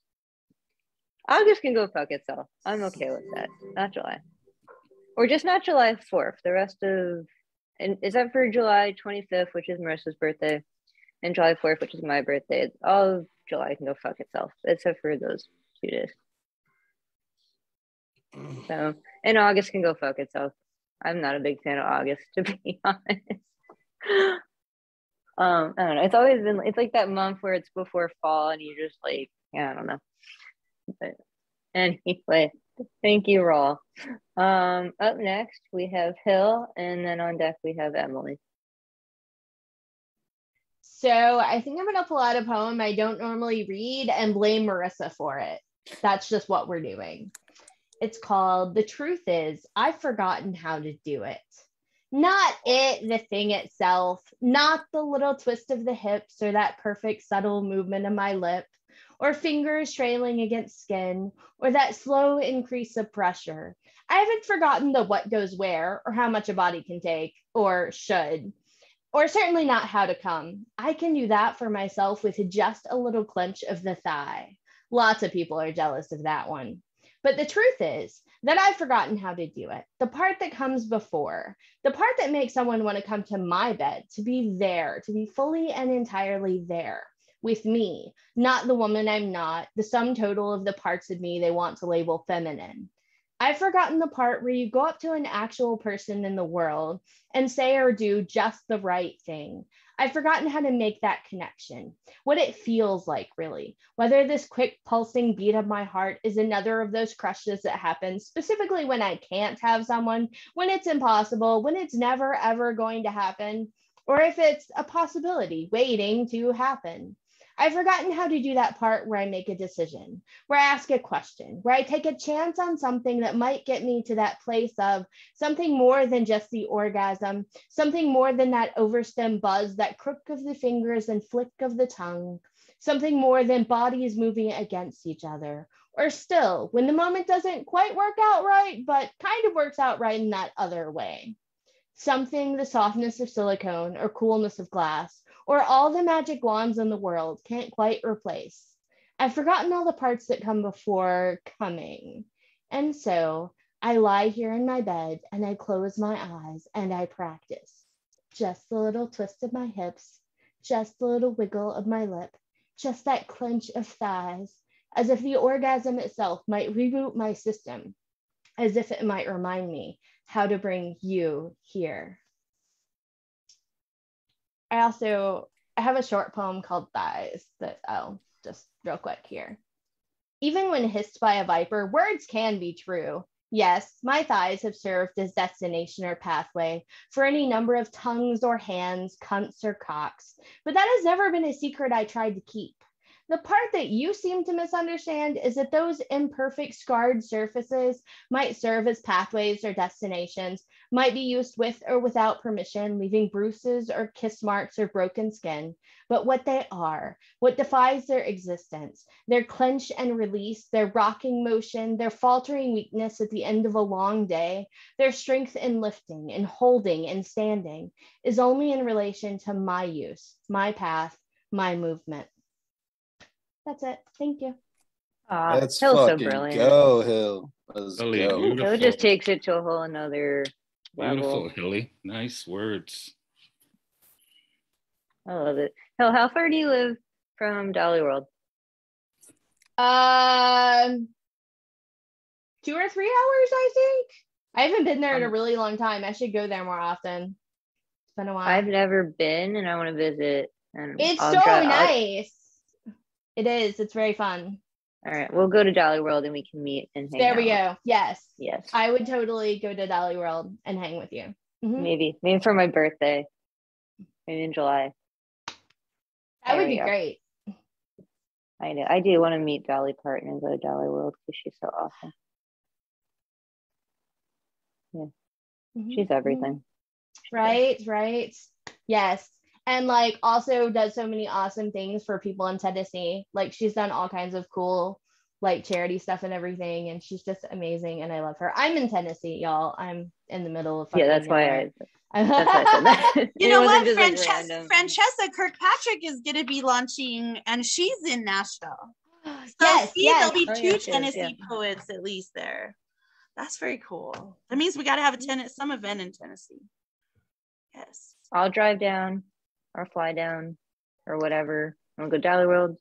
August can go fuck itself. I'm okay with that. Not July. Or just not July 4th. The rest of, and is that for July 25th, which is Marissa's birthday, and July 4th, which is my birthday. All of July can go fuck itself, except for those 2 days. So, and August can go fuck itself. I'm not a big fan of August, to be honest. I don't know. It's always been, it's like that month where it's before fall and you just like, yeah, I don't know. But anyway, thank you, Raw. Up next, we have Hill, and then on deck, we have Emily. So I think I'm going to pull out a poem I don't normally read and blame Marissa for it. That's just what we're doing. It's called The Truth Is, I've Forgotten How to Do It. Not it, the thing itself, not the little twist of the hips or that perfect subtle movement of my lip, or fingers trailing against skin, or that slow increase of pressure. I haven't forgotten the what goes where, or how much a body can take, or should, or certainly not how to come. I can do that for myself with just a little clench of the thigh. Lots of people are jealous of that one. But the truth is that I've forgotten how to do it. The part that comes before, the part that makes someone want to come to my bed, to be there, to be fully and entirely there with me, not the woman I'm not, the sum total of the parts of me they want to label feminine. I've forgotten the part where you go up to an actual person in the world and say or do just the right thing. I've forgotten how to make that connection, what it feels like, really, whether this quick pulsing beat of my heart is another of those crushes that happens specifically when I can't have someone, when it's impossible, when it's never, ever going to happen, or if it's a possibility waiting to happen. I've forgotten how to do that part where I make a decision, where I ask a question, where I take a chance on something that might get me to that place of something more than just the orgasm, something more than that overstem buzz, that crook of the fingers and flick of the tongue, something more than bodies moving against each other. Or still, when the moment doesn't quite work out right, but kind of works out right in that other way. Something the softness of silicone or coolness of glass or all the magic wands in the world can't quite replace. I've forgotten all the parts that come before coming. And so I lie here in my bed and I close my eyes and I practice. Just a little twist of my hips, just a little wiggle of my lip, just that clench of thighs, as if the orgasm itself might reboot my system, as if it might remind me how to bring you here. I have a short poem called Thighs that I'll just real quick here. Even when hissed by a viper, words can be true. Yes, my thighs have served as destination or pathway for any number of tongues or hands, cunts or cocks, but that has never been a secret I tried to keep. The part that you seem to misunderstand is that those imperfect scarred surfaces might serve as pathways or destinations, might be used with or without permission, leaving bruises or kiss marks or broken skin. But what they are, what defies their existence, their clench and release, their rocking motion, their faltering weakness at the end of a long day, their strength in lifting and holding and standing, is only in relation to my use, my path, my movement. That's it. Thank you. Let's Hill's so fucking brilliant. go, Hill. Let's Hilly, go. beautiful. Hill just takes it to a whole another Beautiful, level. Hilly. Nice words. I love it. Hill, how far do you live from Dolly World? 2 or 3 hours, I think. I haven't been there in a really long time. I should go there more often. It's been a while. I've never been and I want to visit. And It's so nice. It is. It's very fun. All right. We'll go to Dolly World and we can meet and hang out. There we go. Yes. Yes. I would totally go to Dolly World and hang with you. Mm-hmm. Maybe for my birthday. Maybe in July. That would be great. I do want to meet Dolly Parton and go to Dolly World because she's so awesome. Yeah. Mm-hmm. She's everything. Right. Yes. And like also does so many awesome things for people in Tennessee. Like she's done all kinds of cool like charity stuff and everything. And she's just amazing. And I love her. I'm in Tennessee, y'all. I'm in the middle of that's why I said that. You know what? Like Francesca Kirkpatrick is going to be launching, and she's in Nashville. So yes. There'll be two Tennessee poets at least there. That's very cool. That means we got to have some event in Tennessee. Yes. I'll drive down or fly down or whatever. I'm gonna go to Dolly World,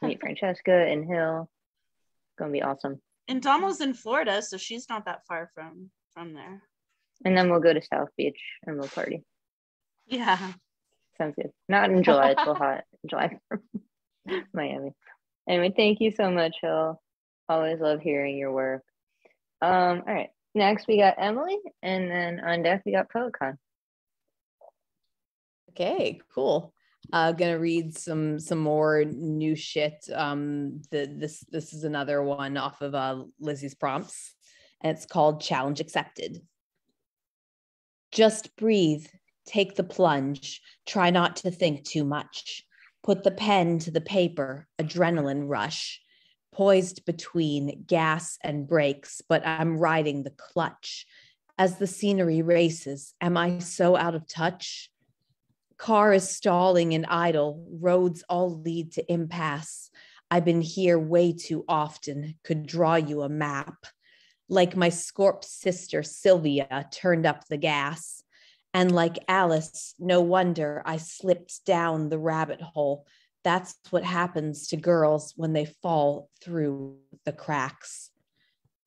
meet Francesca and Hill. It's gonna be awesome. And Damo's in Florida, so she's not that far from there. And then we'll go to South Beach and we'll party. Yeah. Sounds good. Not in July, it's so hot. July Miami. Anyway, thank you so much, Hill. Always love hearing your work. All right. Next we got Emily, and then on deck we got PoetCon. Okay, cool. Gonna read some more new shit. This is another one off of Lizzie's prompts, and it's called Challenge Accepted. Just breathe, take the plunge, try not to think too much. Put the pen to the paper, adrenaline rush. Poised between gas and brakes, but I'm riding the clutch. As the scenery races, am I so out of touch? Car is stalling and idle, roads all lead to impasse. I've been here way too often, could draw you a map. Like my Scorp sister Sylvia turned up the gas. And like Alice, no wonder I slipped down the rabbit hole. That's what happens to girls when they fall through the cracks.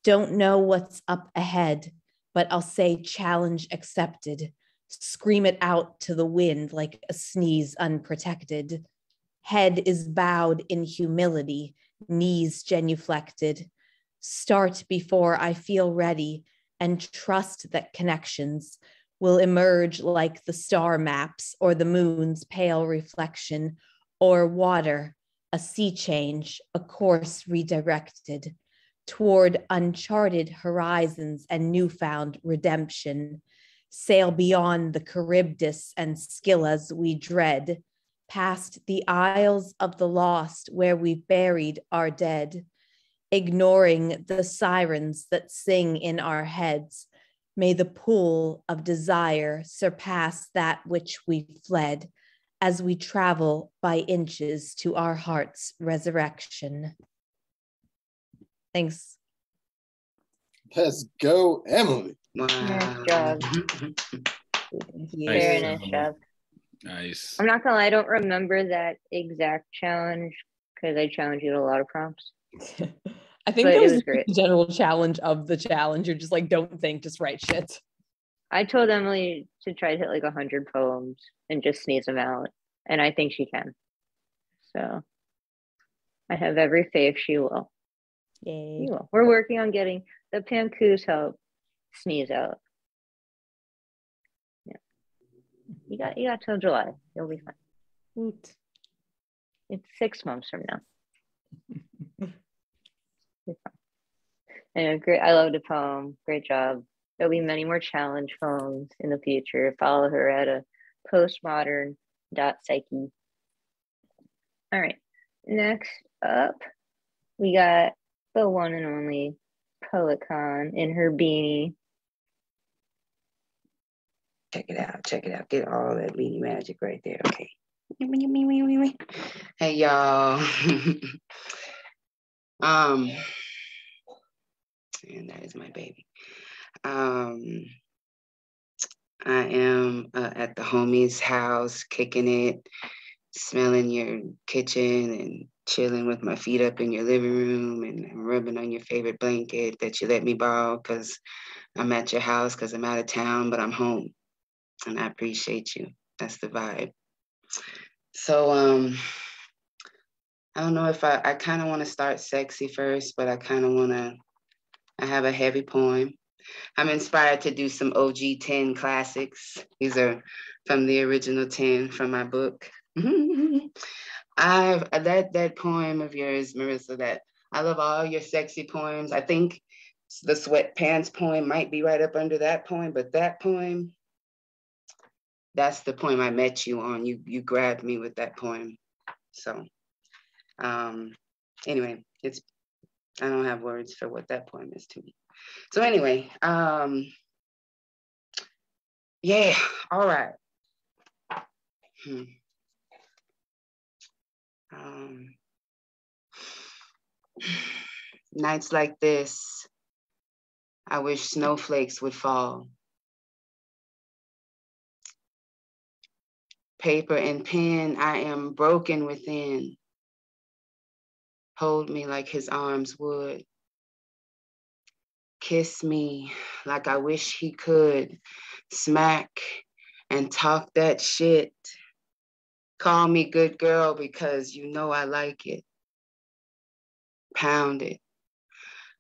Don't know what's up ahead, but I'll say challenge accepted. Scream it out to the wind like a sneeze unprotected. Head is bowed in humility, knees genuflected. Start before I feel ready and trust that connections will emerge like the star maps or the moon's pale reflection, or water, a sea change, a course redirected toward uncharted horizons and newfound redemption. Sail beyond the Charybdis and Scyllas we dread, past the isles of the lost where we've buried our dead, ignoring the sirens that sing in our heads. May the pool of desire surpass that which we fled as we travel by inches to our heart's resurrection. Thanks. Let's go, Emily. Wow. Nice job. Nice, Very nice job. Nice. I'm not gonna lie, I don't remember that exact challenge because I challenged you to a lot of prompts. I think But that it was was great. the general challenge of the challenge. You're just like, don't think, just write shit. I told Emily to try to hit like 100 poems and just sneeze them out, and I think she can. So I have every faith she will. Yay. She will. We're working on getting the Pankus help sneeze out. Yeah. You got till July. You'll be fine. Woot. It's 6 months from now. You're fine. Anyway, great. I loved the poem. Great job. There'll be many more challenge poems in the future. Follow her at a postmodern.psyche. All right. Next up, we got the one and only Poetcon in her beanie. Check it out. Check it out. Get all that Beanie magic right there. Okay. Hey, y'all. And that is my baby. I am at the homie's house, kicking it, smelling your kitchen and chilling with my feet up in your living room, and I'm rubbing on your favorite blanket that you let me borrow because I'm at your house because I'm out of town, but I'm home. And I appreciate you. That's the vibe. So I don't know if I kind of want to start sexy first, but I have a heavy poem. I'm inspired to do some OG 10 classics. These are from the original 10 from my book. That poem of yours, Marissa, that I love all your sexy poems. I think the sweatpants poem might be right up under that poem, but that poem, that's the poem I met you on. You grabbed me with that poem. So anyway, I don't have words for what that poem is to me. So anyway, yeah, all right. Nights like this, I wish snowflakes would fall. Paper and pen, I am broken within. Hold me like his arms would. Kiss me like I wish he could. Smack and talk that shit. Call me good girl because you know I like it. Pound it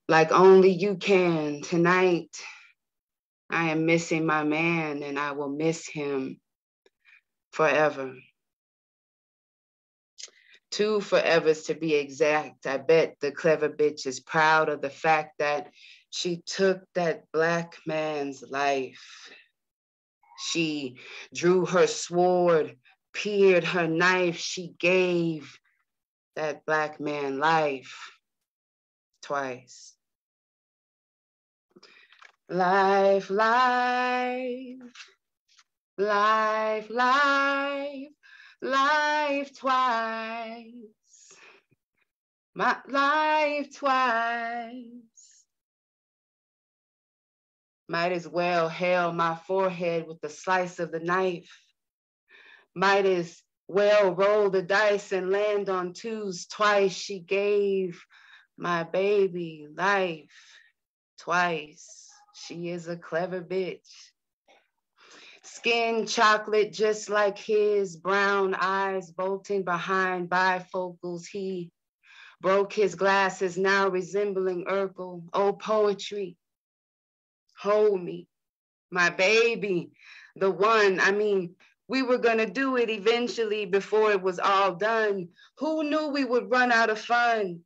like only you can. Tonight, I am missing my man and I will miss him forever. 2 forevers to be exact. I bet the clever bitch is proud of the fact that she took that Black man's life. She drew her sword, peered her knife. She gave that Black man life twice. Life, life, life, life, life twice. My life twice. Might as well hail my forehead with the slice of the knife. Might as well roll the dice and land on 2s twice. She gave my baby life twice. She is a clever bitch. Skin chocolate just like his, brown eyes bolting behind bifocals. He broke his glasses, now resembling Urkel. Oh, poetry. Hold me, my baby, the one, We were gonna do it eventually before it was all done. Who knew we would run out of fun?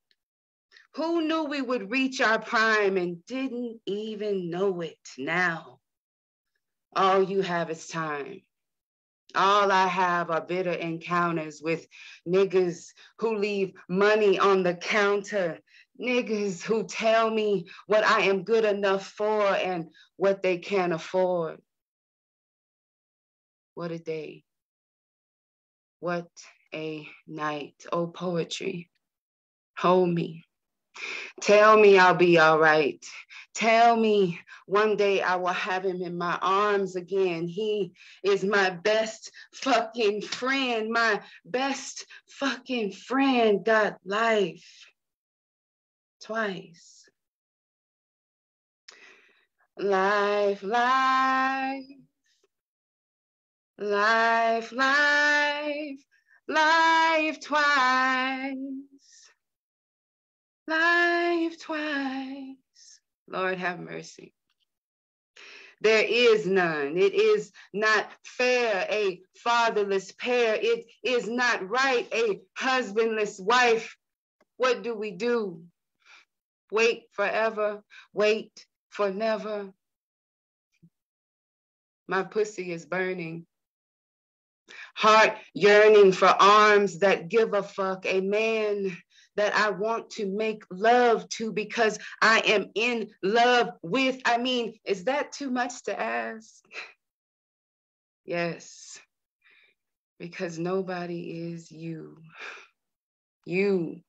Who knew we would reach our prime and didn't even know it now? All you have is time. All I have are bitter encounters with niggas who leave money on the counter, niggas who tell me what I am good enough for and what they can't afford. What a day. What a night. Oh, poetry, hold me. Tell me I'll be all right. Tell me one day I will have him in my arms again. He is my best fucking friend. My best fucking friend got life twice. Life, life, life, life, life twice. Life twice. Lord have mercy. There is none. It is not fair, a fatherless pair. It is not right, a husbandless wife. What do we do? Wait forever, wait for never. My pussy is burning. Heart yearning for arms that give a fuck, a man that I want to make love to because I am in love with. I mean, is that too much to ask? Yes, because nobody is you. You.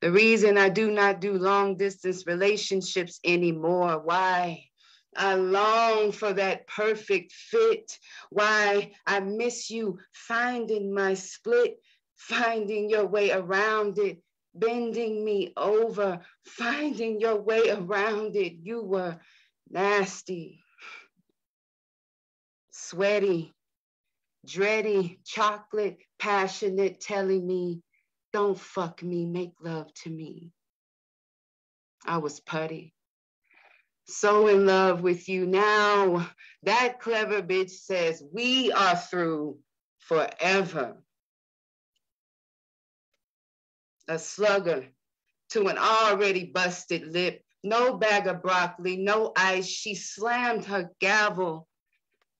The reason I do not do long distance relationships anymore. Why? I long for that perfect fit. Why? I miss you finding my split, finding your way around it, bending me over, finding your way around it. You were nasty, sweaty, dready, chocolate, passionate, telling me, don't fuck me, make love to me. I was putty. So in love with you now. That clever bitch says we are through forever. A slugger to an already busted lip. No bag of broccoli, no ice. She slammed her gavel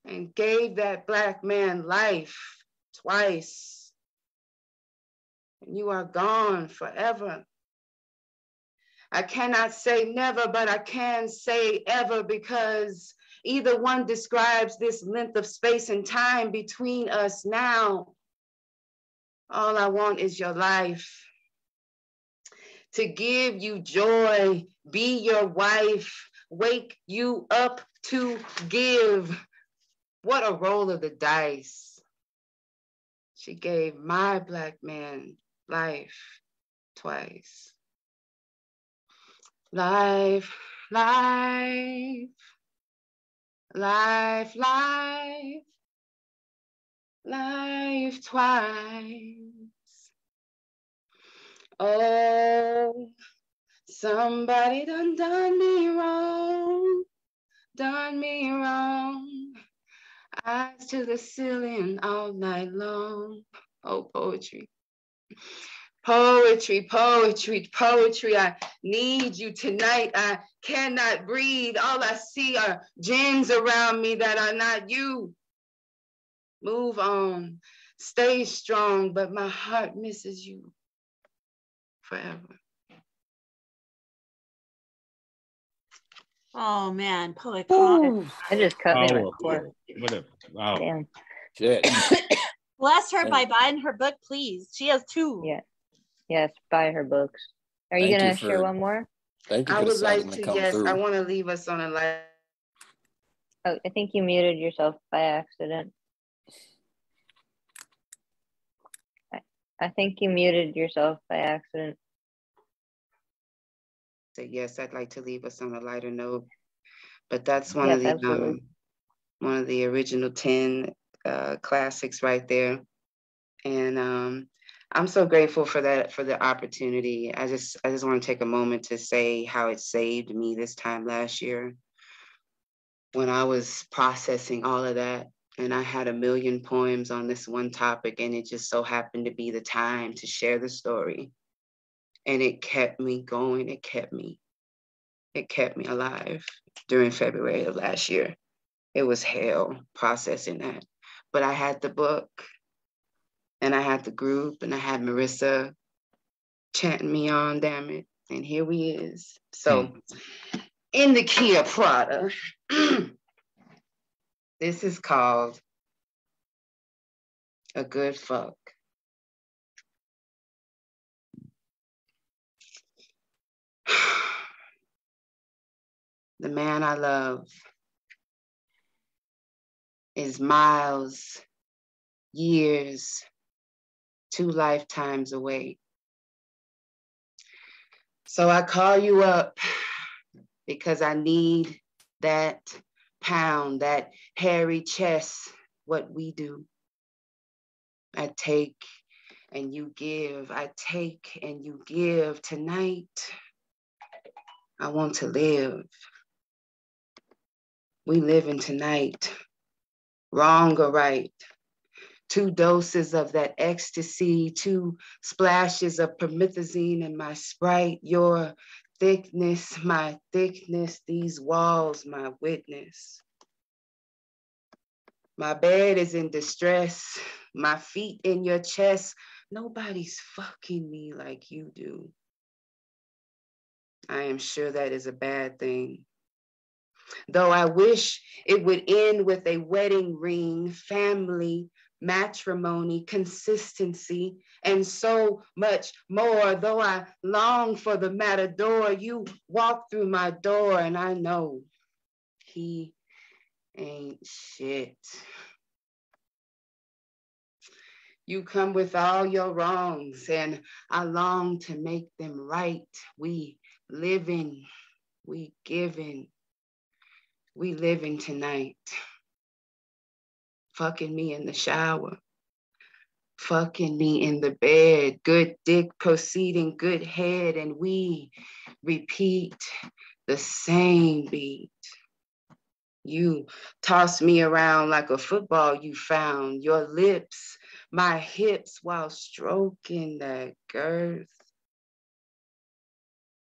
and gave that Black man life twice. And you are gone forever. I cannot say never, but I can say ever because either one describes this length of space and time between us now. All I want is your life. To give you joy, be your wife, wake you up to give. What a roll of the dice. She gave my Black man life twice. Life, life, life, life, life twice. Oh, somebody done me wrong, done me wrong. Eyes to the ceiling all night long. Oh, poetry. Poetry, poetry, poetry. I need you tonight. I cannot breathe. All I see are gems around me that are not you. Move on. Stay strong, but my heart misses you forever. Oh man, poet. I just cut me Oh, right what a wow. Damn. Shit. Bless her by buying her book, please. She has two. Yeah. Yes, buy her books. Are you Thank gonna you share for- one more? Thank you I for would like deciding to, to come yes, through. I want to leave us on a light. Oh, I think you muted yourself by accident. I think you muted yourself by accident. So yes, I'd like to leave us on a lighter note, but that's one Yes, of the absolutely. one of the original 10 classics right there. And I'm so grateful for that, for the opportunity. I just want to take a moment to say how it saved me this time last year when I was processing all of that And I had a million poems on this one topic, and it just so happened to be the time to share the story. And it kept me going. It kept me alive during February of last year. It was hell processing that. But I had the book, and I had the group, and I had Marissa chanting me on, damn it. And here we is. So in the key of Prada, this is called A Good Fuck. The man I love is miles, years, 2 lifetimes away. So I call you up because I need that pound, that hairy chest, what we do. I take and you give. I take and you give. Tonight, I want to live. We live in tonight, wrong or right. 2 doses of that ecstasy, 2 splashes of promethazine in my Sprite, your thickness, my thickness, these walls, my witness. My bed is in distress, my feet in your chest. Nobody's fucking me like you do. I am sure that is a bad thing. Though I wish it would end with a wedding ring, family, matrimony, consistency, and so much more. Though I long for the matador, you walk through my door and I know he ain't shit. You come with all your wrongs and I long to make them right. We living, we giving, we living tonight. Fucking me in the shower. Fucking me in the bed, good dick proceeding, good head, and we repeat the same beat. You toss me around like a football you found, your lips, my hips while stroking that girth.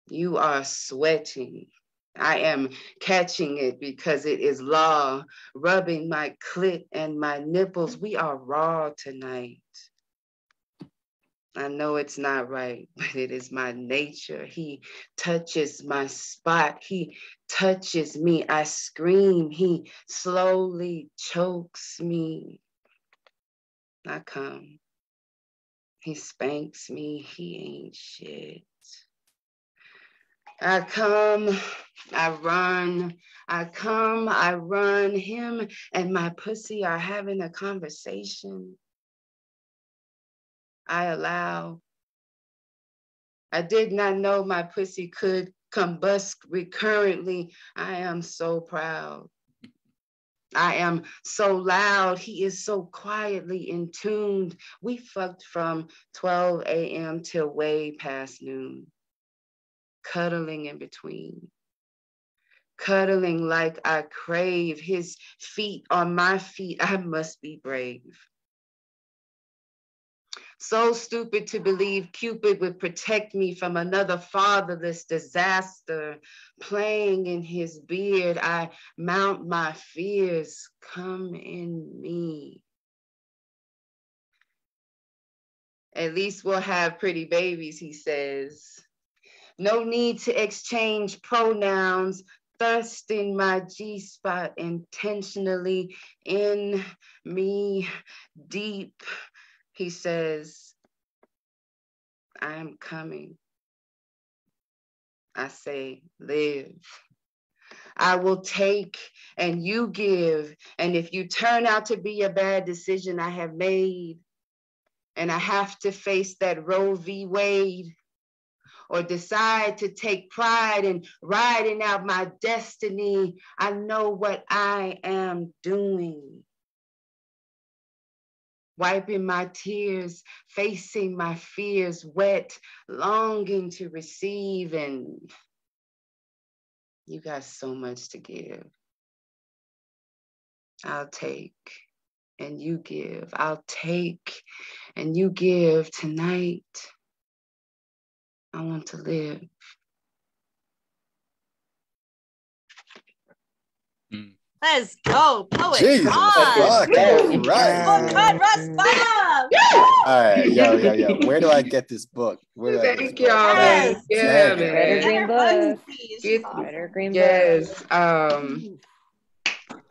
You are sweating. I am catching it because it is law, rubbing my clit and my nipples. We are raw tonight. I know it's not right, but it is my nature. He touches my spot. He touches me. I scream. He slowly chokes me. I come. He spanks me. He ain't shit. I come, I run, I come, I run. Him and my pussy are having a conversation. I allow. I did not know my pussy could combust recurrently. I am so proud. I am so loud. He is so quietly in tuned. We fucked from 12 a.m. till way past noon. Cuddling in between. Cuddling like I crave. His feet on my feet. I must be brave. So stupid to believe Cupid would protect me from another fatherless disaster. Playing in his beard, I mount my fears. Come in me. At least we'll have pretty babies, he says. No need to exchange pronouns. Thirst in my G-spot intentionally in me deep. He says, I'm coming. I say, live. I will take and you give. And if you turn out to be a bad decision I have made, and I have to face that Roe v. Wade, or decide to take pride in riding out my destiny, I know what I am doing. Wiping my tears, facing my fears, wet, longing to receive, and you got so much to give. I'll take and you give. I'll take and you give. Tonight, I want to live. Let's go, poet. Jesus, fuck, Book right. cut, Russ, fire! All right, yo. Where do I get this book? Where do I get this Thank book? y'all. Yes. Yeah, Dang. man. Red or green book. Get, Red or green book. yes.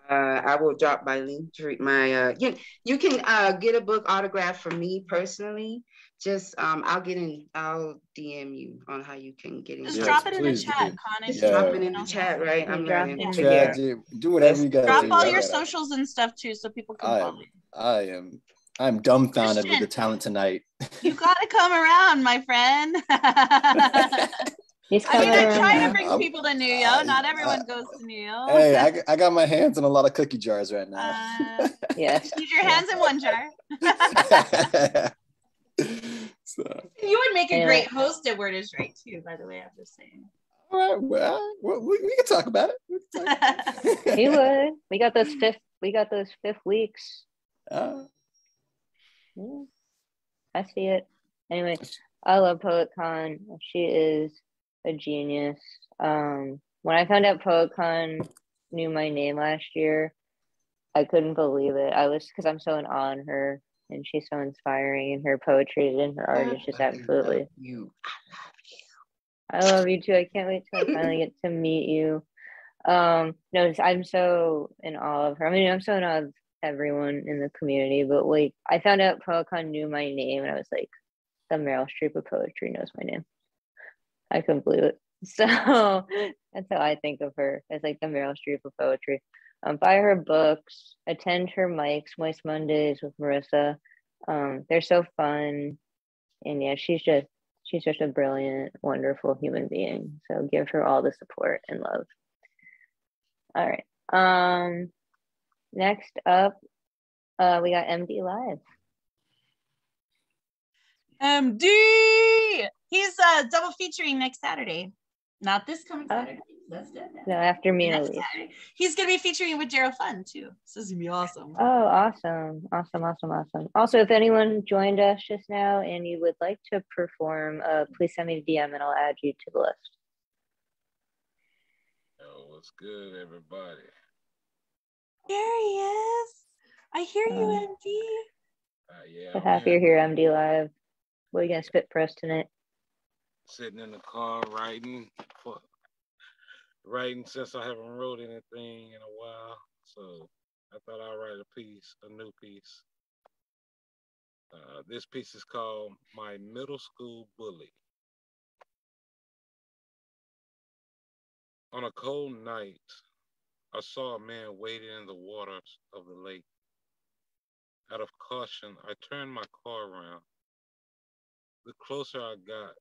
I will drop my link to my you can get a book autographed from me personally. Just I'll DM you on how you can get in. Just drop it in the chat, Connie. Just drop it in the chat, right? I'm drop not it in Chat, do whatever you gotta Drop do. all your socials and stuff too, so people can follow you. I'm dumbfounded with the talent tonight. You gotta come around, my friend. He's I mean, I try to around. bring people to New York. Not everyone goes to New York. Hey, I got my hands in a lot of cookie jars right now. Yes. Use your hands in one jar. You would make a great host at Word is Right too, by the way, I'm just saying. All right, well, we can talk about it. He would. We got those fifth weeks. Yeah, I see it. Anyway, I love PoetCon. She is a genius. When I found out PoetCon knew my name last year, I couldn't believe it. Because I'm so in awe of her, and she's so inspiring, and her poetry and her art is just absolutely. I love you too. I can't wait till I finally get to meet you. No, I'm so in awe of her. I mean, I'm so in awe of everyone in the community, but like I found out PoetCon knew my name, and I was like, the Meryl Streep of poetry knows my name. I couldn't believe it. So that's how I think of her, as like the Meryl Streep of poetry. Buy her books, attend her mics, Moist Mondays with Marissa. They're so fun, and yeah, she's just a brilliant, wonderful human being. So give her all the support and love. All right. Next up, we got MD Live. MD! He's double featuring next Saturday. Not this coming Saturday. That's dead. No, after me and Elise. He's gonna be featuring with Daryl Fun too. So this is gonna be awesome. Oh, awesome. Also, if anyone joined us just now and you would like to perform, please send me a DM and I'll add you to the list. Yo, what's good, everybody? There he is. I hear you, MD. Yeah, So happy you're here, MD Live. What are you gonna spit for us tonight? Sitting in the car writing since I haven't wrote anything in a while. So I thought I'd write a new piece. This piece is called My Middle School Bully. On a cold night, I saw a man wading in the waters of the lake. Out of caution, I turned my car around. The closer I got,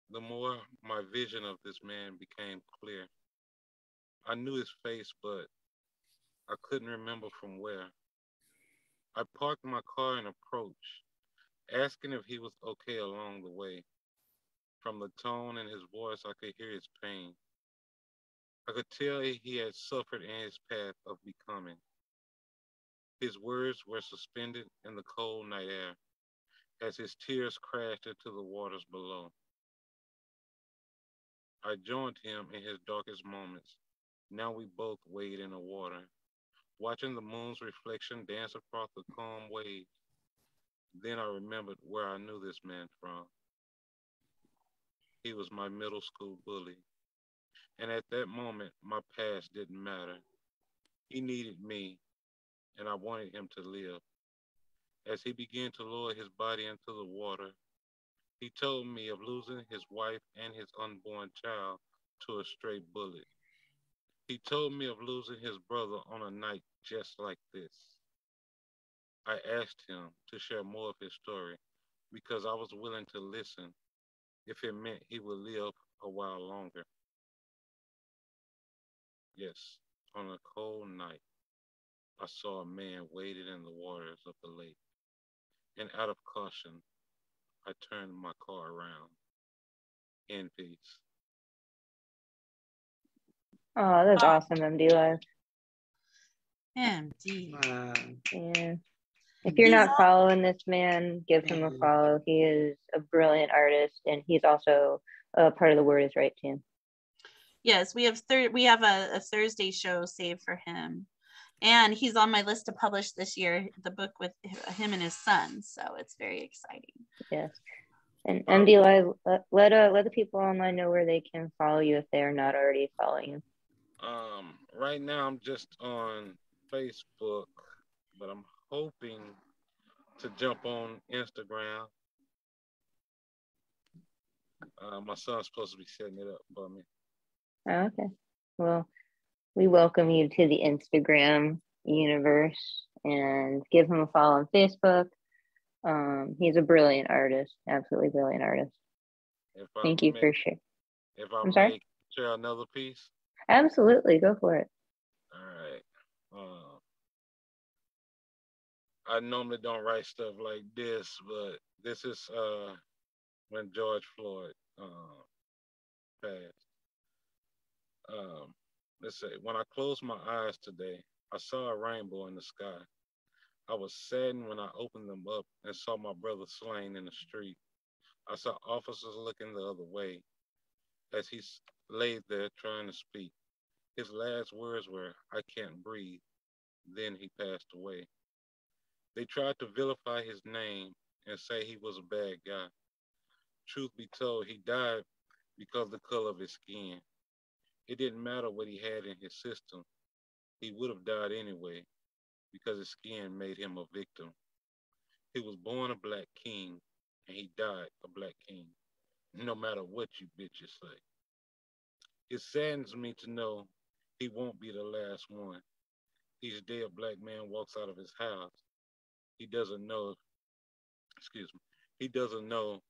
the more my vision of this man became clear. I knew his face, but I couldn't remember from where. I parked my car and approached, asking if he was okay along the way. From the tone in his voice, I could hear his pain. I could tell he had suffered in his path of becoming. His words were suspended in the cold night air as his tears crashed into the waters below. I joined him in his darkest moments. Now we both wade in the water, watching the moon's reflection dance across the calm waves. Then I remembered where I knew this man from. He was my middle school bully. And at that moment, my past didn't matter. He needed me, and I wanted him to live. As he began to lower his body into the water, he told me of losing his wife and his unborn child to a stray bullet. He told me of losing his brother on a night just like this. I asked him to share more of his story because I was willing to listen if it meant he would live a while longer. Yes, on a cold night, I saw a man wading in the waters of the lake, and out of caution, I turned my car around. In peace. Oh, that's awesome, MD Live. MD. Wow. Yeah. If you're not following this man, give him a follow. He is a brilliant artist, and he's also part of the Word is Right team. Yes, we have a Thursday show saved for him, and he's on my list to publish this year, the book with him and his son. So it's very exciting. Yes, and MD Live, let the people online know where they can follow you if they are not already following you. Right now I'm just on Facebook, but I'm hoping to jump on Instagram. My son's supposed to be setting it up for me. Oh, okay. Well, we welcome you to the Instagram universe, and give him a follow on Facebook. He's a brilliant artist, absolutely brilliant artist. Thank you for sharing. If I I'm sorry? may share another piece. Absolutely, go for it. All right. I normally don't write stuff like this, but this is when George Floyd passed. Let's say, when I closed my eyes today, I saw a rainbow in the sky. I was saddened when I opened them up and saw my brother slain in the street. I saw officers looking the other way as he laid there trying to speak. His last words were, "I can't breathe." Then he passed away. They tried to vilify his name and say he was a bad guy. Truth be told, he died because of the color of his skin. It didn't matter what he had in his system. He would have died anyway because his skin made him a victim. He was born a black king and he died a black king, no matter what you bitches say. It saddens me to know he won't be the last one. Each day a black man walks out of his house, he doesn't know, he doesn't know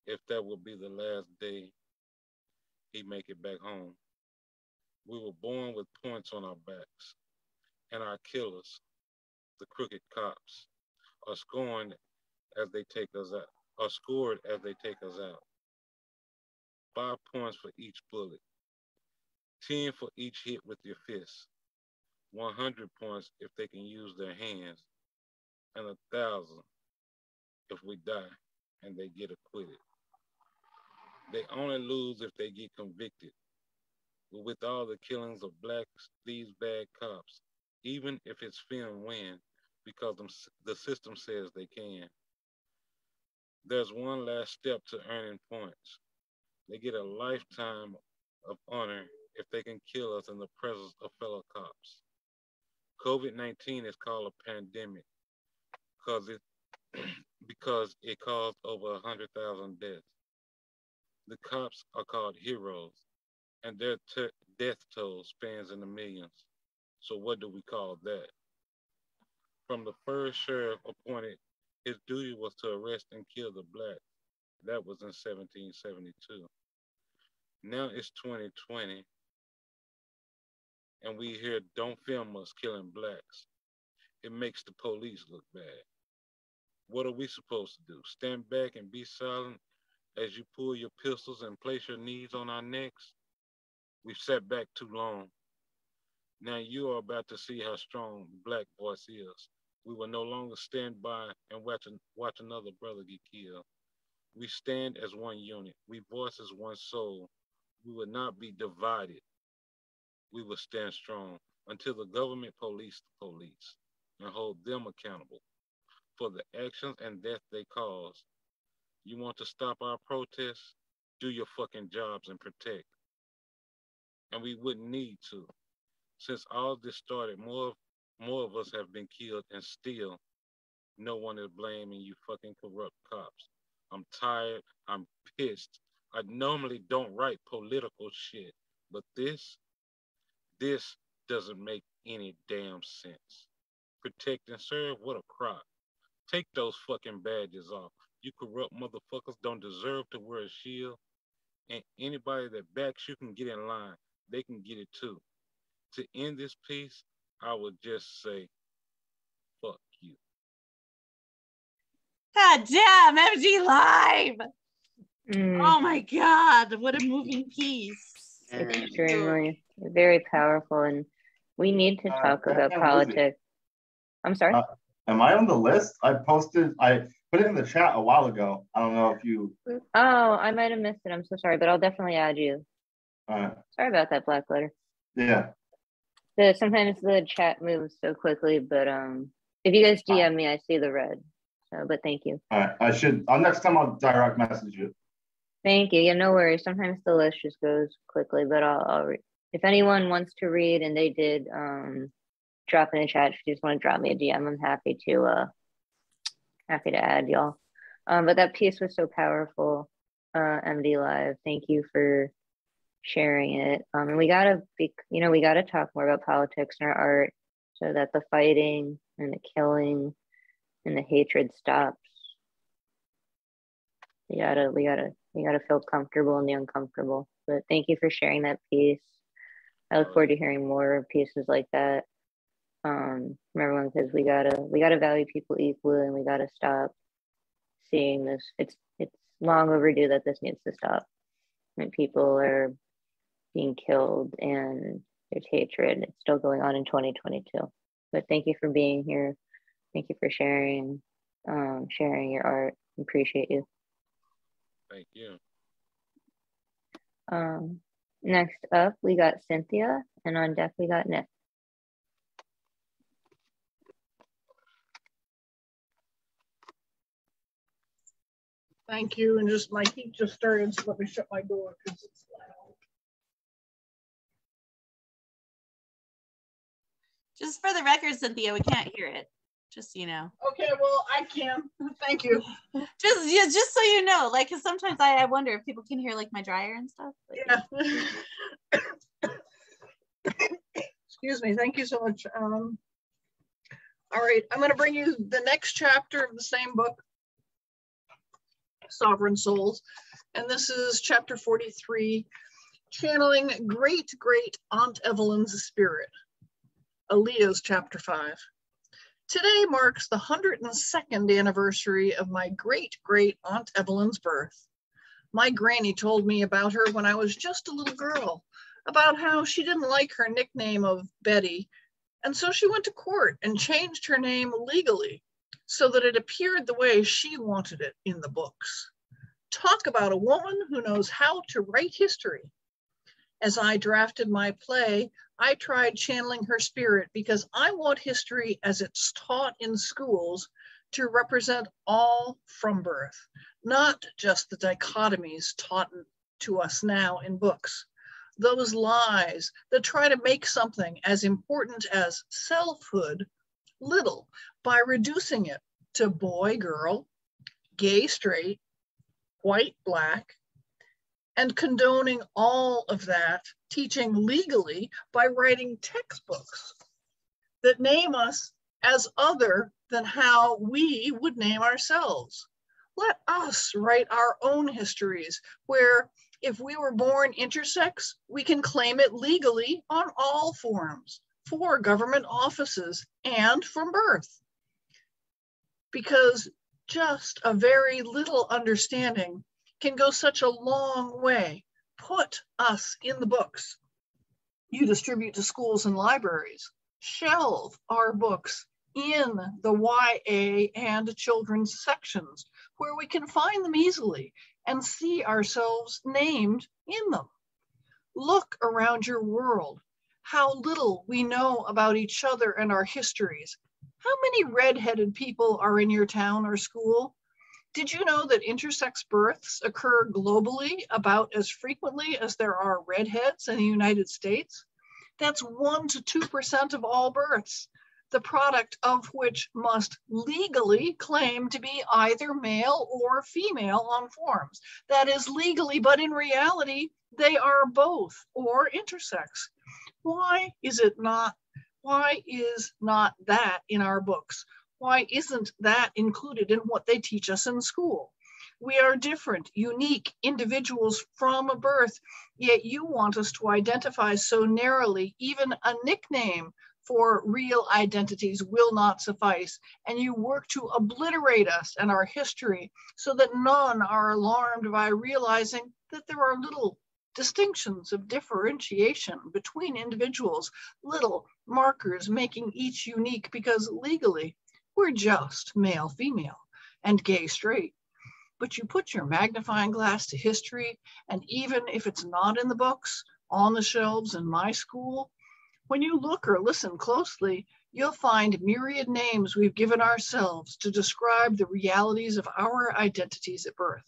if that will be the last day he make it back home. We were born with points on our backs, and our killers, the crooked cops, are scored as they take us out. 5 points for each bullet, 10 for each hit with your fist, 100 points if they can use their hands, and 1,000 if we die and they get acquitted. They only lose if they get convicted. But with all the killings of blacks, these bad cops, even if it's fair and win, because the system says they can. There's one last step to earning points. They get a lifetime of honor if they can kill us in the presence of fellow cops. COVID-19 is called a pandemic because it caused over 100,000 deaths. The cops are called heroes, and their death toll spans in the millions. So what do we call that? From the first sheriff appointed, his duty was to arrest and kill the blacks. That was in 1772. Now it's 2020, and we hear, "Don't film us killing blacks." It makes the police look bad. What are we supposed to do? Stand back and be silent as you pull your pistols and place your knees on our necks? We've sat back too long. Now you are about to see how strong Black voice is. We will no longer stand by and watch another brother get killed. We stand as one unit. We voice as one soul. We will not be divided. We will stand strong until the government police the police and hold them accountable for the actions and death they cause. You want to stop our protests? Do your fucking jobs and protect. And we wouldn't need to. Since all this started, more of us have been killed, and still no one is blaming you fucking corrupt cops. I'm tired, I'm pissed. I normally don't write political shit, but this doesn't make any damn sense. Protect and serve, what a crop. Take those fucking badges off. You corrupt motherfuckers don't deserve to wear a shield. And anybody that backs you can get in line. They can get it too. To end this piece, I would just say, fuck you. God damn, MG Live! Oh my God, what a moving piece. Extremely, very powerful, and we need to talk about Deadpan Lizzie. politics. I'm sorry? Am I on the list? I put it in the chat a while ago. I don't know if you. Oh, I might have missed it. I'm so sorry, but I'll definitely add you. All right. Sorry about that, Black Letter. Yeah. Sometimes the chat moves so quickly, but if you guys DM me, I see the red. So, but thank you. All right. Next time I'll direct message you. Thank you. Yeah, no worries. Sometimes the list just goes quickly, but I'll read. If anyone wants to read and they did drop in the chat, if you just want to drop me a DM, I'm happy to add y'all. But that piece was so powerful, MD Live. Thank you for sharing it. And we gotta talk more about politics in our art so that the fighting and the killing and the hatred stops. We gotta feel comfortable in the uncomfortable. But thank you for sharing that piece. I look forward to hearing more pieces like that from everyone, because we gotta value people equally, and we gotta stop seeing this. It's long overdue that this needs to stop. When people are being killed and there's hatred, it's still going on in 2022. But thank you for being here. Thank you for sharing your art. Appreciate you. Thank you. Next up, we got Cynthia, and on deck we got Nick. Thank you. And just my heat just started, so let me shut my door because it's loud. Just for the record, Cynthia, we can't hear it. Just so you know. Okay, well, I can. Thank you. Just so you know, like, because sometimes I wonder if people can hear like my dryer and stuff. Like, yeah. Excuse me. Thank you so much. All right, I'm going to bring you the next chapter of the same book, Sovereign Souls, and this is chapter 43, channeling great Aunt Evelyn's spirit. Aaliyah's chapter 5. Today marks the 102nd anniversary of my great Aunt Evelyn's birth. My granny told me about her when I was just a little girl, about how she didn't like her nickname of Betty, and so she went to court and changed her name legally so that it appeared the way she wanted it in the books. Talk about a woman who knows how to write history. As I drafted my play, I tried channeling her spirit because I want history as it's taught in schools to represent all from birth, not just the dichotomies taught to us now in books. Those lies that try to make something as important as selfhood little by reducing it to boy, girl, gay, straight, white, black, and condoning all of that, teaching legally by writing textbooks that name us as other than how we would name ourselves. Let us write our own histories where if we were born intersex, we can claim it legally on all forms, for government offices and from birth. Because just a very little understanding can go such a long way. Put us in the books. You distribute to schools and libraries. Shelve our books in the YA and children's sections where we can find them easily and see ourselves named in them. Look around your world, how little we know about each other and our histories. How many red-headed people are in your town or school? Did you know that intersex births occur globally about as frequently as there are redheads in the United States? That's 1 to 2% of all births, the product of which must legally claim to be either male or female on forms. That is legally, but in reality, they are both or intersex. Why is not that in our books? Why isn't that included in what they teach us in school? We are different, unique individuals from birth, yet you want us to identify so narrowly, even a nickname for real identities will not suffice, and you work to obliterate us and our history so that none are alarmed by realizing that there are little distinctions of differentiation between individuals, little markers making each unique, because legally, We're just male, female, and gay, straight. But you put your magnifying glass to history, and even if it's not in the books, on the shelves in my school, when you look or listen closely, you'll find myriad names we've given ourselves to describe the realities of our identities at birth.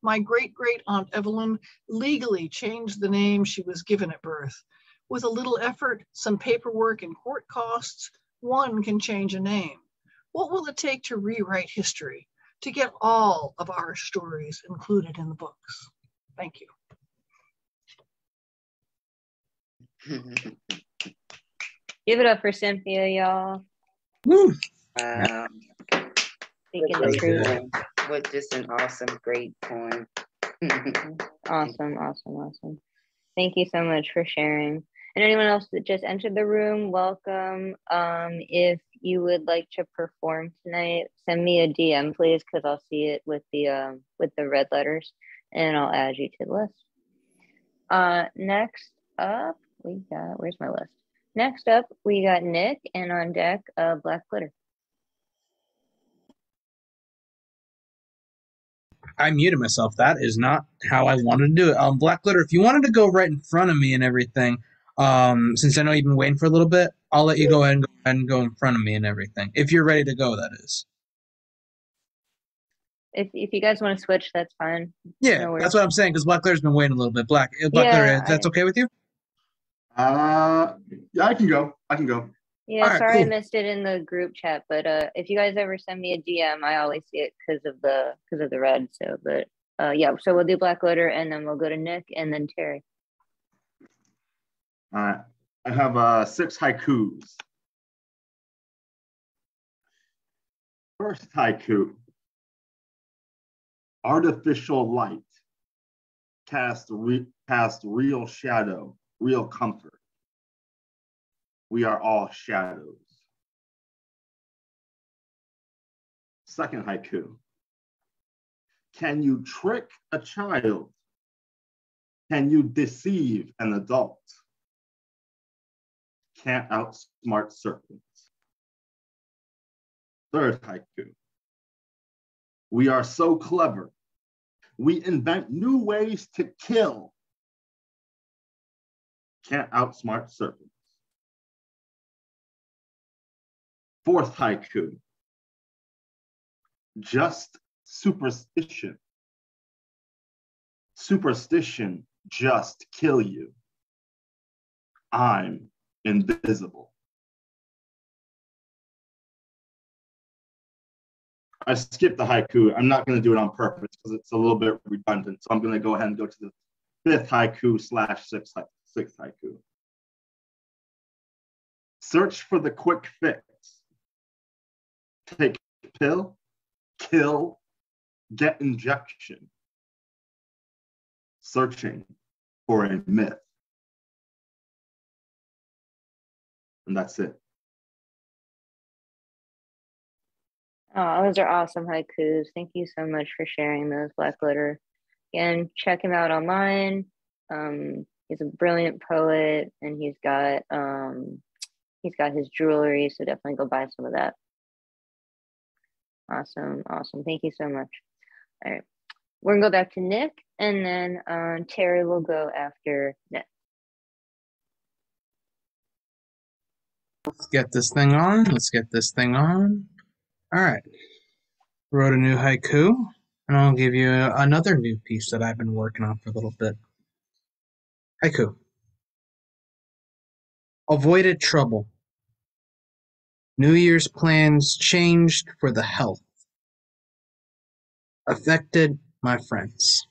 My great-great-aunt Evelyn legally changed the name she was given at birth. With a little effort, some paperwork, and court costs, one can change a name. What will it take to rewrite history, to get all of our stories included in the books? Thank you. Give it up for Cynthia, y'all. Woo. Speaking the truth. What just an awesome, great poem. Awesome. Thank you so much for sharing. And anyone else that just entered the room, welcome. If you would like to perform tonight, send me a DM, please, because I'll see it with the red letters, and I'll add you to the list. Next up, we got, where's my list? Next up, we got Nick, and on deck, Black Glitter. I muted myself. That is not how I wanted to do it. Black Glitter, if you wanted to go right in front of me and everything, since I know you've been waiting for a little bit, I'll let you go ahead and go in front of me and everything. If you're ready to go, that is. If you guys want to switch, that's fine. Yeah, No that's what I'm saying, because Black Glitter's been waiting a little bit. Black Glitter, that's okay with you? Yeah, I can go. Yeah, All right, sorry cool. I missed it in the group chat, but if you guys ever send me a DM, I always see it because of the red. So, but yeah, so we'll do Black Glitter, and then we'll go to Nick, and then Terry. All right. I have 6 haikus. First haiku. Artificial light cast real shadow, real comfort. We are all shadows. Second haiku. Can you trick a child? Can you deceive an adult? Can't outsmart serpents. Third haiku. We are so clever. We invent new ways to kill. Can't outsmart serpents. Fourth haiku. Just superstition. Superstition just kill you. I'm invisible. I skipped the haiku. I'm not going to do it on purpose because it's a little bit redundant. So I'm going to go ahead and go to the 5th haiku / 6th haiku. Search for the quick fix. Take pill, kill, get injection. Searching for a myth. And that's it. Oh, those are awesome haikus. Thank you so much for sharing those, Black Glitter. Again, check him out online. He's a brilliant poet, and he's got his jewelry, so definitely go buy some of that. Awesome. Thank you so much. All right, we're gonna go back to Nick, and then Terry will go after Nick. Let's get this thing on. All right. Wrote a new haiku, and I'll give you another new piece that I've been working on for a little bit. Haiku. Avoided trouble. New Year's plans changed for the health. Affected my friends.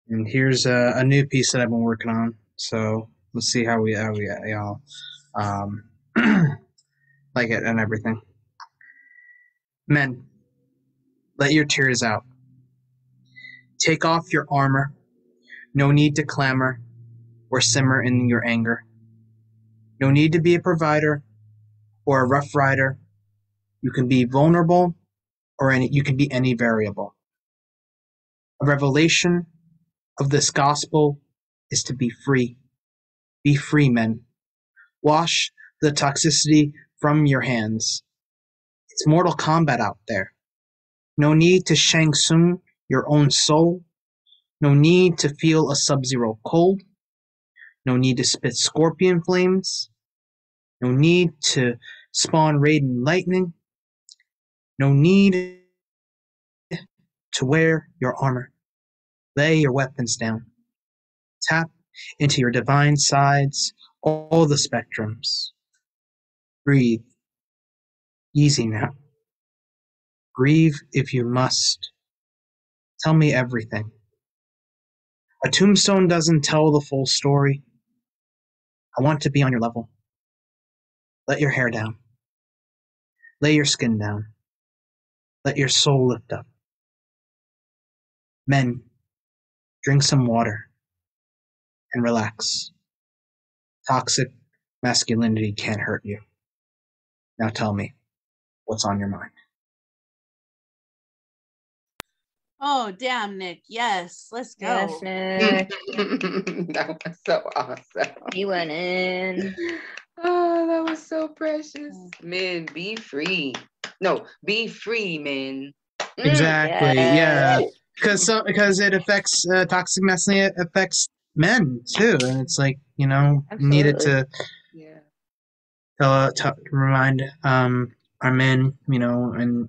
And here's a new piece that I've been working on. So let's see how we all like it and everything. Men, let your tears out. Take off your armor. No need to clamor or simmer in your anger. No need to be a provider or a rough rider. You can be vulnerable, or you can be any variable. A revelation of this gospel is to be free. Be free, men. Wash the toxicity from your hands. It's Mortal Kombat out there. No need to Shang Tsung your own soul. No need to feel a Sub-Zero cold. No need to spit scorpion flames. No need to spawn Raiden lightning. No need to wear your armor. Lay your weapons down. Tap into your divine sides, all the spectrums. Breathe. Easy now. Grieve if you must. Tell me everything. A tombstone doesn't tell the full story. I want to be on your level. Let your hair down. Lay your skin down. Let your soul lift up. Men, drink some water and relax. Toxic masculinity can't hurt you. Now tell me, what's on your mind? Oh, damn, Nick. Yes, let's go. Yes, Nick. That was so awesome. He went in. Oh, that was so precious. Men, be free. No, be free, men. Exactly. Yeah. Yes. Because it affects toxic masculinity affects men too, and it's like needed to remind our men, and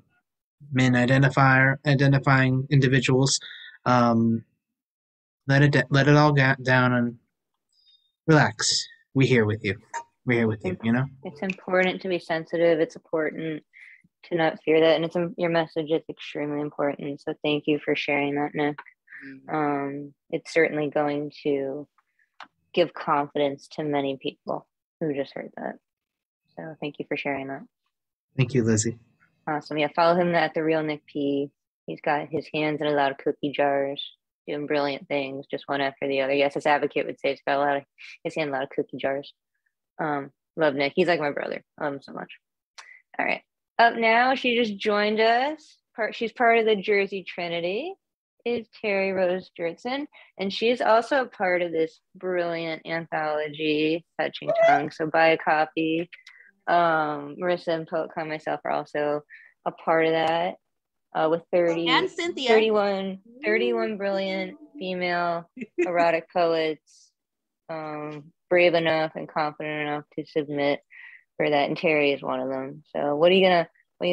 men identifying individuals, let it all get down and relax. We're here with you. We're here with you. It's important to be sensitive. It's important to not fear that, and your message is extremely important. So thank you for sharing that, Nick. It's certainly going to give confidence to many people who just heard that. So thank you for sharing that. Thank you, Lizzie. Awesome. Yeah, follow him at the real Nick P. He's got his hands in a lot of cookie jars, doing brilliant things, just one after the other. Yes, his advocate would say he's got his hand in a lot of cookie jars. Love Nick. He's like my brother. Love him so much. All right. Up now, she just joined us. She's part of the Jersey Trinity. Is Terry Rose Jurtson, and she's also a part of this brilliant anthology, Touching Tongue. So buy a copy. Marissa and PoetCon myself are also a part of that. With 31 brilliant female erotic poets, brave enough and confident enough to submit for that, and Terry is one of them. So what are you gonna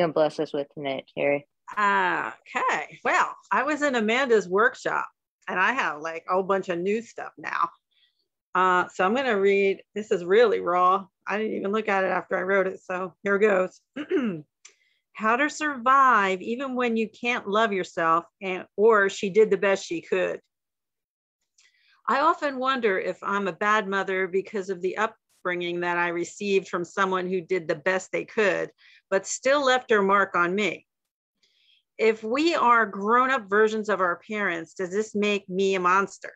bless us with tonight, Terry? Okay, well, I was in Amanda's workshop and I have like a whole bunch of new stuff now. So I'm gonna read, this is really raw. I didn't even look at it after I wrote it, so here goes. How to survive even when you can't love yourself, or she did the best she could. I often wonder if I'm a bad mother because of the upbringing that I received from someone who did the best they could, but still left her mark on me. If we are grown-up versions of our parents, does this make me a monster?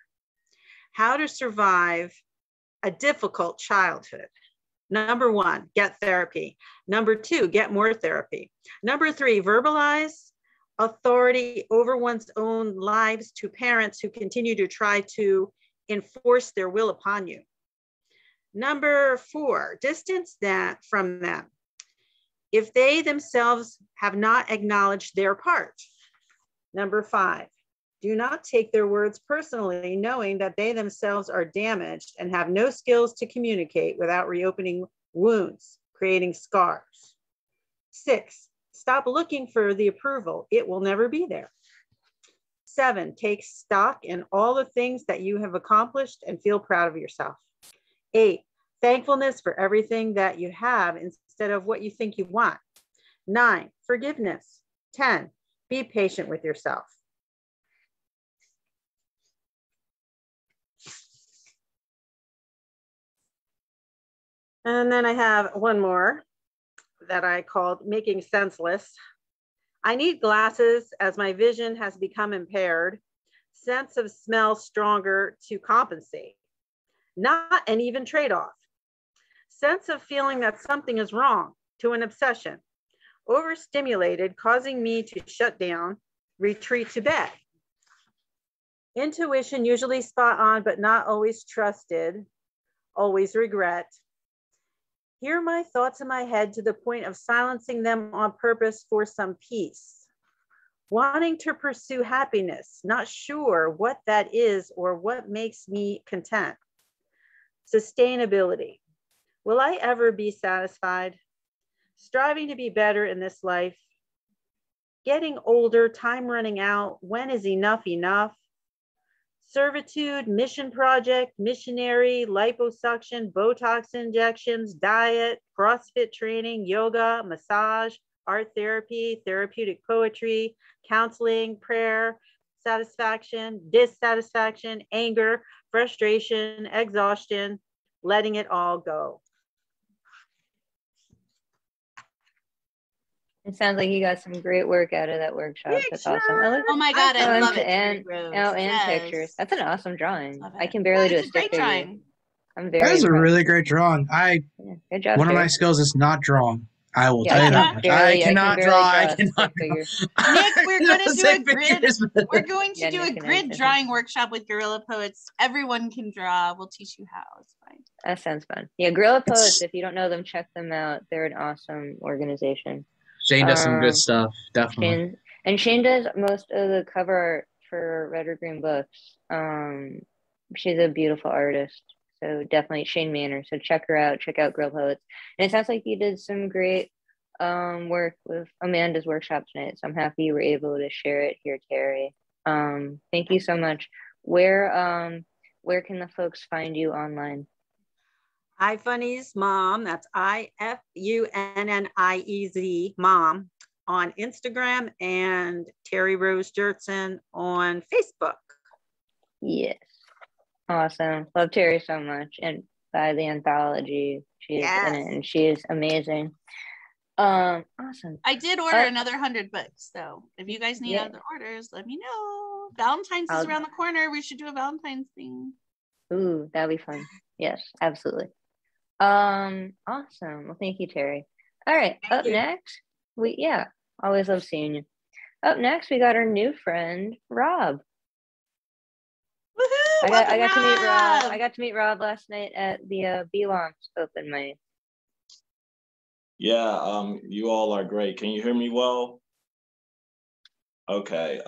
How to survive a difficult childhood. Number 1, get therapy. Number 2, get more therapy. Number 3, verbalize authority over one's own lives to parents who continue to try to enforce their will upon you. Number 4, distance that from them if they themselves have not acknowledged their part. Number 5, do not take their words personally, knowing that they themselves are damaged and have no skills to communicate without reopening wounds, creating scars. 6, stop looking for the approval. It will never be there. 7, take stock in all the things that you have accomplished and feel proud of yourself. 8, thankfulness for everything that you have instead of what you think you want. 9, forgiveness. 10, be patient with yourself. And then I have one more that I called Making Senseless. I need glasses as my vision has become impaired. Sense of smell stronger to compensate. Not an even trade-off. Sense of feeling that something is wrong to an obsession. Overstimulated, causing me to shut down, retreat to bed. Intuition usually spot on, but not always trusted. Always regret. Hear my thoughts in my head to the point of silencing them on purpose for some peace. Wanting to pursue happiness, not sure what that is or what makes me content. Sustainability. Will I ever be satisfied? Striving to be better in this life. Getting older, time running out. When is enough enough? Servitude, mission project, missionary, liposuction, Botox injections, diet, CrossFit training, yoga, massage, art therapy, therapeutic poetry, counseling, prayer, satisfaction, dissatisfaction, anger, frustration, exhaustion, letting it all go. It sounds like you got some great work out of that workshop. That's awesome. I Oh my God, I love it, and Terry Rose. and pictures. That's an awesome drawing. I can barely do a It's a stick great figure. drawing. I'm That very is a impressed. really great drawing. Good job, One of my Terry. skills is not drawing. I will Yeah, tell I you can that much. barely- I cannot draw. I a cannot stick draw. figure. Nick, we're going to do a Stick grid. figures. We're going to Yeah, do Nick a and I grid can. drawing workshop with Guerrilla Poets. Everyone can draw. We'll teach you how. It's fine. That sounds fun. Yeah, Gorilla Poets, if you don't know them, check them out. They're an awesome organization. Shane does some good stuff, definitely. Shane does most of the cover art for Red or Green Books. She's a beautiful artist. So definitely Shane Manor. So check her out. Check out Gorilla Poets. And it sounds like you did some great work with Amanda's workshop tonight. So I'm happy you were able to share it here, Terry. Thank you so much. Where can the folks find you online? iFunnies Mom, that's IFUNNIEZ Mom on Instagram, and Terry Rose Jertson on Facebook. Yes. Awesome. Love Terry so much. And by the anthology, she is in it, and she is amazing. Awesome. I did order another 100 books, so if you guys need other orders, let me know. Valentine's is around the corner. We should do a Valentine's thing. Ooh, that'd be fun. Yes, absolutely. Awesome. Well, thank you, Terry. All right, up next, always love seeing you. Up next, we got our new friend, Rob. Woohoo! I got to meet Rob. I got to meet Rob last night at the B-Launch open mic. Yeah, you all are great. Can you hear me well? Okay.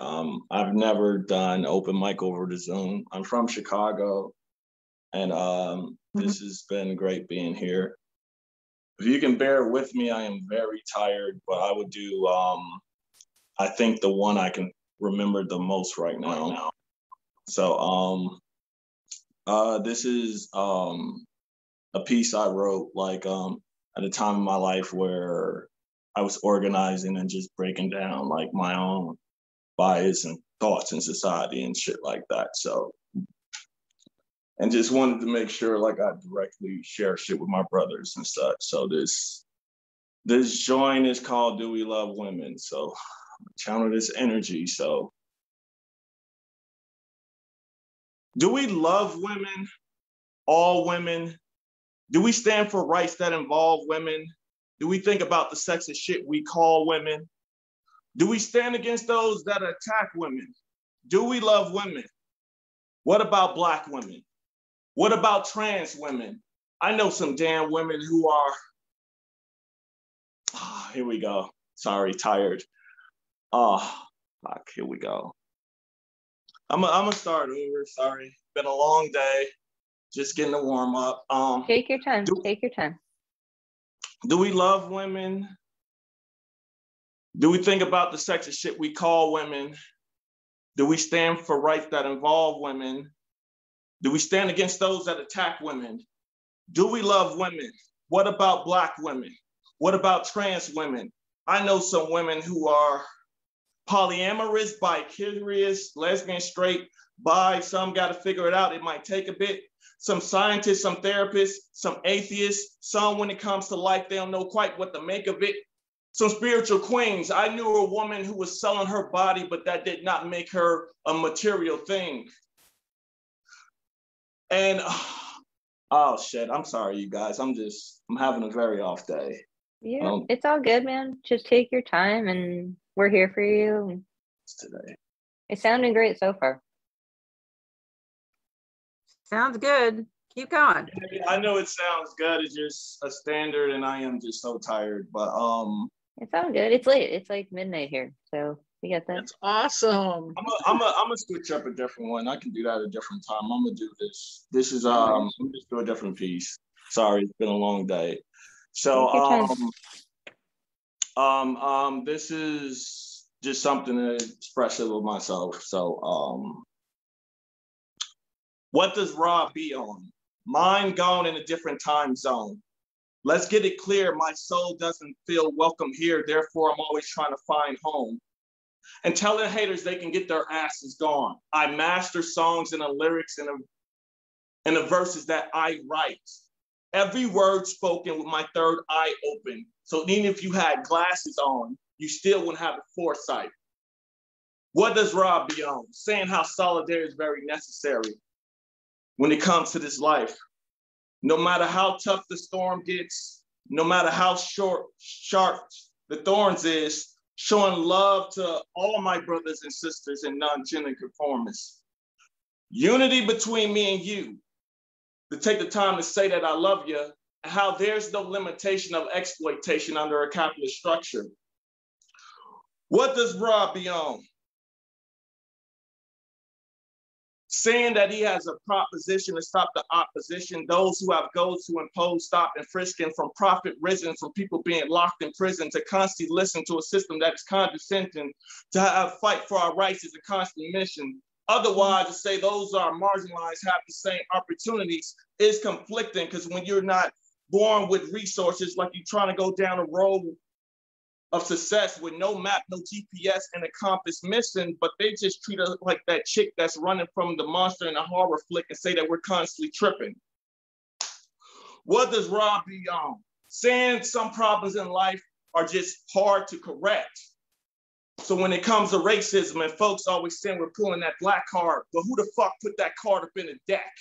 I've never done open mic over the Zoom. I'm from Chicago, and this has been great being here. If you can bear with me, I am very tired, but I would do, I think the one I can remember the most right now. So this is a piece I wrote at a time in my life where I was organizing and just breaking down like my own bias and thoughts in society and shit like that. So, and just wanted to make sure like I directly share shit with my brothers and such. So this joint is called Do We Love Women? So channel this energy. So do we love women? All women? Do we stand for rights that involve women? Do we think about the sexist shit we call women? Do we stand against those that attack women? Do we love women? What about Black women? What about trans women? I know some damn women who are, here we go. Sorry, tired. Fuck, here we go. I'm gonna start over, sorry. Been a long day, just getting a warm up. Take your time, take your time. Do we love women? Do we think about the sexist shit we call women? Do we stand for rights that involve women? Do we stand against those that attack women? Do we love women? What about Black women? What about trans women? I know some women who are polyamorous, bi-curious, lesbian, straight, bi, some got to figure it out. It might take a bit. Some scientists, some therapists, some atheists, some when it comes to life, they don't know quite what to make of it. Some spiritual queens. I knew a woman who was selling her body, but that did not make her a material thing. And, oh shit, I'm sorry, you guys. I'm having a very off day. Yeah, it's all good, man. Just take your time and we're here for you. Today. It's sounding great so far. Sounds good. Keep going. I know it sounds good. It's just a standard, and I am just so tired. But It sounds good. It's late. It's like midnight here, so we got that. That's awesome. I'm gonna switch up a different one. I can do that at a different time. I'm gonna do this. This is I'm gonna just do a different piece. Sorry, it's been a long day. So this is just something to express it with myself. So what does Rob be on? Mine gone in a different time zone. Let's get it clear. My soul doesn't feel welcome here. Therefore, I'm always trying to find home. And telling haters they can get their asses gone. I master songs and the lyrics and the verses that I write. Every word spoken with my third eye open. So even if you had glasses on, you still wouldn't have the foresight. What does Rob be on? Saying how solidarity is very necessary when it comes to this life. No matter how tough the storm gets, no matter how sharp the thorns is, showing love to all my brothers and sisters and non-gender conformists. Unity between me and you, to take the time to say that I love you, and how there's no limitation of exploitation under a capitalist structure. What does Rob be on? Saying that he has a proposition to stop the opposition, those who have goals to impose, stop and frisking, from profit risen, from people being locked in prison, to constantly listen to a system that is condescending, to have fight for our rights is a constant mission. Otherwise, to say those are marginalized have the same opportunities is conflicting, because when you're not born with resources, like you're trying to go down a road of success with no map, no GPS, and a compass missing, but they just treat us like that chick that's running from the monster in a horror flick and say that we're constantly tripping. What does Rob be on? Saying some problems in life are just hard to correct. So when it comes to racism and folks always saying we're pulling that black card, but who the fuck put that card up in the deck?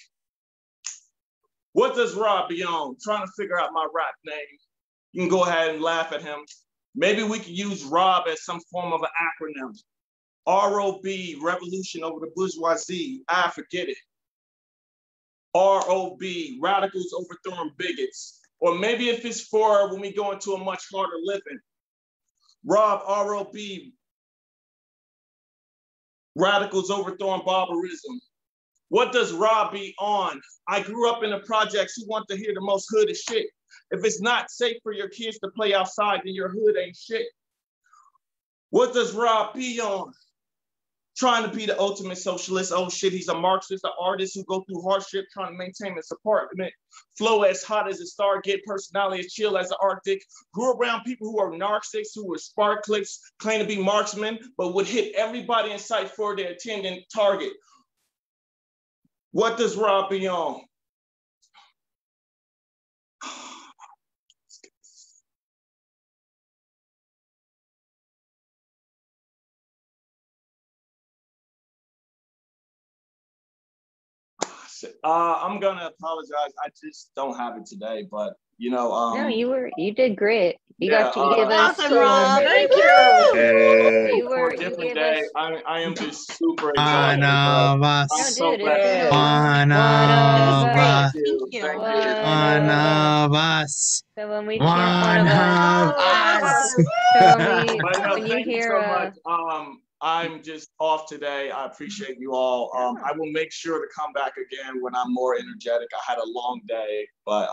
What does Rob be on? Trying to figure out my rap name. You can go ahead and laugh at him. Maybe we could use Rob as some form of an acronym. ROB, Revolution Over the Bourgeoisie. I forget it. ROB, Radicals Overthrowing Bigots. Or maybe if it's for when we go into a much harder living. Rob, ROB, Radicals Overthrowing Barbarism. What does Rob be on? I grew up in the projects who want to hear the most hood of shit. If it's not safe for your kids to play outside, then your hood ain't shit. What does Rob be on? Trying to be the ultimate socialist. Oh shit, he's a Marxist, an artist who go through hardship trying to maintain his apartment. Flow as hot as a star, get personality as chill as the Arctic. Grew around people who are narcissists, who were spark clips, claim to be marksmen, but would hit everybody in sight for their intended target. What does Rob be on? I'm gonna apologize. I just don't have it today, but you know, no, you did great. You yeah, got to give us Awesome, Rob. Thank you. for a different day. I am just super One excited. of I'm us. so dude, glad. it's been a One of us. Thank you. One of us. So when we One chant one of us, of so But no, when you thank you hear so much. I'm just off today. I appreciate you all. I will make sure to come back again when I'm more energetic. I had a long day, but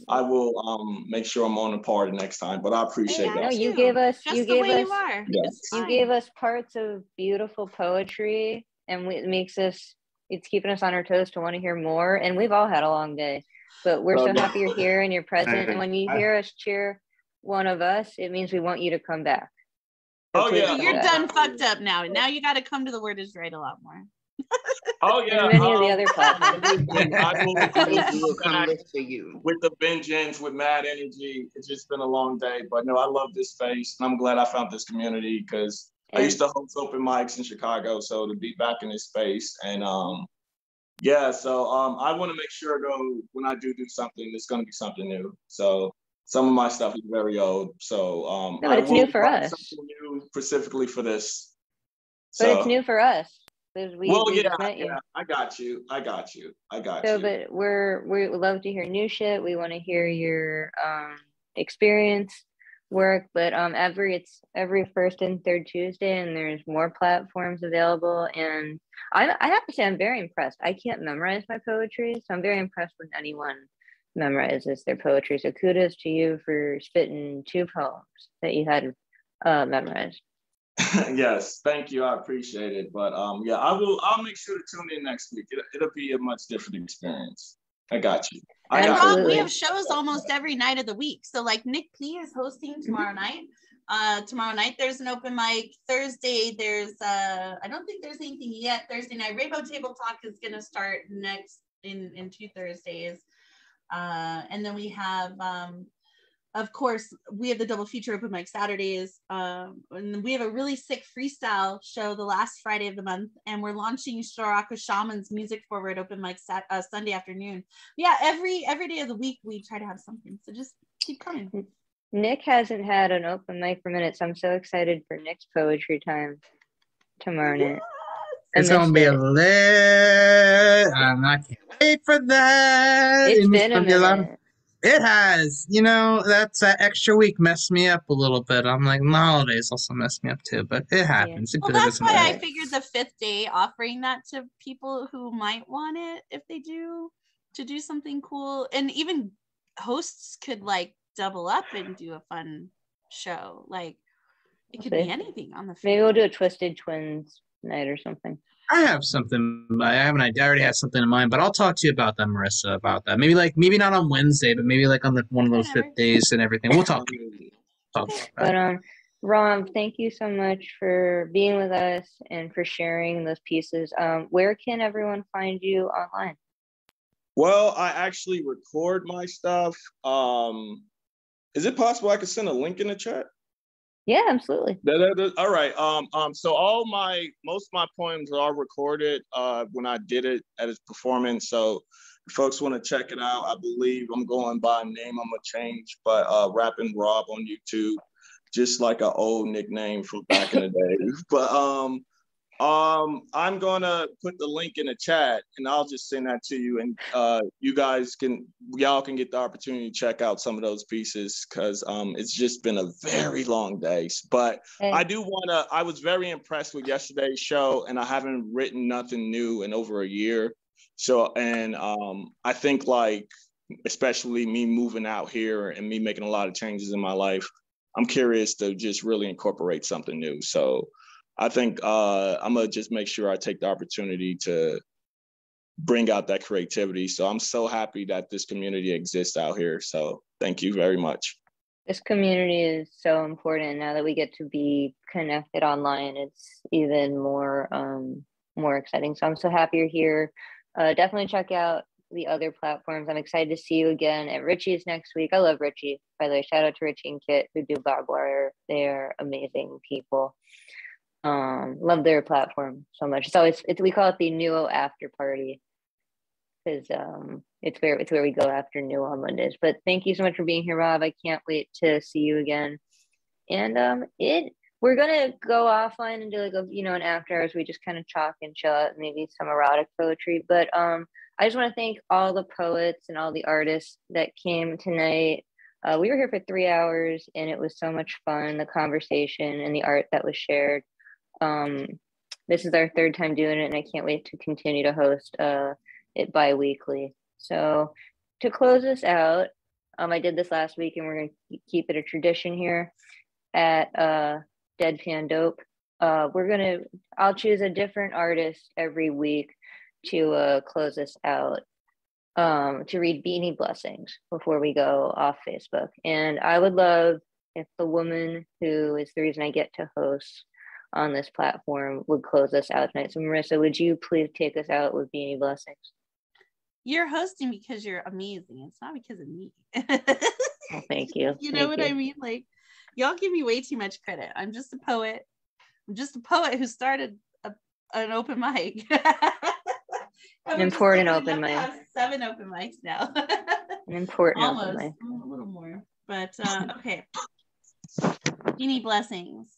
I will make sure I'm on the party next time. But I appreciate that. No, you gave us Yes. you gave us parts of beautiful poetry, and it makes us, it's keeping us on our toes to want to hear more. And we've all had a long day, but we're so happy you're here and you're present. And when you hear us cheer one of us, it means we want you to come back. So You're done fucked up now. Now you got to come to the Word is Right a lot more. Oh yeah, and many of the other platforms. I will come back live for you. with the vengeance, with mad energy. It's just been a long day, but no, I love this space, and I'm glad I found this community because I used to host open mics in Chicago, so to be back in this space, and yeah, so I want to make sure though when I do something, it's going to be something new. So some of my stuff is very old, so no, but it's new for us. Something new specifically for this. But it's new for us. because Well, we yeah, just met you. yeah, I got you. So, but we would love to hear new shit. We want to hear your experience work, but it's every first and third Tuesday, and there's more platforms available. And I have to say, I'm very impressed. I can't memorize my poetry, so I'm very impressed when anyone memorizes their poetry. So kudos to you for spitting 2 poems that you had memorized. Yes, thank you. I appreciate it. But yeah, I'll make sure to tune in next week. It'll be a much different experience. I got you. And Rob, we have shows almost every night of the week. So like Nick P is hosting tomorrow night. Tomorrow night there's an open mic. Thursday there's I don't think there's anything yet. Thursday night Rainbow Table Talk is gonna start next in 2 Thursdays. And then we have of course, we have the double feature open mic Saturdays. And we have a really sick freestyle show the last Friday of the month. And we're launching Shoraka Shaman's Music Forward open mic Sunday afternoon. Yeah, every day of the week, we try to have something. So just keep coming. Nick hasn't had an open mic for minutes. I'm so excited for Nick's poetry time tomorrow night. It's gonna be lit. I can't wait for that. It's been a minute. It has. You know, that extra week messed me up a little bit. I'm like, the holidays also messed me up too, but it happens. Well, that's why I figured the 5th day, offering that to people who might want it if they do, to do something cool. And even hosts could like double up and do a fun show. Like it could be anything on the 5th. Maybe we'll do a Twisted Twins night or something. I have something. I already have something in mind, but I'll talk to you about that, Marissa. About that. Maybe not on Wednesday, but maybe like on one of those 5th days and everything. We'll talk. About that. But Rom, thank you so much for being with us and for sharing those pieces. Where can everyone find you online? Well, I actually record my stuff. Is it possible I could send a link in the chat? Yeah, absolutely. All right. So most of my poems are recorded when I did it at its performance. So if folks want to check it out, I believe I'm going by name. I'm gonna change, but Rapping Rob on YouTube, just like an old nickname from back in the day. But I'm gonna put the link in the chat, and I'll just send that to you, and y'all can get the opportunity to check out some of those pieces, because it's just been a very long day. But I was very impressed with yesterday's show, and I haven't written nothing new in over a year. So, and I think like, especially me moving out here and me making a lot of changes in my life, I'm curious to just really incorporate something new. So I think I'm gonna just make sure I take the opportunity to bring out that creativity. So I'm so happy that this community exists out here. So thank you very much. This community is so important. Now that we get to be connected online, it's even more exciting. So I'm so happy you're here. Definitely check out the other platforms. I'm excited to see you again at Richie's next week. I love Richie, by the way. Shout out to Richie and Kit who do Barbed Wire. They're amazing people. Love their platform so much. We call it the Nuo after party, because it's where we go after Nuo on Mondays. But thank you so much for being here, Rob. I can't wait to see you again. And we're gonna go offline and do like an after hours. We just kind of talk and chill out, maybe some erotic poetry. But I just want to thank all the poets and all the artists that came tonight. We were here for 3 hours, and it was so much fun. The conversation and the art that was shared. This is our 3rd time doing it, and I can't wait to continue to host it bi-weekly. So to close this out, I did this last week, and we're going to keep it a tradition here at Deadpan Dope. I'll choose a different artist every week to close this out, to read Beanie blessings before we go off Facebook. And I would love if the woman who is the reason I get to host on this platform would close us out tonight. So Marissa, would you please take us out with Beanie blessings? You're hosting because you're amazing. It's not because of me. Well, thank you. You know what I mean? Like, y'all give me way too much credit. I'm just a poet. I'm just a poet who started an open mic. An important open mic. I have 7 open mics now. An important Almost. open mic. A little more. But okay. Beanie blessings.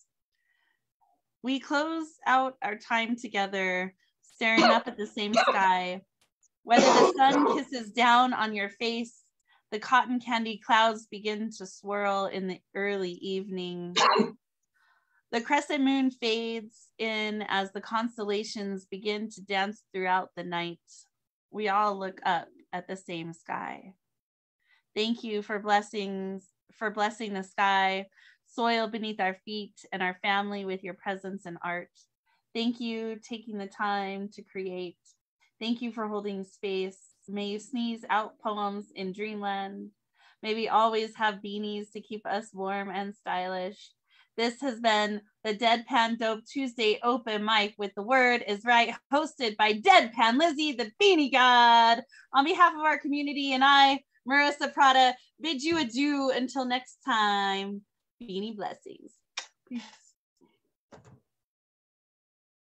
We close out our time together staring up at the same sky. Whether the sun kisses down on your face, the cotton candy clouds begin to swirl in the early evening. The crescent moon fades in as the constellations begin to dance throughout the night. We all look up at the same sky. Thank you for blessing the sky, soil beneath our feet, and our family with your presence and art. Thank you taking the time to create. Thank you for holding space. May you sneeze out poems in dreamland. May we always have beanies to keep us warm and stylish. This has been the Deadpan Dope Tuesday open mic with The Word is Right, hosted by Deadpan Lizzie, the Beanie God. On behalf of our community and I, Marissa Prada, bid you adieu until next time. Beanie blessings. Peace.